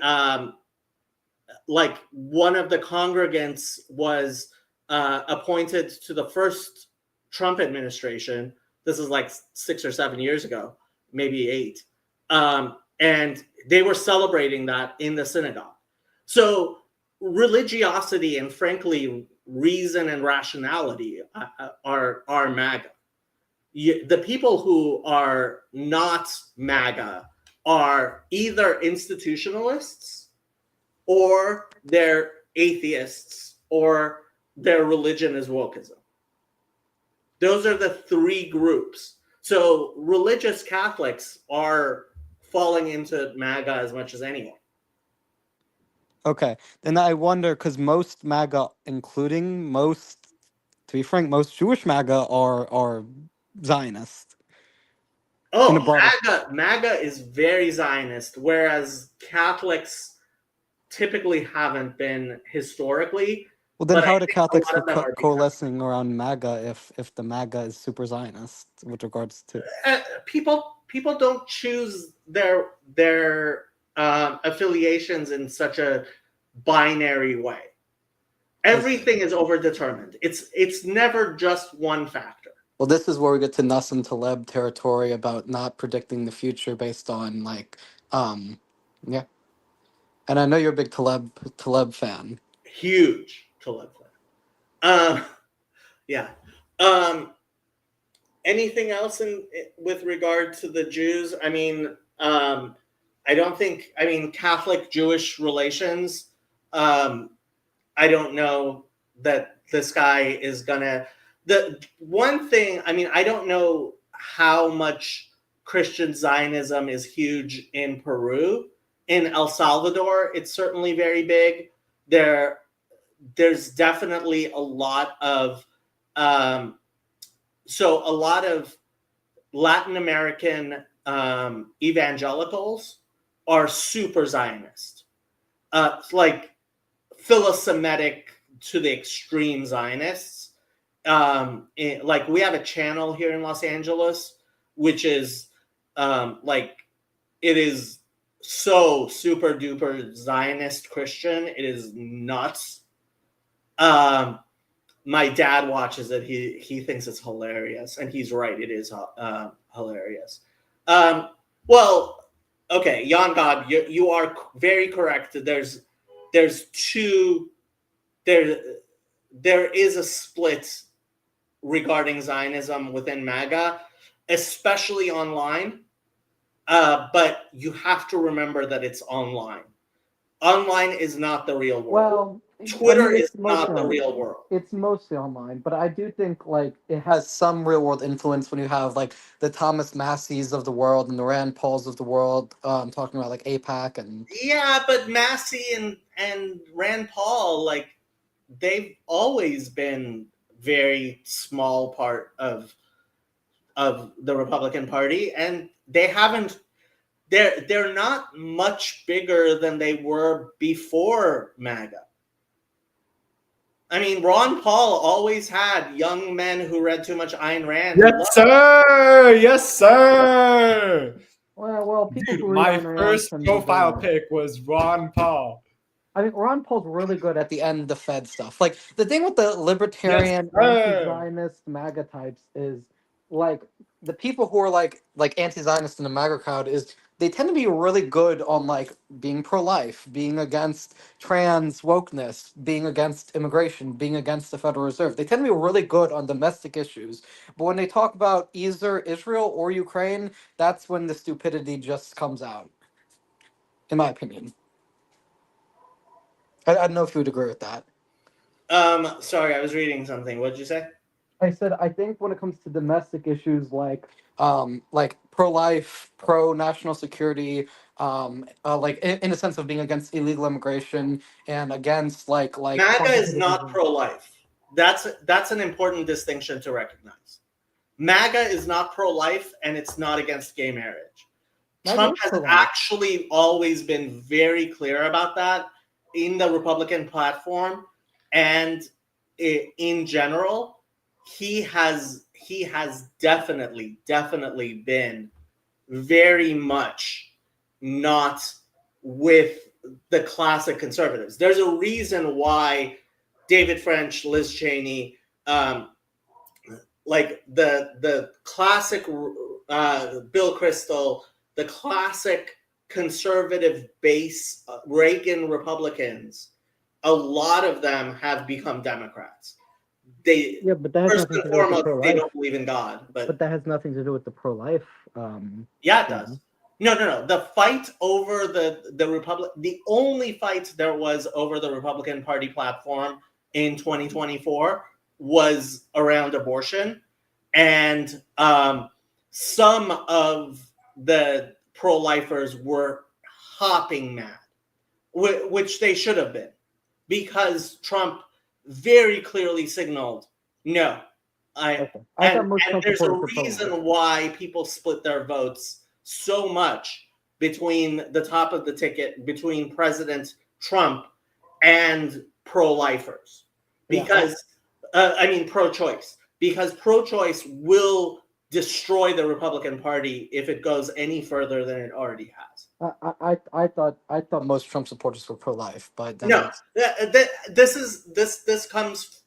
like one of the congregants was appointed to the first Trump administration. This is like 6 or 7 years ago, maybe 8. And they were celebrating that in the synagogue. So religiosity and frankly, reason and rationality are MAGA. The people who are not MAGA are either institutionalists or they're atheists or their religion is wokeism. Those are the three groups. So religious Catholics are falling into MAGA as much as anyone.
Okay, then I wonder because most MAGA, including most, to be frank, most Jewish MAGA are Zionist.
Oh,
In a broader-
MAGA is very Zionist, whereas Catholics typically haven't been historically.
Well, then
but
how
I
are the
think a
Catholics
lot of them are
coalescing around MAGA if the MAGA is super Zionist with regards to?
people don't choose their affiliations in such a binary way. Everything is overdetermined. It's never just one factor.
Well, this is where we get to Nassim Taleb territory about not predicting the future based on yeah. And I know you're a big Taleb fan.
Huge Taleb fan. Yeah. Anything else with regard to the Jews? I mean, I don't think. I mean, Catholic-Jewish relations. I don't know that this guy is gonna. The one thing, I mean, I don't know how much Christian Zionism is huge in Peru. In El Salvador, it's certainly very big. There's definitely a lot of so a lot of Latin American evangelicals are super Zionist, like philosemitic to the extreme Zionists. Like we have a channel here in Los Angeles, which is like it is so super duper Zionist Christian. It is nuts. My dad watches it. He thinks it's hilarious, and he's right. It is hilarious. Well, okay, Jan God, you are very correct. There is a split regarding Zionism within MAGA, especially online. But you have to remember that it's online. Online is not the real world.
Well,
Twitter is not the real world.
It's mostly online, but I do think like it has some real world influence when you have like the Thomas Masseys of the world and the Rand Pauls of the world talking about like AIPAC and
Yeah, but Massey and Rand Paul, like they've always been very small part of the Republican Party, and they haven't. They're not much bigger than they were before MAGA. I mean, Ron Paul always had young men who read too much Ayn Rand.
Yes, sir. Yes, sir.
Well, people
Dude,
who read
my
Ayn Rand
first
can be
profile
very-
pic was Ron Paul.
I mean, Ron Paul's really good at the end, the Fed stuff. Like the thing with the libertarian,
Yes, sir.
anti-Zionist MAGA types is like the people who are like anti-Zionist in the MAGA crowd is they tend to be really good on like being pro-life, being against trans wokeness, being against immigration, being against the Federal Reserve. They tend to be really good on domestic issues. But when they talk about either Israel or Ukraine, that's when the stupidity just comes out, in my opinion. I don't know if you would agree with that.
Sorry, I was reading something. What did you say?
I said I think when it comes to domestic issues like pro-life, pro-national security, like in a sense of being against illegal immigration and against like
MAGA is not pro-life. That's an important distinction to recognize. MAGA is not pro-life, and it's not against gay marriage. Trump has actually always been very clear about that in the Republican platform, and in general, he has definitely been very much not with the classic conservatives. There's a reason why David French, Liz Cheney, like the classic Bill Kristol, the classic conservative base Reagan Republicans, a lot of them have become Democrats.
But that has
first
nothing
and
to do with the
foremost,
pro-life.
they don't believe in God. But
that has nothing to do with the pro-life.
Yeah, it does. No. The fight over the Republic, the only fight there was over the Republican Party platform in 2024 was around abortion, and some of the pro-lifers were hopping mad, which they should have been, because Trump very clearly signaled, no.
I thought
And
most Trump
there's a
supporters were pro-life.
reason why people split their votes so much between the top of the ticket, between President Trump and pro-lifers. Because, pro-choice. Because pro-choice will destroy the Republican Party if it goes any further than it already has.
I thought most Trump supporters were pro-life, but then
No, this comes,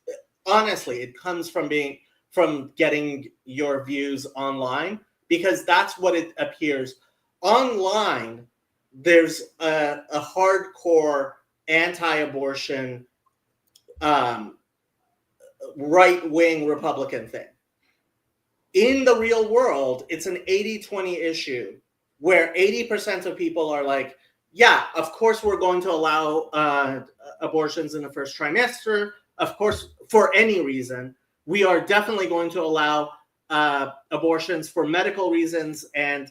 honestly, it comes from getting your views online, because that's what it appears. Online, there's a hardcore anti-abortion right-wing Republican thing. In the real world, it's an 80-20 issue where 80% of people are like, yeah, of course we're going to allow abortions in the first trimester. Of course, for any reason. We are definitely going to allow abortions for medical reasons and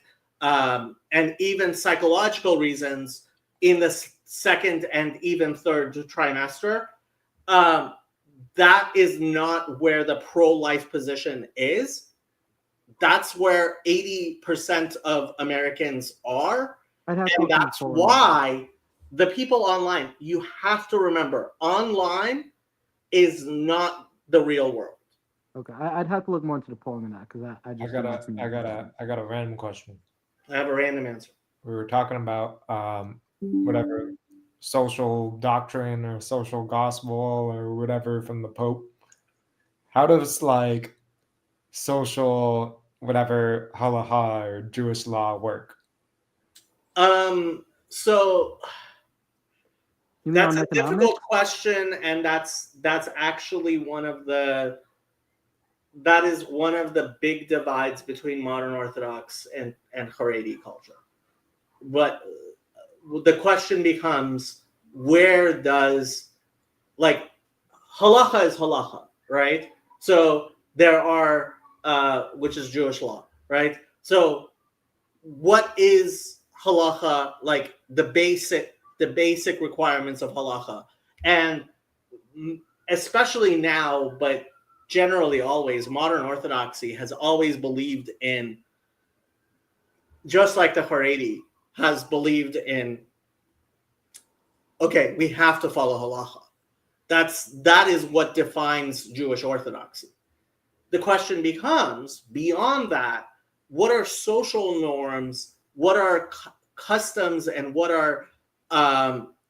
even psychological reasons in the second and even third trimester. That is not where the pro-life position is. That's where 80% of Americans are. And that's why the people online, you have to remember, online is not the real world.
Okay, I'd have to look more into the polling on that, because
I got a random question.
I have a random answer.
We were talking about whatever social doctrine or social gospel or whatever from the Pope. How does like social whatever halacha or Jewish law work?
So that's a difficult question, and that's actually one of the big divides between modern Orthodox and Haredi culture. But the question becomes, where does, like, halacha is halacha, right? So there are, which is Jewish law, right? So what is halacha, like the basic requirements of halacha? And especially now, but generally always, modern Orthodoxy has always believed in, just like the Haredi has believed in, okay, we have to follow halacha. That is what defines Jewish Orthodoxy. The question becomes, beyond that, what are social norms, what are customs, and what are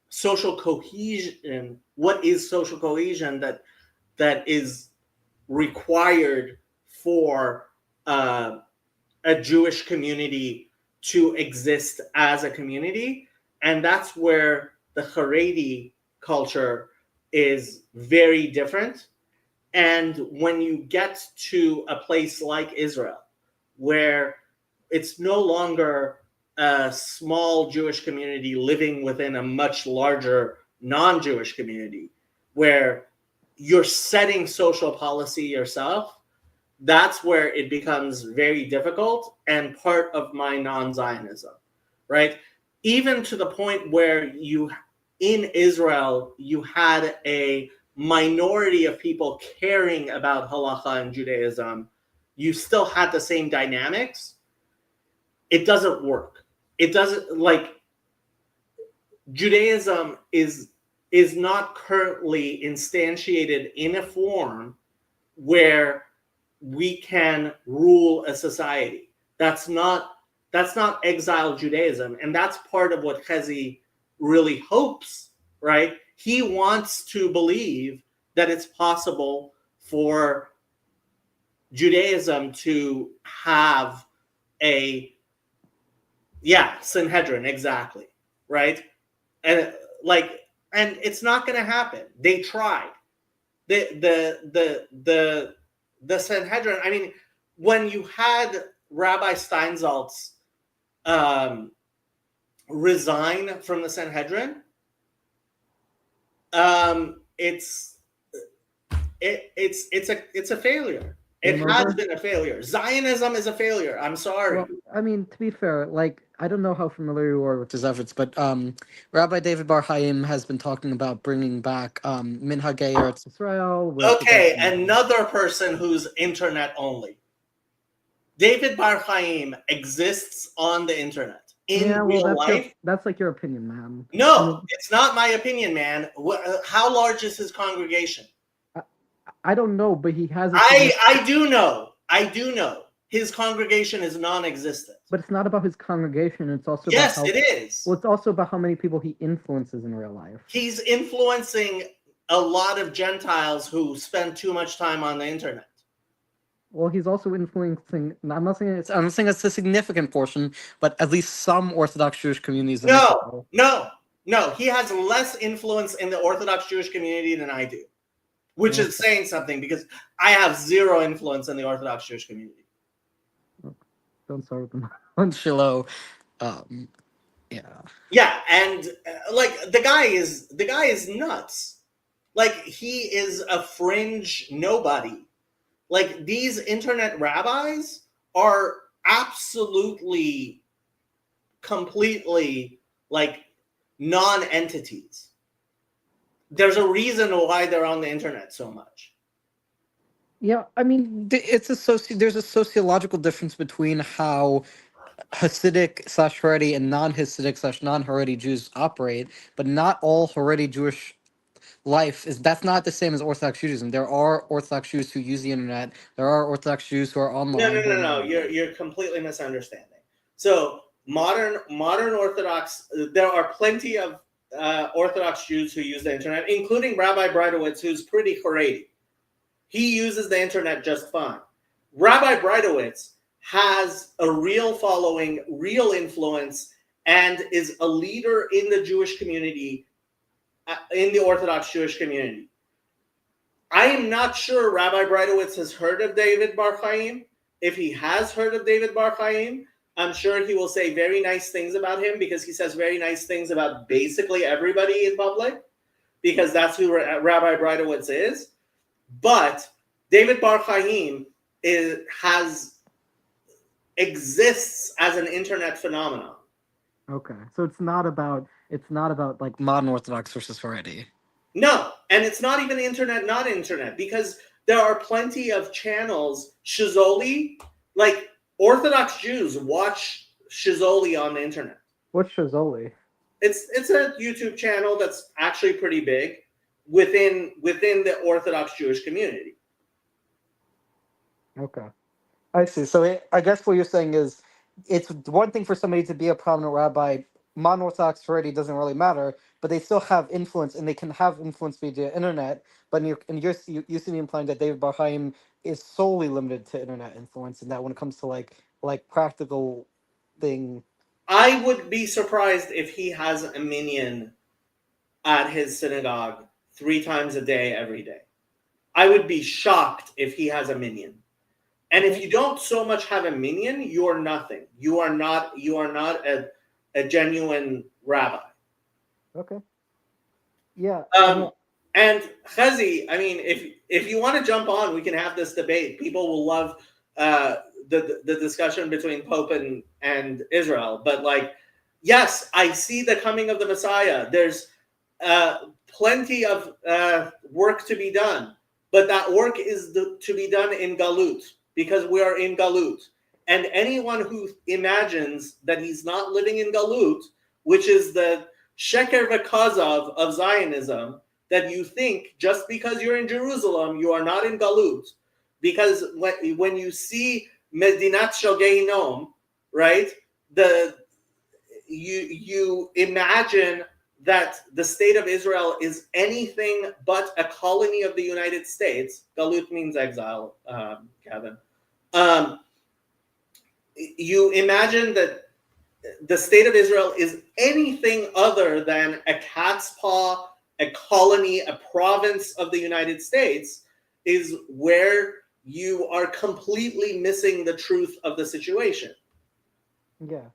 social cohesion? What is social cohesion that is required for a Jewish community to exist as a community? And that's where the Haredi culture is very different. And when you get to a place like Israel, where it's no longer a small Jewish community living within a much larger non-Jewish community, where you're setting social policy yourself, that's where it becomes very difficult and part of my non-Zionism, right? Even to the point where in Israel, you had a minority of people caring about halacha and Judaism, you still had the same dynamics. It doesn't work. It doesn't, like, Judaism is not currently instantiated in a form where we can rule a society. That's not exile Judaism, and that's part of what Chezi really hopes, right? He wants to believe that it's possible for Judaism to have a Sanhedrin, exactly, right? And it's not going to happen. They tried. The Sanhedrin. I mean, when you had Rabbi Steinsaltz resign from the Sanhedrin, it's a failure. It has been a failure. Zionism is a failure. I'm sorry.
Well, I mean, to be fair, like, I don't know how familiar you are with his efforts, but Rabbi David Bar Chaim has been talking about bringing back Minhagei Eretz Israel.
Okay, another person who's internet only. David Bar Chaim exists on the internet in real life.
That's like your opinion, man.
No, it's not my opinion, man. How large is his congregation?
I don't know, but he has.
I do know. His congregation is non-existent.
But it's not about his congregation. It's also
yes,
about
it is.
Well, it's also about how many people he influences in real life.
He's influencing a lot of Gentiles who spend too much time on the internet.
Well, he's also influencing. I'm not saying it's a significant portion, but at least some Orthodox Jewish communities.
No. He has less influence in the Orthodox Jewish community than I do, which is saying something because I have zero influence in the Orthodox Jewish community.
Don't start with them on Shiloh.
Yeah, and like the guy is nuts. Like he is a fringe nobody. Like these internet rabbis are absolutely, completely like non-entities. There's a reason why they're on the internet so much.
Yeah, I mean, there's a sociological difference between how Hasidic / Haredi and non-Hasidic / non-Haredi Jews operate, but not all Haredi Jewish life that's not the same as Orthodox Judaism. There are Orthodox Jews who use the internet. There are Orthodox Jews who are online.
No. You're completely misunderstanding. So modern Orthodox, there are plenty of Orthodox Jews who use the internet, including Rabbi Breitowitz, who's pretty Haredi. He uses the internet just fine. Rabbi Breitowitz has a real following, real influence, and is a leader in the Jewish community, in the Orthodox Jewish community. I am not sure Rabbi Breitowitz has heard of David Bar Chaim. If he has heard of David Bar Chaim, I'm sure he will say very nice things about him because he says very nice things about basically everybody in public because that's who Rabbi Breitowitz is. But David Bar Chaim exists as an internet phenomenon.
Okay, so it's not about like modern Orthodox versus Haredi.
No, and it's not even not internet, because there are plenty of channels. Shizoli, like Orthodox Jews watch Shizoli on the internet.
What's Shizoli?
It's a YouTube channel that's actually pretty big within the Orthodox Jewish community.
Okay, I see. So I guess what you're saying is it's one thing for somebody to be a prominent rabbi. Mono-Orthodox Haredi doesn't really matter, but they still have influence, and they can have influence via the internet. But you seem to be implying that David Bar Chaim is solely limited to internet influence, and that when it comes to like practical thing,
I would be surprised if he has a minion at his synagogue 3 times a day, every day. I would be shocked if he has a minion. And if you don't so much have a minion, you are nothing. You are not a genuine rabbi.
Okay. Yeah.
And Chazi, I mean, if you want to jump on, we can have this debate. People will love the discussion between Pope and Israel. But like, yes, I see the coming of the Messiah. There's plenty of work to be done, but that work is to be done in Galut, because we are in Galut. And anyone who imagines that he's not living in Galut, which is the Sheker v'Kazav of Zionism, that you think just because you're in Jerusalem, you are not in Galut. Because when you see Medinat Shel Gehinom, right, you imagine that the state of Israel is anything but a colony of the United States. Galut means exile, Kevin. You imagine that the state of Israel is anything other than a cat's paw, a colony, a province of the United States, is where you are completely missing the truth of the situation.
Yeah.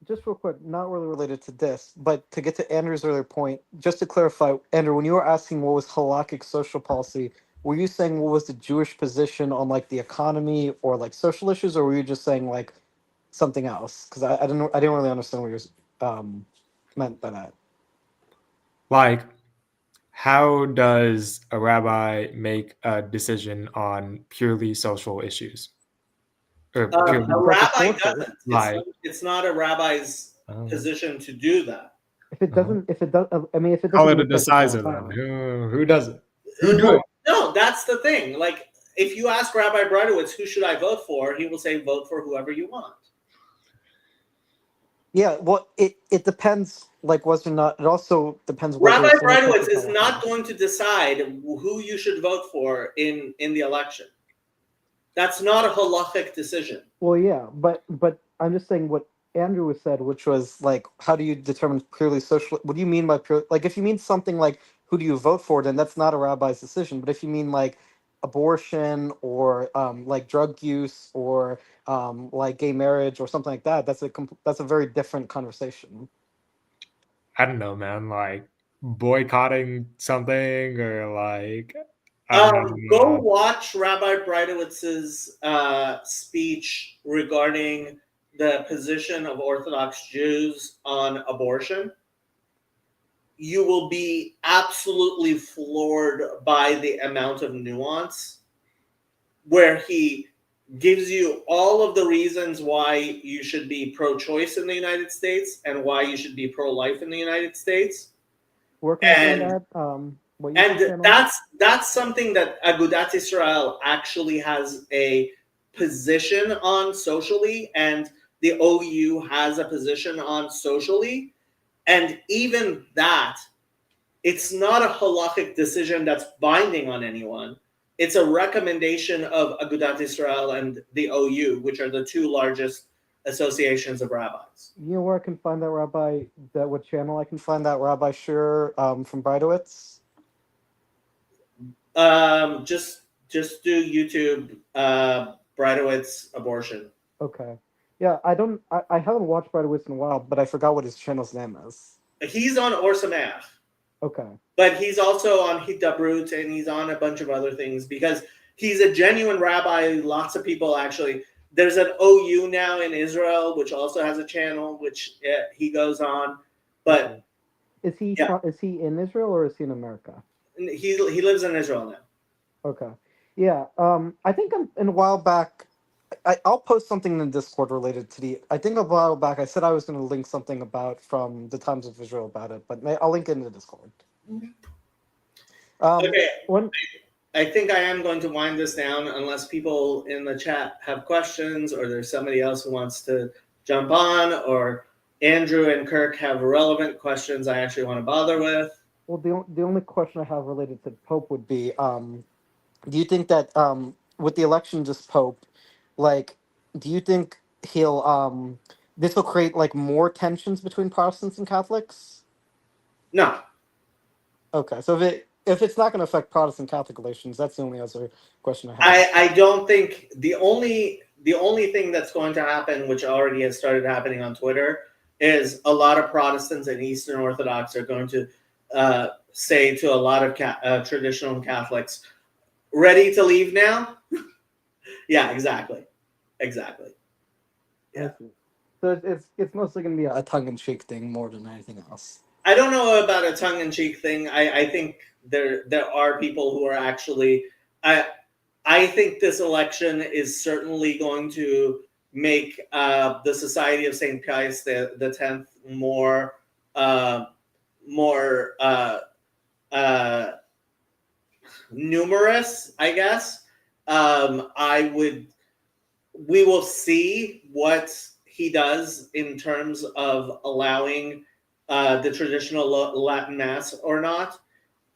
Just real quick, not really related to this, but to get to Andrew's earlier point, just to clarify, Andrew, when you were asking what was halakhic social policy, were you saying what was the Jewish position on like the economy or like social issues, or were you just saying like something else? Because I didn't really understand what you meant by that.
Like, how does a rabbi make a decision on purely social issues? Or
A
purely,
rabbi doesn't.
like,
It's not a rabbi's position to do that.
If it doesn't, if it does, I mean, if it
call
doesn't,
it a
look like it's
decider
not
then.
allowed.
Who does it? Who do it?
No, that's the thing. Like, if you ask Rabbi Brodowitz, who should I vote for? He will say, vote for whoever you want.
Yeah, well, it depends, like, whether or not, it also depends whether
Rabbi
it's in the
Brodowitz
country
is
or
not going to decide who you should vote for in the election. That's not a halachic decision.
Well, yeah, but I'm just saying what Andrew said, which was like, how do you determine purely social? What do you mean by pure? Like, if you mean something like who do you vote for, then that's not a rabbi's decision. But if you mean like abortion or like drug use or like gay marriage or something like that, that's a very different conversation.
I don't know, man. Like boycotting something or like.
Go watch Rabbi Breidowitz's speech regarding the position of Orthodox Jews on abortion. You will be absolutely floored by the amount of nuance where he gives you all of the reasons why you should be pro-choice in the United States and why you should be pro-life in the United States.
Where can I find that?
And that's something that Agudat Israel actually has a position on socially, and the OU has a position on socially. And even that, it's not a halachic decision that's binding on anyone. It's a recommendation of Agudat Israel and the OU, which are the two largest associations of rabbis.
You know where I can find that rabbi? What channel I can find that Rabbi Shur from Breidowitz?
Just do YouTube Breidowitz abortion.
Okay. Yeah, I haven't watched Breidowitz in a while, but I forgot what his channel's name is.
He's on Or Sameach.
Okay.
But he's also on Hidabrut, and he's on a bunch of other things because he's a genuine rabbi. Lots of people actually. There's an OU now in Israel, which also has a channel, which he goes on. But
is he in Israel or is he in America?
He lives in Israel now.
Okay. Yeah. I think in a while back, I'll post something in the Discord related to I think a while back I said I was going to link something about from the Times of Israel about it, but I'll link it in the Discord.
Okay. I think I am going to wind this down unless people in the chat have questions or there's somebody else who wants to jump on or Andrew and Kirk have relevant questions I actually want to bother with.
Well, the only question I have related to the Pope would be, do you think that with the election just Pope, like, do you think he'll this will create like more tensions between Protestants and Catholics?
No.
Okay, so if it's not going to affect Protestant Catholic relations, that's the only other question I have.
I don't think the only thing that's going to happen, which already has started happening on Twitter, is a lot of Protestants and Eastern Orthodox are going to say to a lot of traditional Catholics, "Ready to leave now?" Yeah, exactly. Yeah.
So it's mostly going to be a tongue-in-cheek thing more than anything else.
I don't know about a tongue-in-cheek thing. I think there are people who are actually. I think this election is certainly going to make the Society of St. Pius the 10th more numerous, I guess. We will see what he does in terms of allowing the traditional Latin Mass or not.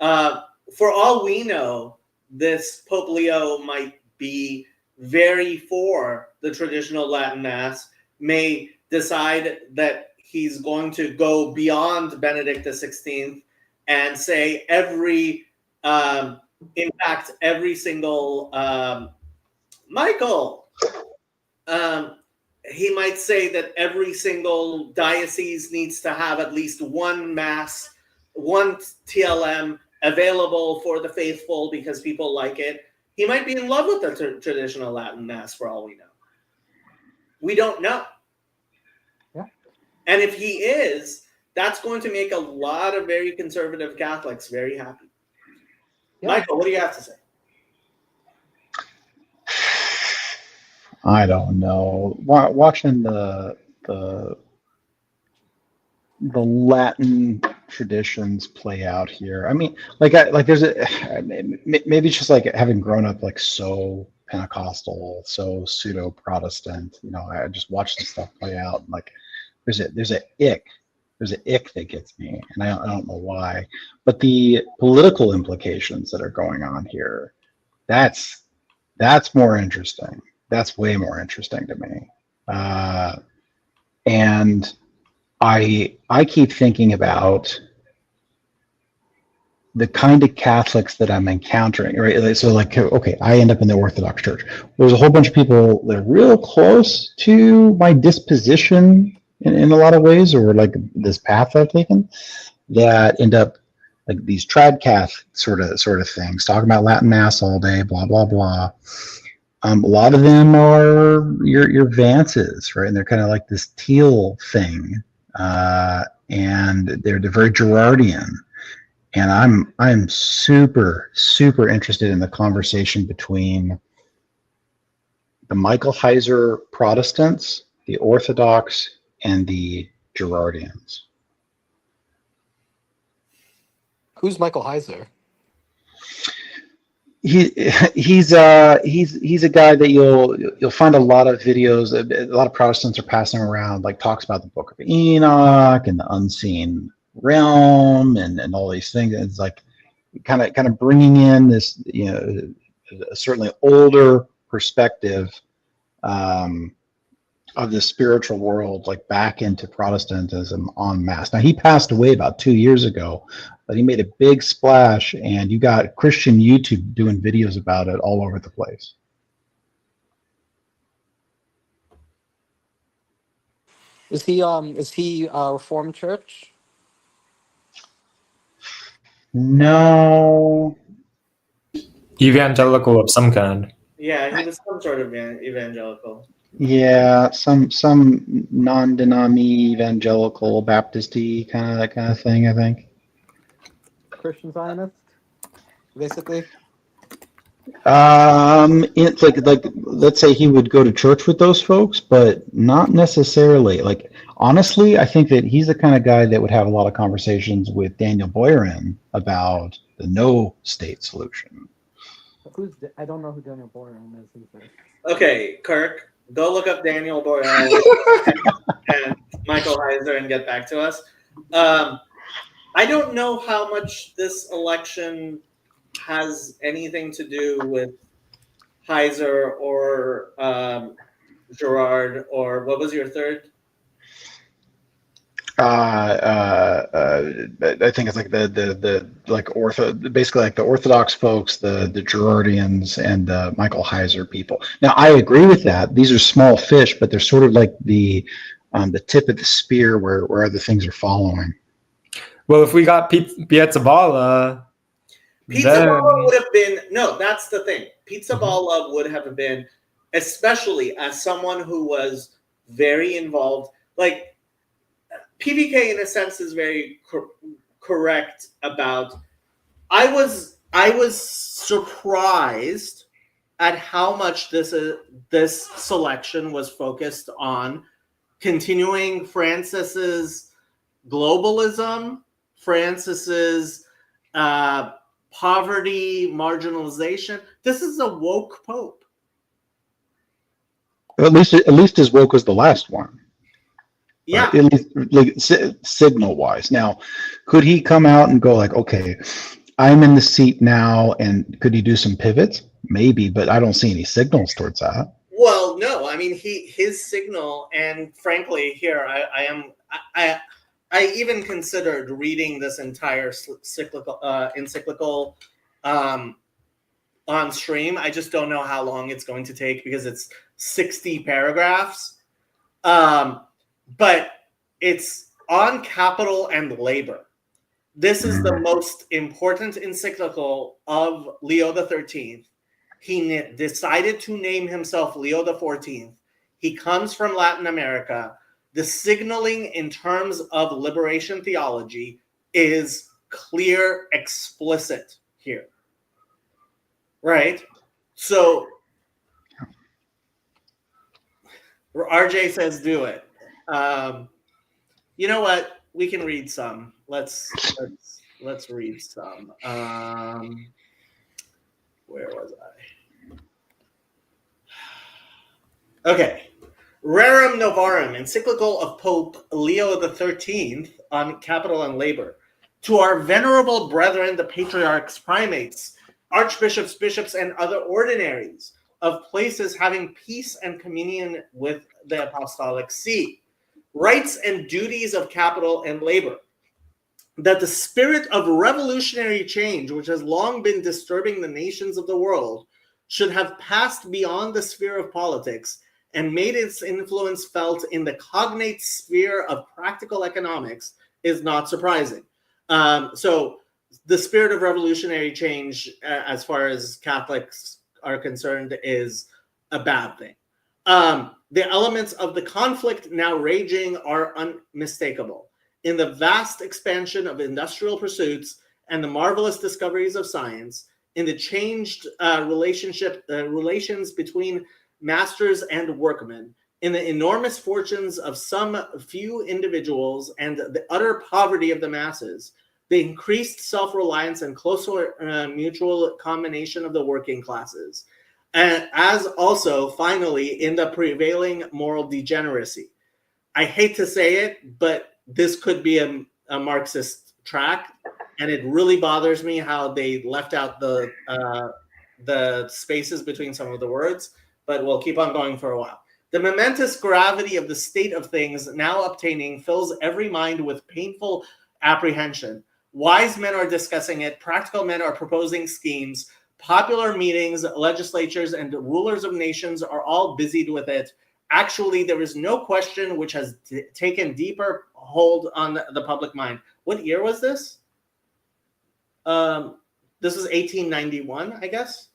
For all we know, this Pope Leo might be very for the traditional Latin Mass, may decide that he's going to go beyond Benedict XVI and say every single Michael, he might say that every single diocese needs to have at least one Mass, one TLM available for the faithful because people like it. He might be in love with the traditional Latin Mass for all we know. We don't know. And if he is, that's going to make a lot of very conservative Catholics very happy.
Yeah.
Michael, what do you have to say?
I don't know. Watching the Latin traditions play out here. I mean, like there's maybe it's just like having grown up like so Pentecostal, so pseudo Protestant. You know, I just watch this stuff play out. And like, there's an ick that gets me, and I don't know why. But the political implications that are going on here, that's more interesting. That's way more interesting to me. And I keep thinking about the kind of Catholics that I'm encountering, right? So like, okay, I end up in the Orthodox Church. There's a whole bunch of people that are real close to my disposition in a lot of ways, or like this path I've taken, that end up like these trad Cath sort of things, talking about Latin Mass all day, blah, blah, blah. A lot of them are your Vances, right? And they're kind of like this teal thing. And they're very Gerardian, and I'm super interested in the conversation between the Michael Heiser Protestants, the Orthodox, and the Gerardians.
Who's Michael Heiser?
He's a guy that you'll find a lot of videos. A lot of Protestants are passing around, like talks about the Book of Enoch and the unseen realm and all these things. And it's like kind of bringing in this, you know, a certainly older perspective of the spiritual world, like back into Protestantism en masse. Now he passed away about 2 years ago, but he made a big splash, and you got Christian YouTube doing videos about it all over the place.
Is he Reformed Church?
No.
Evangelical of some kind.
Yeah, he was some sort of evangelical.
Yeah, some non-denom evangelical Baptist-y kind of thing, I think.
Christian Zionist, basically.
It's like let's say he would go to church with those folks, but not necessarily. Like honestly, I think that he's the kind of guy that would have a lot of conversations with Daniel Boyarin about the no state solution.
I don't know who Daniel Boyarin is either.
Okay, Kirk, go look up Daniel Boyarin and Michael Heiser and get back to us. I don't know how much this election has anything to do with Heiser or Gerard, or what was your third?
I think it's like the basically like the Orthodox folks, the Gerardians, and the Michael Heiser people. Now I agree with that. These are small fish, but they're sort of like the tip of the spear where other things are following.
Well, if we got Piazzaballa,
Piazzaballa would have been, no, that's the thing. Piazzaballa would have been, especially as someone who was very involved, like PVK in a sense is very correct about, I was surprised at how much this selection was focused on continuing Francis's globalism, Francis's poverty, marginalization. This is a woke pope.
At least as woke as the last one.
Yeah.
Right? At least like signal wise. Now, could he come out and go like, okay, I'm in the seat now, and could he do some pivots? Maybe, but I don't see any signals towards that.
Well, no. I mean, his signal, and frankly, here I even considered reading this entire encyclical on stream. I just don't know how long it's going to take because it's 60 paragraphs. But it's on capital and labor. This is the most important encyclical of Leo XIII. He decided to name himself Leo XIV. He comes from Latin America. The signaling in terms of liberation theology is clear, explicit here. Right? So RJ says do it. You know what? We can read some. Let's read some. Where was I? Okay. Rerum Novarum, encyclical of Pope Leo XIII on capital and labor. To our venerable brethren, the patriarchs, primates, archbishops, bishops, and other ordinaries of places having peace and communion with the apostolic see. Rights and duties of capital and labor. That the spirit of revolutionary change, which has long been disturbing the nations of the world, should have passed beyond the sphere of politics and made its influence felt in the cognate sphere of practical economics is not surprising. So the spirit of revolutionary change, as far as Catholics are concerned, is a bad thing. The elements of the conflict now raging are unmistakable. In the vast expansion of industrial pursuits and the marvelous discoveries of science, in the changed relations between masters and workmen, in the enormous fortunes of some few individuals and the utter poverty of the masses, the increased self-reliance and closer mutual combination of the working classes, and as also, finally, in the prevailing moral degeneracy. I hate to say it, but this could be a Marxist track, and it really bothers me how they left out the spaces between some of the words, but we'll keep on going for a while. The momentous gravity of the state of things now obtaining fills every mind with painful apprehension. Wise men are discussing it, practical men are proposing schemes, popular meetings, legislatures, and rulers of nations are all busied with it. Actually, there is no question which has taken deeper hold on the public mind. What year was this? This is 1891, I guess.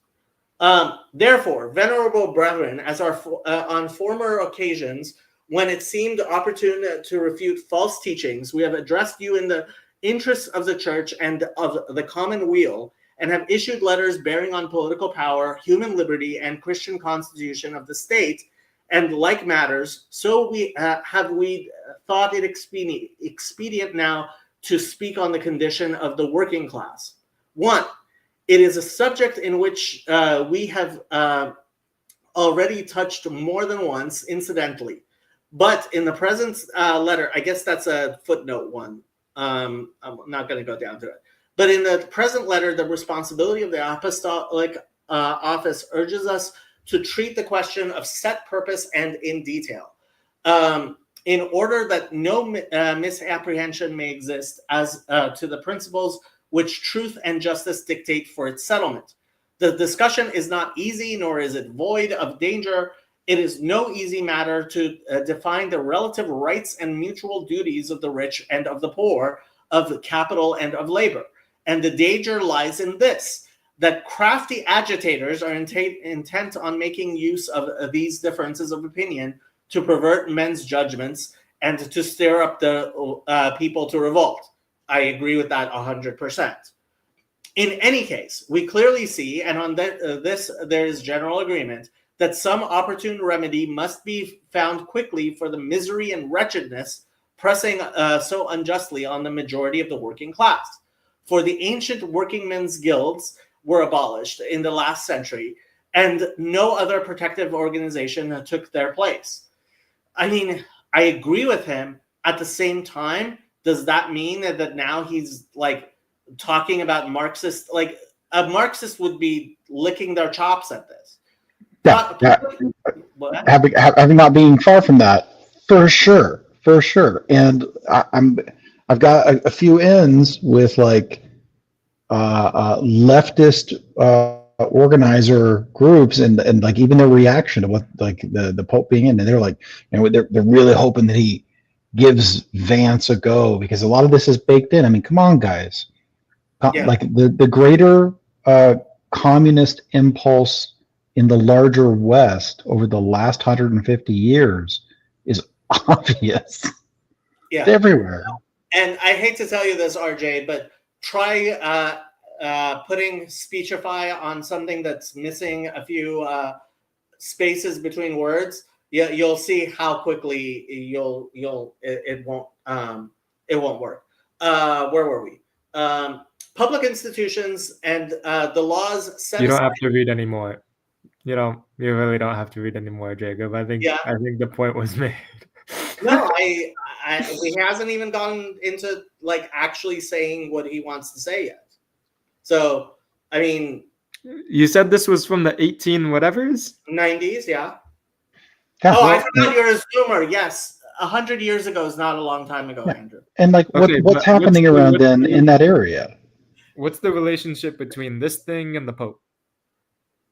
Therefore, venerable brethren, as on former occasions, when it seemed opportune to refute false teachings, we have addressed you in the interests of the church and of the common weal, and have issued letters bearing on political power, human liberty, and Christian constitution of the state, and like matters. So we thought it expedient now to speak on the condition of the working class. 1. It is a subject in which we have already touched more than once, incidentally. But in the present letter, I guess that's a footnote 1. I'm not going to go down to it. But in the present letter, the responsibility of the apostolic office urges us to treat the question of set purpose and in detail, in order that no misapprehension may exist as to the principles which truth and justice dictate for its settlement. The discussion is not easy, nor is it void of danger. It is no easy matter to define the relative rights and mutual duties of the rich and of the poor, of capital and of labor. And the danger lies in this, that crafty agitators are intent on making use of these differences of opinion to pervert men's judgments and to stir up the people to revolt. I agree with that 100%. In any case, we clearly see, and on this there is general agreement, that some opportune remedy must be found quickly for the misery and wretchedness pressing so unjustly on the majority of the working class. For the ancient workingmen's guilds were abolished in the last century, and no other protective organization took their place. I mean, I agree with him. At the same time, does that mean that now he's like talking about Marxist? Like a Marxist would be licking their chops at this.
Having not being far from that, for sure. And I've got a few ends with like leftist organizer groups and like even their reaction to what like the Pope being in, and they're like, you know, they're really hoping that he gives Vance a go because a lot of this is baked in. I mean, come on, guys. Yeah. Like the greater communist impulse in the larger West over the last 150 years is obvious.
Yeah.
It's everywhere.
And I hate to tell you this, RJ, but try putting Speechify on something that's missing a few spaces between words. Yeah, you'll see how quickly it won't work. Where were we? Public institutions and the laws set
You don't
aside.
have to read anymore. You really don't have to read anymore, Jacob. I think the point was made.
No, he hasn't even gone into like actually saying what he wants to say yet. So, I mean,
you said this was from the 18 whatevers?
90s, yeah.
Yeah,
I forgot you're a Zoomer. Yes, 100 years ago is not a long time ago, Andrew.
And like, what's happening around then in that area?
What's the relationship between this thing and the Pope?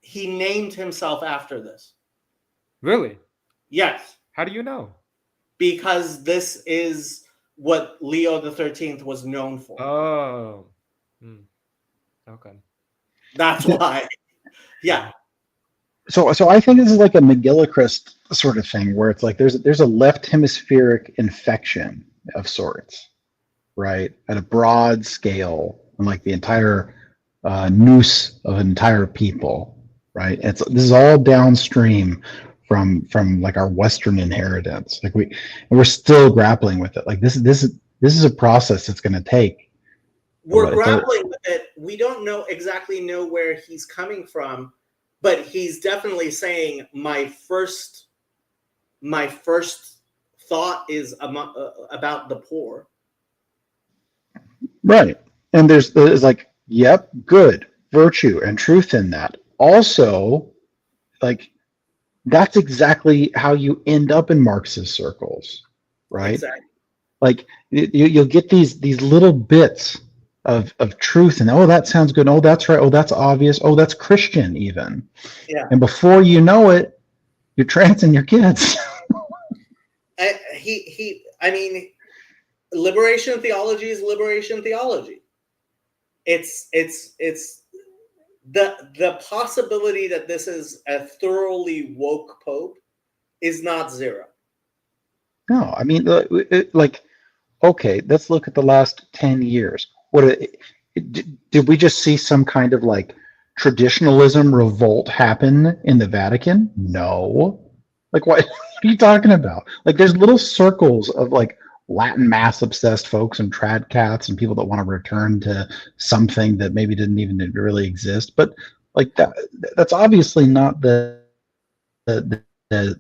He named himself after this.
Really?
Yes.
How do you know?
Because this is what Leo the 13th was known for.
Oh. Okay.
That's why. Yeah.
So I think this is like a McGillichrist sort of thing where it's like there's a left hemispheric infection of sorts, right? At a broad scale, and like the entire noose of an entire people, right? This is all downstream from like our Western inheritance. Like we're still grappling with it. Like this is a process that's going to take.
We're grappling with it. We don't exactly know where he's coming from, but he's definitely saying my first thought is about the poor.
Right. And there's like, yep, good, virtue and truth in that. Also, like, that's exactly how you end up in Marxist circles, right?
Exactly.
Like you'll get these little bits of truth, and oh, that sounds good. Oh, that's right. Oh, that's obvious. Oh, that's Christian even.
Yeah.
And before you know it, you're transing your kids.
I mean, liberation theology is liberation theology. It's the possibility that this is a thoroughly woke pope is not zero.
No, I mean, like, okay, let's look at the last 10 years. Did we just see some kind of like traditionalism revolt happen in the Vatican? No. Like, what are you talking about? Like, there's little circles of like Latin mass obsessed folks and trad cats and people that want to return to something that maybe didn't even really exist. But like that's obviously not the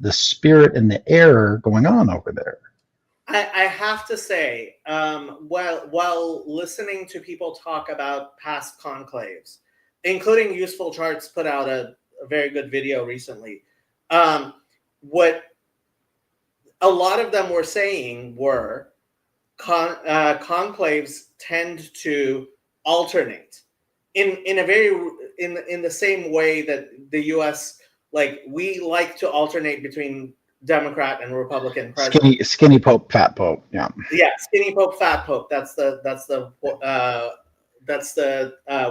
spirit and the error going on over there.
I have to say, while listening to people talk about past conclaves, including Useful Charts put out a very good video recently, what a lot of them were saying were conclaves tend to alternate in a very in the same way that the U.S. like we like to alternate between Democrat and Republican president.
Skinny Pope, fat Pope, yeah.
Yeah, skinny Pope, fat Pope. That's the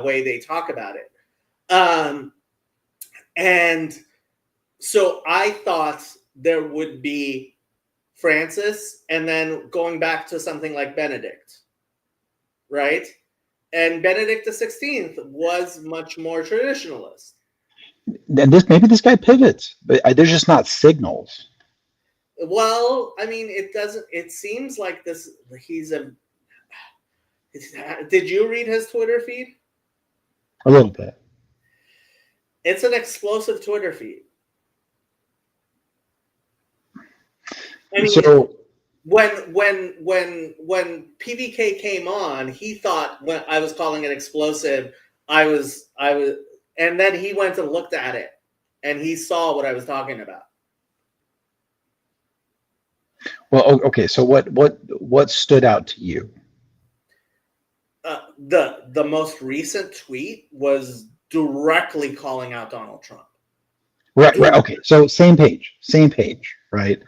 way they talk about it. And so I thought there would be Francis, and then going back to something like Benedict, right? And Benedict XVI was much more traditionalist.
And maybe this guy pivots, but there's just not signals.
Well, I mean, it doesn't. It seems like this. Did you read his Twitter feed?
A little bit.
It's an explosive Twitter feed. I mean,
so
when PVK came on, he thought when I was calling it explosive, I was, and then he went and looked at it, and he saw what I was talking about.
Well, okay. So what stood out to you?
The most recent tweet was directly calling out Donald Trump.
Right. Okay. So same page, right?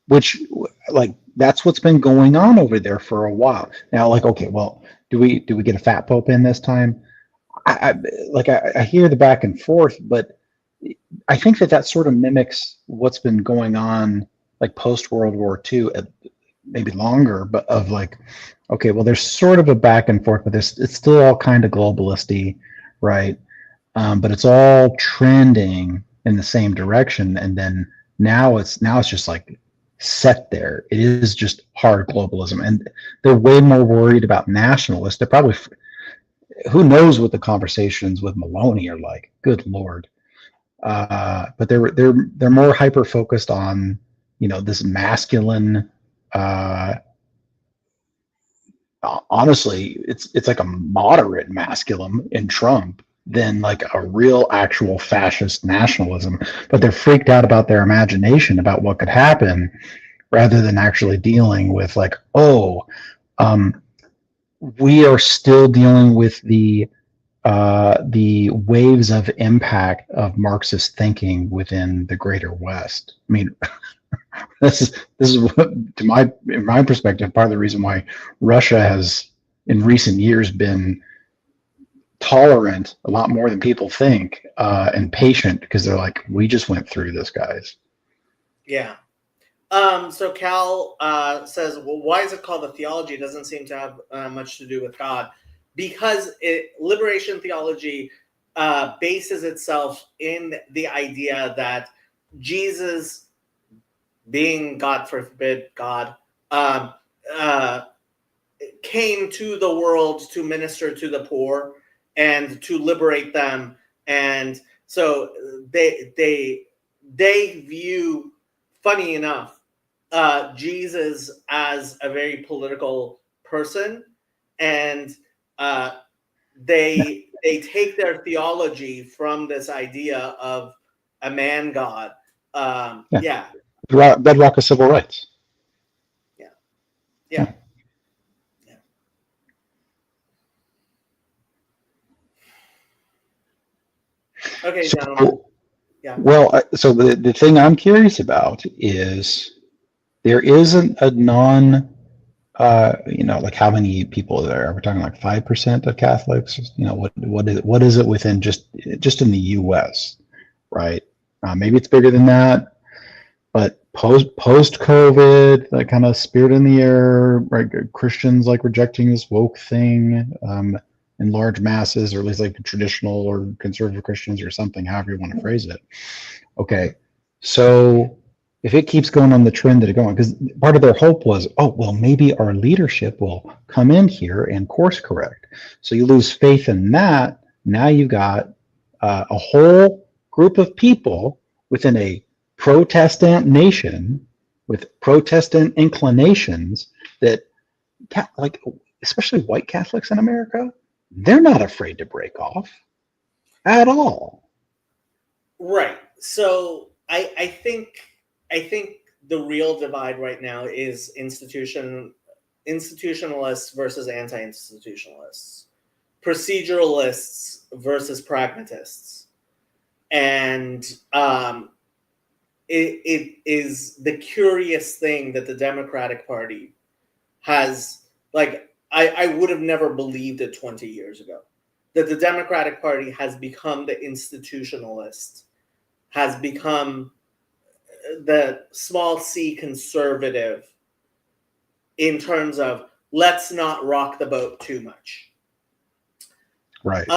Which, like, that's what's been going on over there for a while now. Like, okay, well, do we get a fat pope in this time? I hear the back and forth, but I think that sort of mimics what's been going on like post World War II, maybe longer, but of like, okay, well, there's sort of a back and forth, but it's still all kind of globalisty, right? But it's all trending in the same direction, and then now it's just like set there. It is just hard globalism, and they're way more worried about nationalists. They're probably, who knows what the conversations with Maloney are like. Good Lord. But they're more hyper focused on, this masculine, honestly, it's like a moderate masculine in Trump than like a real actual fascist nationalism. But they're freaked out about their imagination about what could happen, rather than actually dealing with like, we are still dealing with the waves of impact of Marxist thinking within the greater West. I mean, this is what, in my perspective, part of the reason why Russia has in recent years been tolerant a lot more than people think, and patient, because they're like, we just went through this, guys.
Yeah. So Cal says, well, why is it called a theology? It doesn't seem to have much to do with God. Because liberation theology bases itself in the idea that Jesus, being God forbid God, came to the world to minister to the poor and to liberate them. And so they view, funny enough, Jesus as a very political person, and they take their theology from this idea of a man God. Yeah.
Bedrock of civil rights.
Yeah. Okay, gentlemen. Yeah.
Well, so the thing I'm curious about is there isn't a non, like how many people are there? Are we talking like 5% of Catholics? What is it within just in the U.S., right? Maybe it's bigger than that, but post COVID, that kind of spirit in the air, right? Christians like rejecting this woke thing in large masses, or at least like traditional or conservative Christians or something, however you want to phrase it. Okay, so if it keeps going on the trend that it's going, because part of their hope was, maybe our leadership will come in here and course correct. So you lose faith in that. Now you've got a whole group of people within a Protestant nation with Protestant inclinations that, like, especially white Catholics in America, they're not afraid to break off at all.
Right. So I think the real divide right now is institutionalists versus anti-institutionalists, proceduralists versus pragmatists, and it is the curious thing that the Democratic Party has, like, I would have never believed it 20 years ago, that the Democratic Party has become the institutionalist, has become the small c conservative in terms of let's not rock the boat too much.
Right.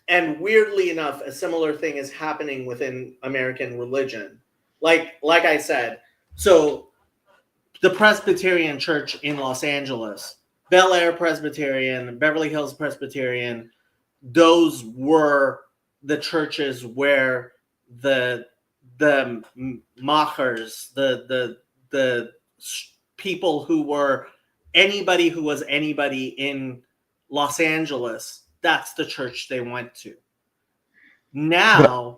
And weirdly enough, a similar thing is happening within American religion. Like I said, so the Presbyterian Church in Los Angeles, Bel Air Presbyterian, Beverly Hills Presbyterian, those were the churches where the machers, the people who were anybody who was anybody in Los Angeles, that's the church they went to. Now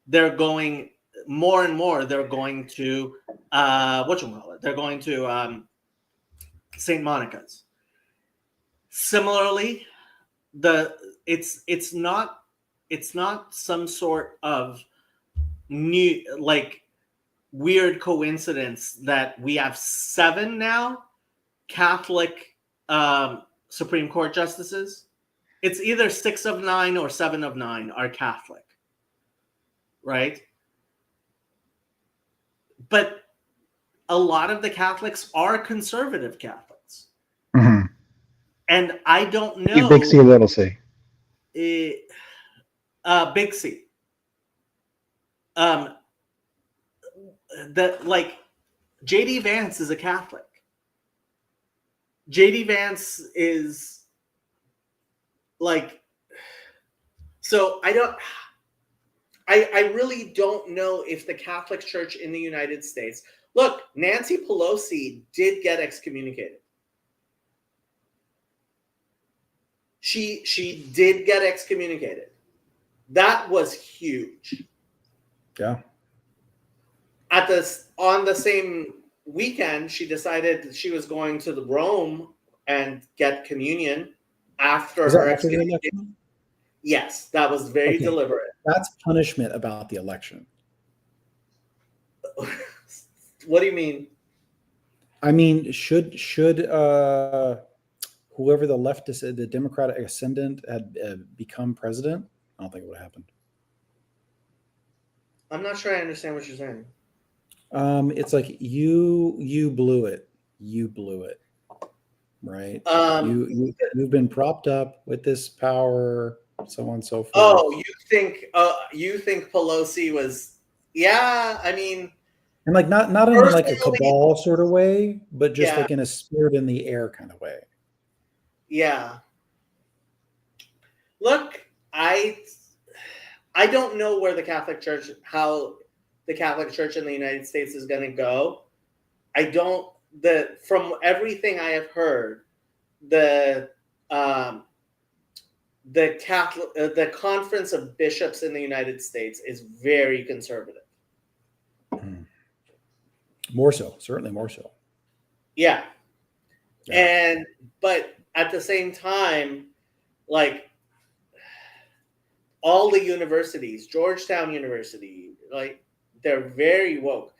they're going more and more. They're going to whatchamacallit? They're going to St. Monica's. Similarly, it's not some sort of new, like, weird coincidence that we have 7 now Catholic Supreme Court justices. It's either 6 of 9 or 7 of 9 are Catholic, right? But a lot of the Catholics are conservative Catholics.
Mhm.
And I don't
You
know.
big C, little C.
Big C. That like JD Vance is a Catholic. JD Vance is like, so I really don't know if the Catholic Church in the United States, look, Nancy Pelosi did get excommunicated. She did get excommunicated. That was huge.
Yeah.
On the same weekend, she decided she was going to the Rome and get communion after
Was
her
that after the
excommunication.
election?
Yes, that was very
Okay.
deliberate.
That's punishment about the election.
What do you mean?
I mean, should whoever the leftist, the Democratic ascendant had become president, I don't think it would have happened.
I'm not sure I understand what you're saying.
It's like you blew it. You blew it. Right? You've been propped up with this power, so on and so forth.
Oh, you think Pelosi was? Yeah, I mean,
and like not in like a cabal sort of way, but just
Yeah.
like in a spirit in the air kind of way.
Yeah. Look, I don't know where the Catholic Church, how the Catholic Church in the United States is going to go. From everything I have heard, the Conference of Bishops in the United States is very conservative.
More so, certainly more so.
Yeah. But at the same time, like all the universities, Georgetown University, like they're very woke.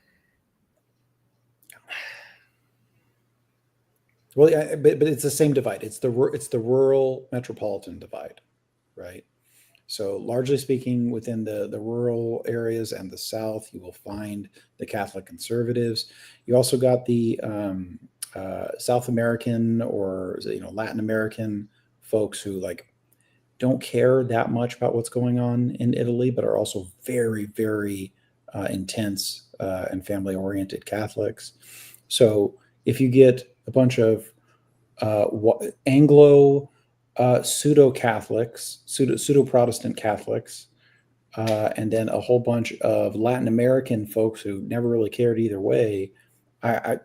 Well, yeah, but it's the same divide. It's the rural metropolitan divide, right? So largely speaking, within the rural areas and the South, you will find the Catholic conservatives. You also got the South American or Latin American folks who like don't care that much about what's going on in Italy, but are also very, very intense and family-oriented Catholics. So if you get a bunch of Anglo pseudo-Catholics, pseudo-Protestant Catholics, and then a whole bunch of Latin American folks who never really cared either way, I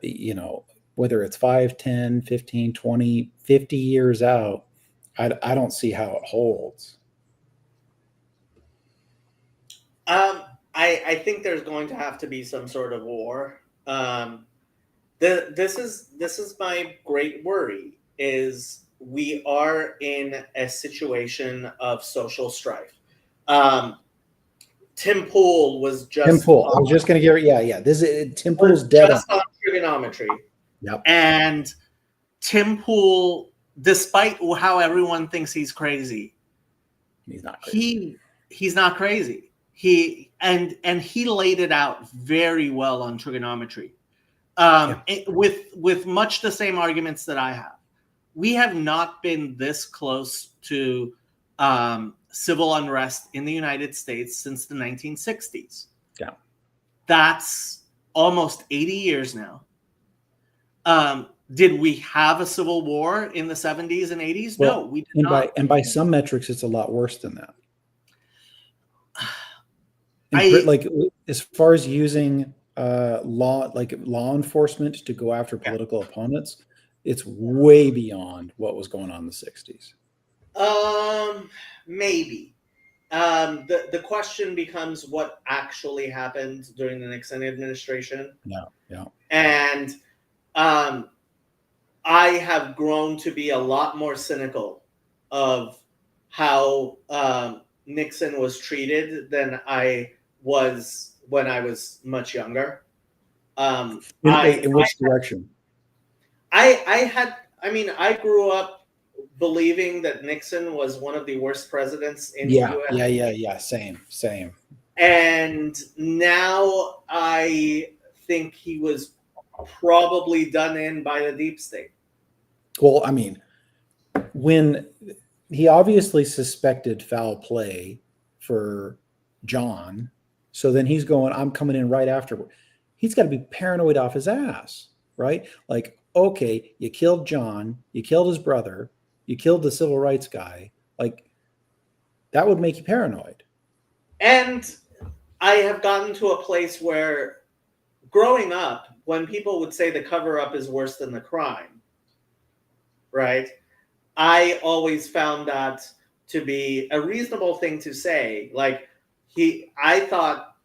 whether it's 5, 10, 15, 20, 50 years out, I don't see how it holds.
I think there's going to have to be some sort of war. This is my great worry, is we are in a situation of social strife. Tim Pool was just
Tim Pool. I was just going to get This is Tim Pool's dead
just on trigonometry.
Yep.
And Tim Pool, despite how everyone thinks he's crazy,
he's not crazy.
He's not crazy. He laid it out very well on trigonometry. With much the same arguments that I have. We have not been this close to civil unrest in the United States since the 1960s.
Yeah.
That's almost 80 years now. Did we have a civil war in the 70s and 80s?
Well,
no, we did not.
And by some metrics, it's a lot worse than that. As far as using law enforcement to go after political opponents, it's way beyond what was going on in the 60s.
Maybe. The question becomes what actually happened during the Nixon administration.
Yeah.
And I have grown to be a lot more cynical of how Nixon was treated than I was when I was much younger.
In which direction?
I grew up believing that Nixon was one of the worst presidents in the U.S.
Yeah. Same.
And now I think he was probably done in by the deep state.
Well, I mean, when he obviously suspected foul play for John, so then he's going, I'm coming in right after. He's got to be paranoid off his ass, right? Like, okay, you killed John, you killed his brother, you killed the civil rights guy. Like, that would make you paranoid.
And I have gotten to a place where growing up, when people would say the cover-up is worse than the crime, right? I always found that to be a reasonable thing to say. Like, I thought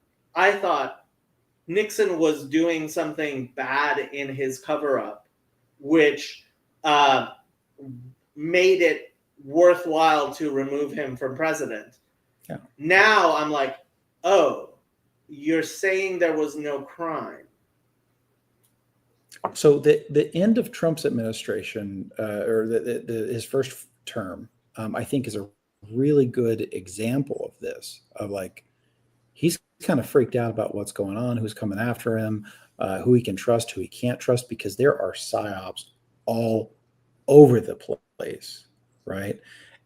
Nixon was doing something bad in his cover-up, which made it worthwhile to remove him from president.
Yeah.
Now I'm like, oh, you're saying there was no crime.
So the end of Trump's administration, or his first term, I think is a really good example of this. Of like, he's kind of freaked out about what's going on, who's coming after him, who he can trust, who he can't trust, because there are psyops all over the place, right?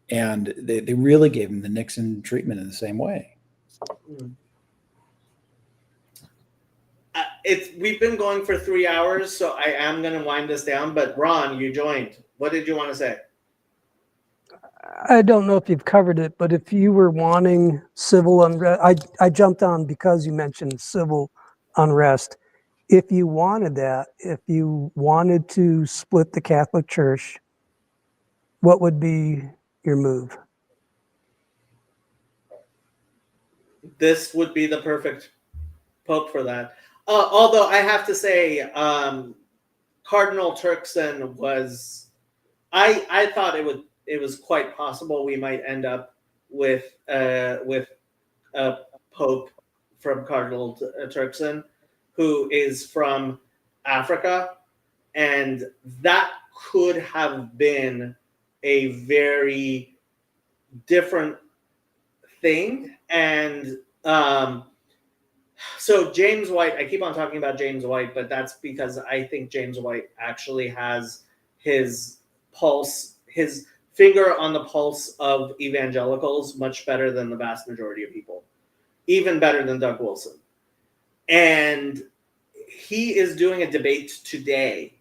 And they really gave him the Nixon treatment in the same way.
We've been going for 3 hours, so I am going to wind this down. But Ron, you joined. What did you want to say?
I don't know if you've covered it, but if you were wanting civil unrest, I jumped on because you mentioned civil unrest. If you wanted that, if you wanted to split the Catholic Church, what would be your move?
This would be the perfect pope for that. Although I have to say, Cardinal Turkson was, I thought it was quite possible we might end up with a pope from Cardinal Turkson, who is from Africa, and that could have been a very different thing. And so James White, I keep on talking about James White, but that's because I think James White actually has his pulse, his finger on the pulse of evangelicals much better than the vast majority of people, even better than Doug Wilson. And he is doing a debate today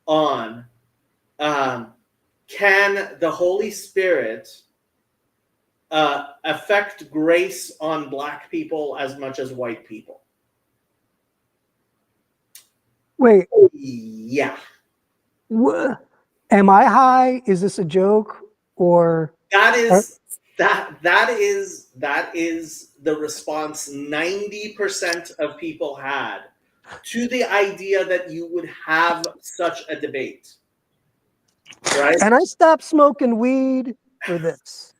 on can the Holy Spirit affect grace on Black people as much as white people?
Wait.
Yeah.
Am I high? Is this a joke? Or
that is the response 90% of people had to the idea that you would have such a debate. Right?
And I stopped smoking weed for this.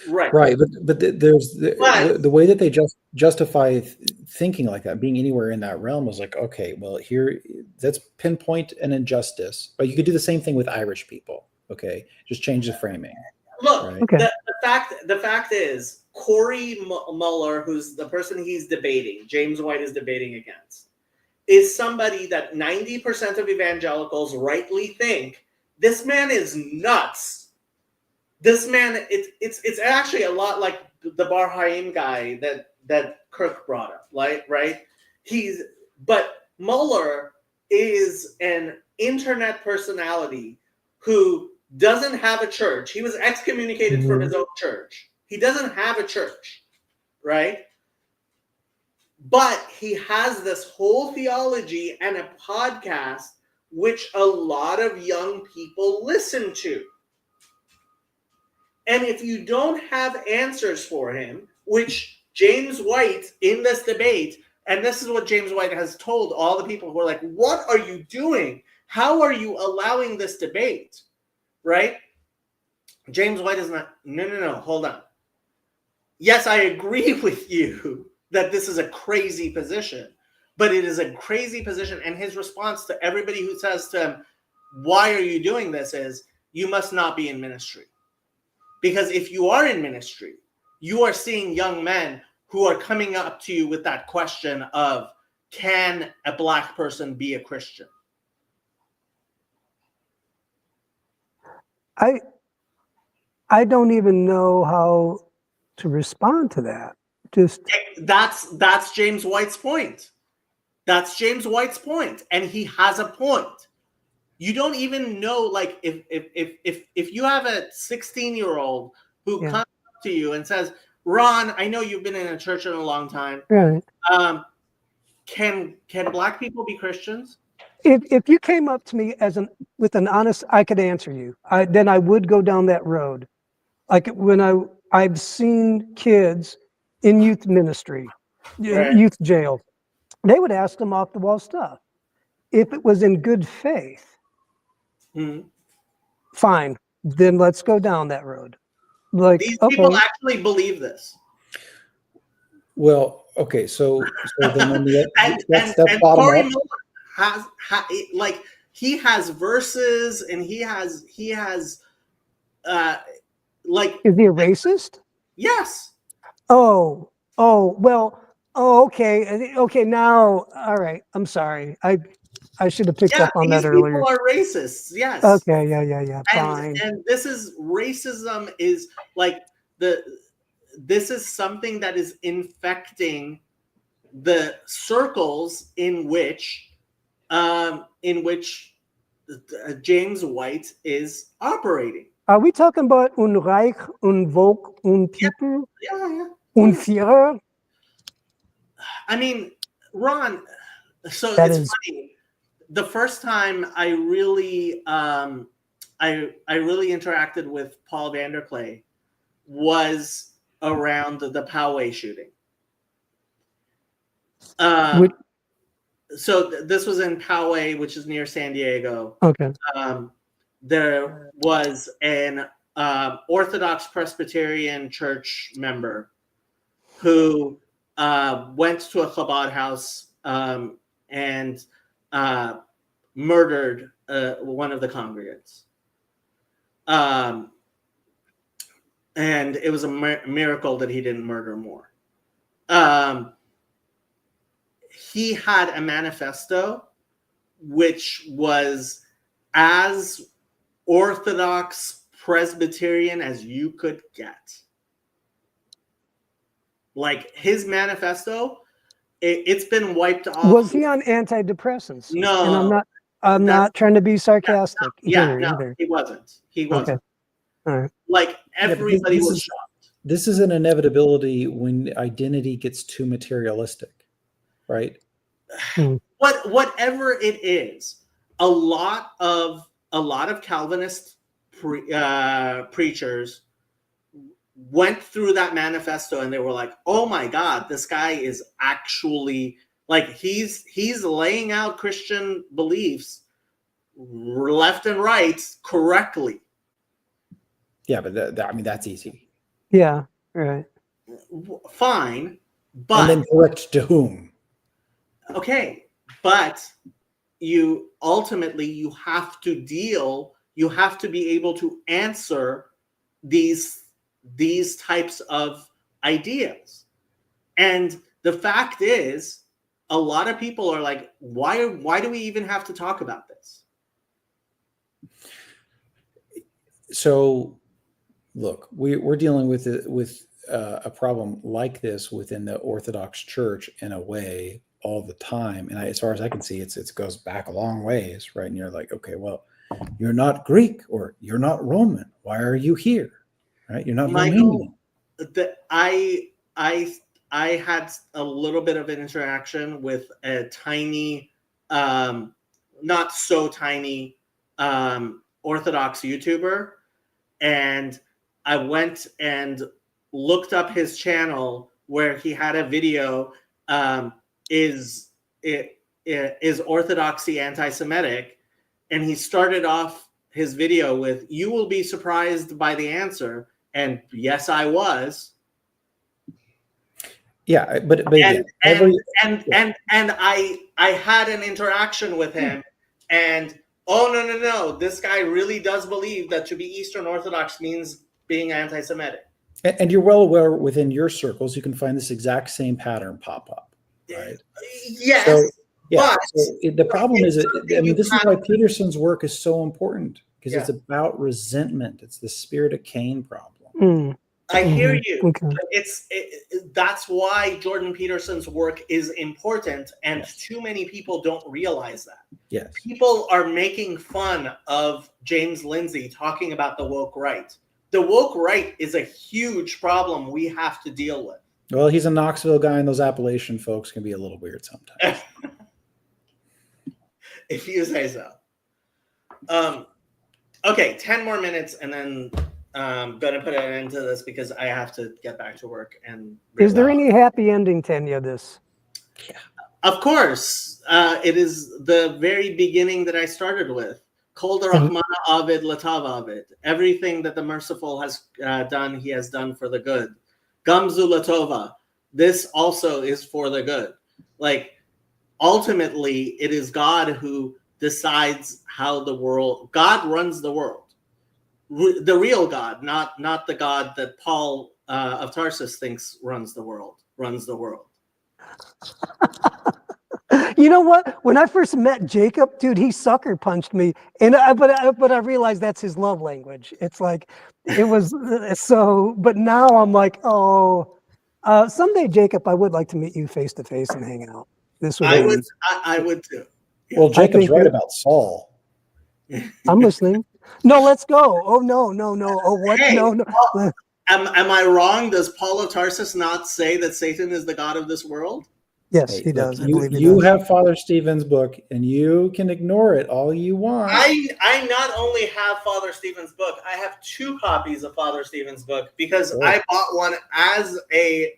Right,
but there's the way that they justify thinking like that, being anywhere in that realm, was like, okay, well, here, that's pinpoint an injustice, but you could do the same thing with Irish people. Okay, just change the framing.
Look,
right?
Okay.
The fact is, Cory Muller, who's the person he's debating, James White is debating against, is somebody that 90% of evangelicals rightly think this man is nuts. This man, it's actually a lot like the Bar Haim guy that Kirk brought up, right? But Mueller is an internet personality who doesn't have a church. He was excommunicated from his own church. He doesn't have a church, right? But he has this whole theology and a podcast which a lot of young people listen to. And if you don't have answers for him, which James White in this debate, and this is what James White has told all the people who are like, what are you doing? How are you allowing this debate? Right? James White is not, no, hold on. Yes, I agree with you that this is a crazy position, but it is a crazy position. And his response to everybody who says to him, why are you doing this, is you must not be in ministry. Because if you are in ministry, you are seeing young men who are coming up to you with that question of, can a Black person be a Christian?
I don't even know how to respond to that.
That's James White's point. That's James White's point, and he has a point. You don't even know, like, if you have a 16-year-old who comes up to you and says, "Ron, I know you've been in a church in a long time.
Right.
Can Black people be Christians?"
If you came up to me with an honest, I could answer you. Then I would go down that road. Like when I've seen kids in youth ministry, youth jail, they would ask them off the wall stuff. If it was in good faith, fine. Then let's go down that road. Like
these people actually believe this.
Well, okay, so then on the
and Corey Miller has like, he has verses, and he has like.
Is he a racist?
Yes.
Oh, well. Oh, okay. Now, all right. I'm sorry. I should have picked up on that earlier.
People are racists. Yes.
Okay. Yeah. Fine.
And this is racism. Is like this is something that is infecting the circles in which James White is operating.
Are we talking about un Reich, un Volk, un People?
Yeah.
Un Führer?
I mean, Ron, so
That
it's
is
funny. The first time I really interacted with Paul Vanderklay was around the Poway shooting. So this was in Poway, which is near San Diego.
Okay.
There was an Orthodox Presbyterian church member who went to a Chabad house and murdered one of the congregants. And it was a miracle that he didn't murder more. He had a manifesto which was as Orthodox Presbyterian as you could get. Like, his manifesto, it's been wiped off.
Was he on antidepressants?
No.
And I'm not trying to be sarcastic.
No, he wasn't.
Okay. All right.
Like, everybody was shocked.
This is an inevitability when identity gets too materialistic, right?
Whatever it is, a lot of Calvinist preachers went through that manifesto and they were like, "Oh my God, this guy is actually, like, he's laying out Christian beliefs left and right correctly."
Yeah, but I mean, that's easy.
Yeah, right.
Fine, but
and then correct to whom?
Okay, but you have to be able to answer these types of ideas. And the fact is, a lot of people are like, why do we even have to talk about this?
So, look, we're dealing with a problem like this within the Orthodox Church in a way all the time. And as far as I can see, it goes back a long ways, right? And you're like, okay, well, you're not Greek or you're not Roman. Why are you here? Right? You're not Romanian.
I had a little bit of an interaction with a tiny, not so tiny, Orthodox YouTuber, and I went and looked up his channel where he had a video. Is Orthodoxy anti-Semitic? And he started off his video with, "You will be surprised by the answer." And yes, I was.
Yeah, but
I had an interaction with him, and no, this guy really does believe that to be Eastern Orthodox means being anti-Semitic.
And you're well aware within your circles, you can find this exact same pattern pop up, right?
Yes.
So, yeah.
But
So the problem is,
something
I mean,
you
this is
have
why Peterson's work is so important, because
Yeah.
it's about resentment. It's the spirit of Cain problem.
I hear you.
Okay.
But that's why Jordan Peterson's work is important, and too many people don't realize that.
Yes.
People are making fun of James Lindsay talking about the woke right. The woke right is a huge problem we have to deal with.
Well, he's a Knoxville guy, and those Appalachian folks can be a little weird sometimes.
If you say so. Okay, 10 more minutes, and then I'm going to put an end to this because I have to get back to work. And
Is there any happy ending to any of this?
Of course. It is the very beginning that I started with. Kol Rahmana Avid Latav Avid. Everything that the merciful has done, he has done for the good. Gamzu Latova. This also is for the good. Like, ultimately, it is God who decides how the world, God runs the world. The real God, not the God that Paul of Tarsus thinks runs the world.
You know what? When I first met Jacob, dude, he sucker punched me, and but I realized that's his love language. It's like it was so. But now I'm like, someday, Jacob, I would like to meet you face to face and hang out. This would.
I would too.
Well, Jacob's right about Saul.
I'm listening. No, let's go. Oh no. Oh what?
Hey,
no.
Am I wrong? Does Paul of Tarsus not say that Satan is the god of this world?
Yes, he does.
You have Father Stephen's book, and you can ignore it all you want.
I not only have Father Stephen's book, I have 2 copies of Father Stephen's book because I bought one as a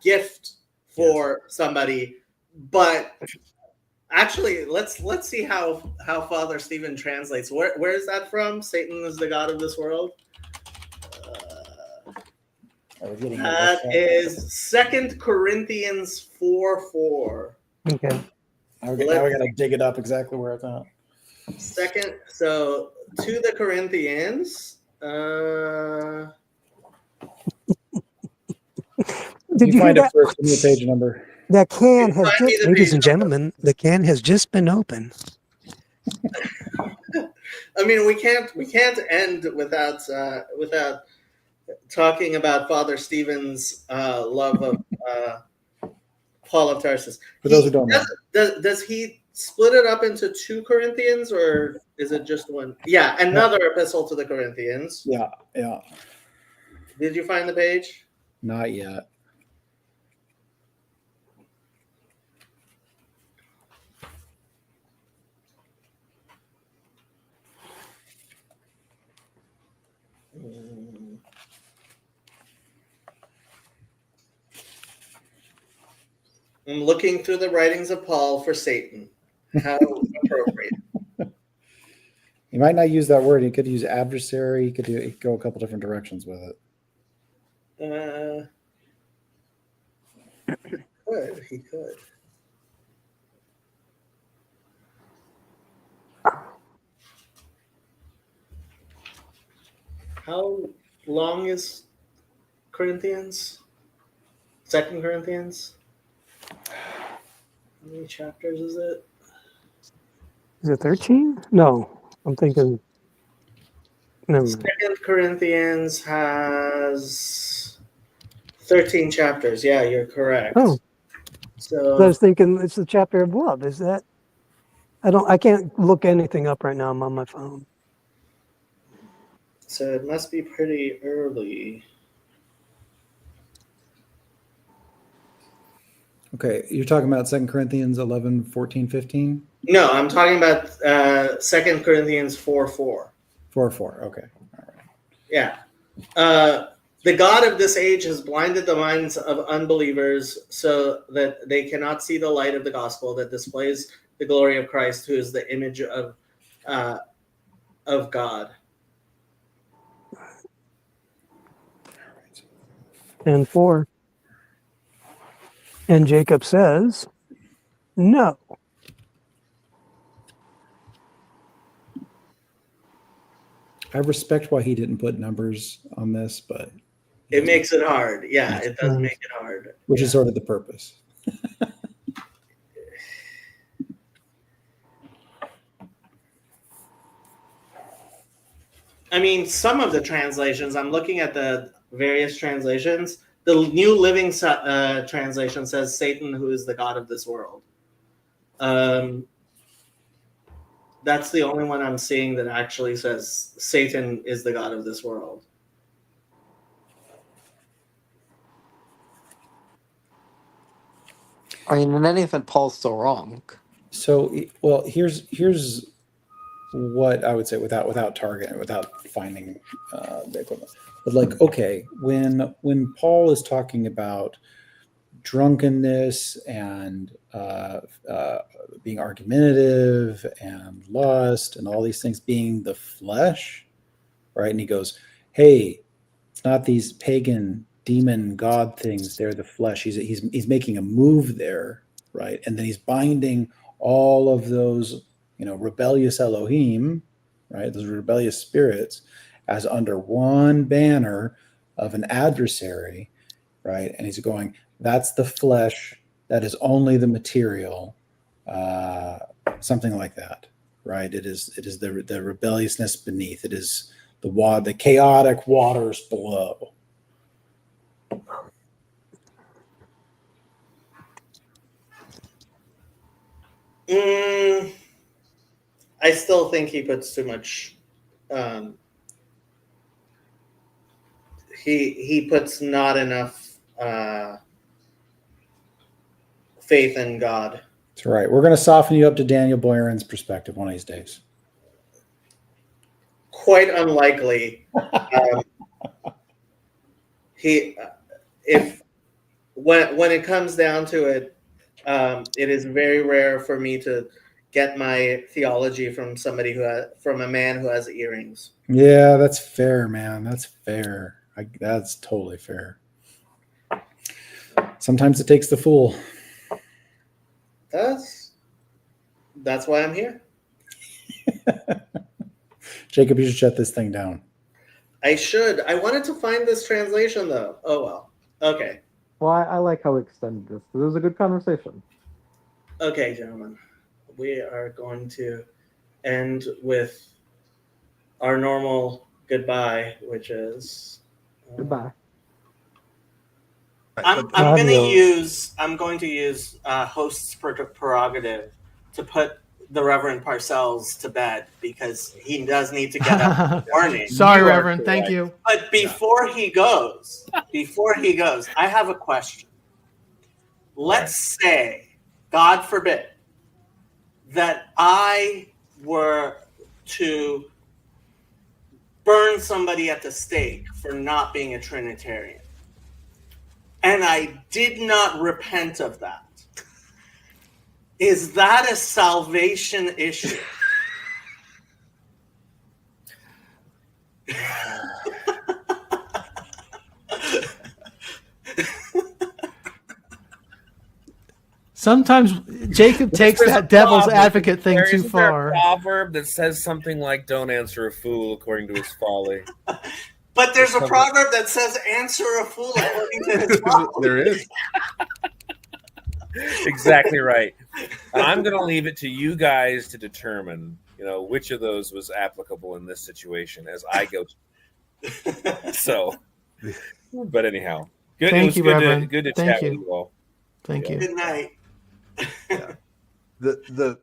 gift for somebody. But actually, let's see how Father Stephen translates. Where is that from? Satan is the god of this world. That is 2 Corinthians 4:4.
Okay.
Now we got to dig it up exactly where it's at.
So to the Corinthians.
Did you
find
hear
it first? Give me a page number.
That can has just, ladies and gentlemen, the can has just been opened.
I mean, we can't end without talking about Father Stephen's love of Paul of Tarsus.
For those who don't know,
does he split it up into 2 Corinthians, or is it just one? Yeah, another epistle to the Corinthians.
Yeah.
Did you find the page?
Not yet.
I'm looking through the writings of Paul for Satan. How appropriate.
He might not use that word. He could use adversary. He could go a couple different directions with it.
He could. How long is Corinthians? 2 Corinthians? How many chapters is it?
Is it 13? No, I'm thinking. Never mind.
2 Corinthians has 13 chapters. Yeah, you're correct.
Oh,
so
I was thinking it's the chapter of love. Is that? I can't look anything up right now. I'm on my phone.
So it must be pretty early.
Okay, you're talking about 2 Corinthians 11, 14, 15?
No, I'm talking about 2 Corinthians 4:4.
4:4, okay. All right.
Yeah. The God of this age has blinded the minds of unbelievers so that they cannot see the light of the gospel that displays the glory of Christ, who is the image of God.
And 4. And Jacob says, no.
I respect why he didn't put numbers on this, but
It makes it hard. Yeah, it does make it hard.
Which is sort of the purpose.
I mean, some of the translations, I'm looking at the various translations. The New Living Translation says Satan, who is the god of this world. That's the only one I'm seeing that actually says Satan is the god of this world.
I mean, in any event, Paul's still wrong.
So, well, here's what I would say without targeting, without finding the equivalent. But like, okay, when Paul is talking about drunkenness and being argumentative and lust and all these things being the flesh, right? And he goes, hey, it's not these pagan demon god things, they're the flesh. He's making a move there, right? And then he's binding all of those, rebellious Elohim, right? Those rebellious spirits as under one banner of an adversary, right? And he's going, that's the flesh, that is only the material, something like that, right? It is the rebelliousness beneath. It is the chaotic waters below.
I still think he puts too much. He puts not enough faith in God.
That's right. We're going to soften you up to Daniel Boyarin's perspective one of these days.
Quite unlikely. When it comes down to it, it is very rare for me to get my theology from from a man who has earrings.
Yeah, that's fair, man. That's fair. That's totally fair. Sometimes it takes the fool.
That's why I'm here.
Jacob, you should shut this thing down.
I should. I wanted to find this translation though. Oh well. Okay.
Well, I like how we extended this. It was a good conversation.
Okay, gentlemen. We are going to end with our normal goodbye, which is
goodbye.
I'm going to use host's prerogative to put the Reverend Parcells to bed because he does need to get up in the morning.
Sorry, Reverend. Thank you.
But before he goes, I have a question. Let's say, God forbid, that I were to burn somebody at the stake for not being a Trinitarian. And I did not repent of that. Is that a salvation issue?
Sometimes Jacob takes that devil's advocate thing too far.
There a proverb that says something like, don't answer a fool according to his folly.
But there's a proverb that says, answer a fool according to his folly.
There is. Exactly right. I'm going to leave it to you guys to determine, which of those was applicable in this situation as I go. So, but anyhow, good.
Thank you, Reverend.
Good to
Thank
chat
you.
with you all.
Thank you.
Good night.
The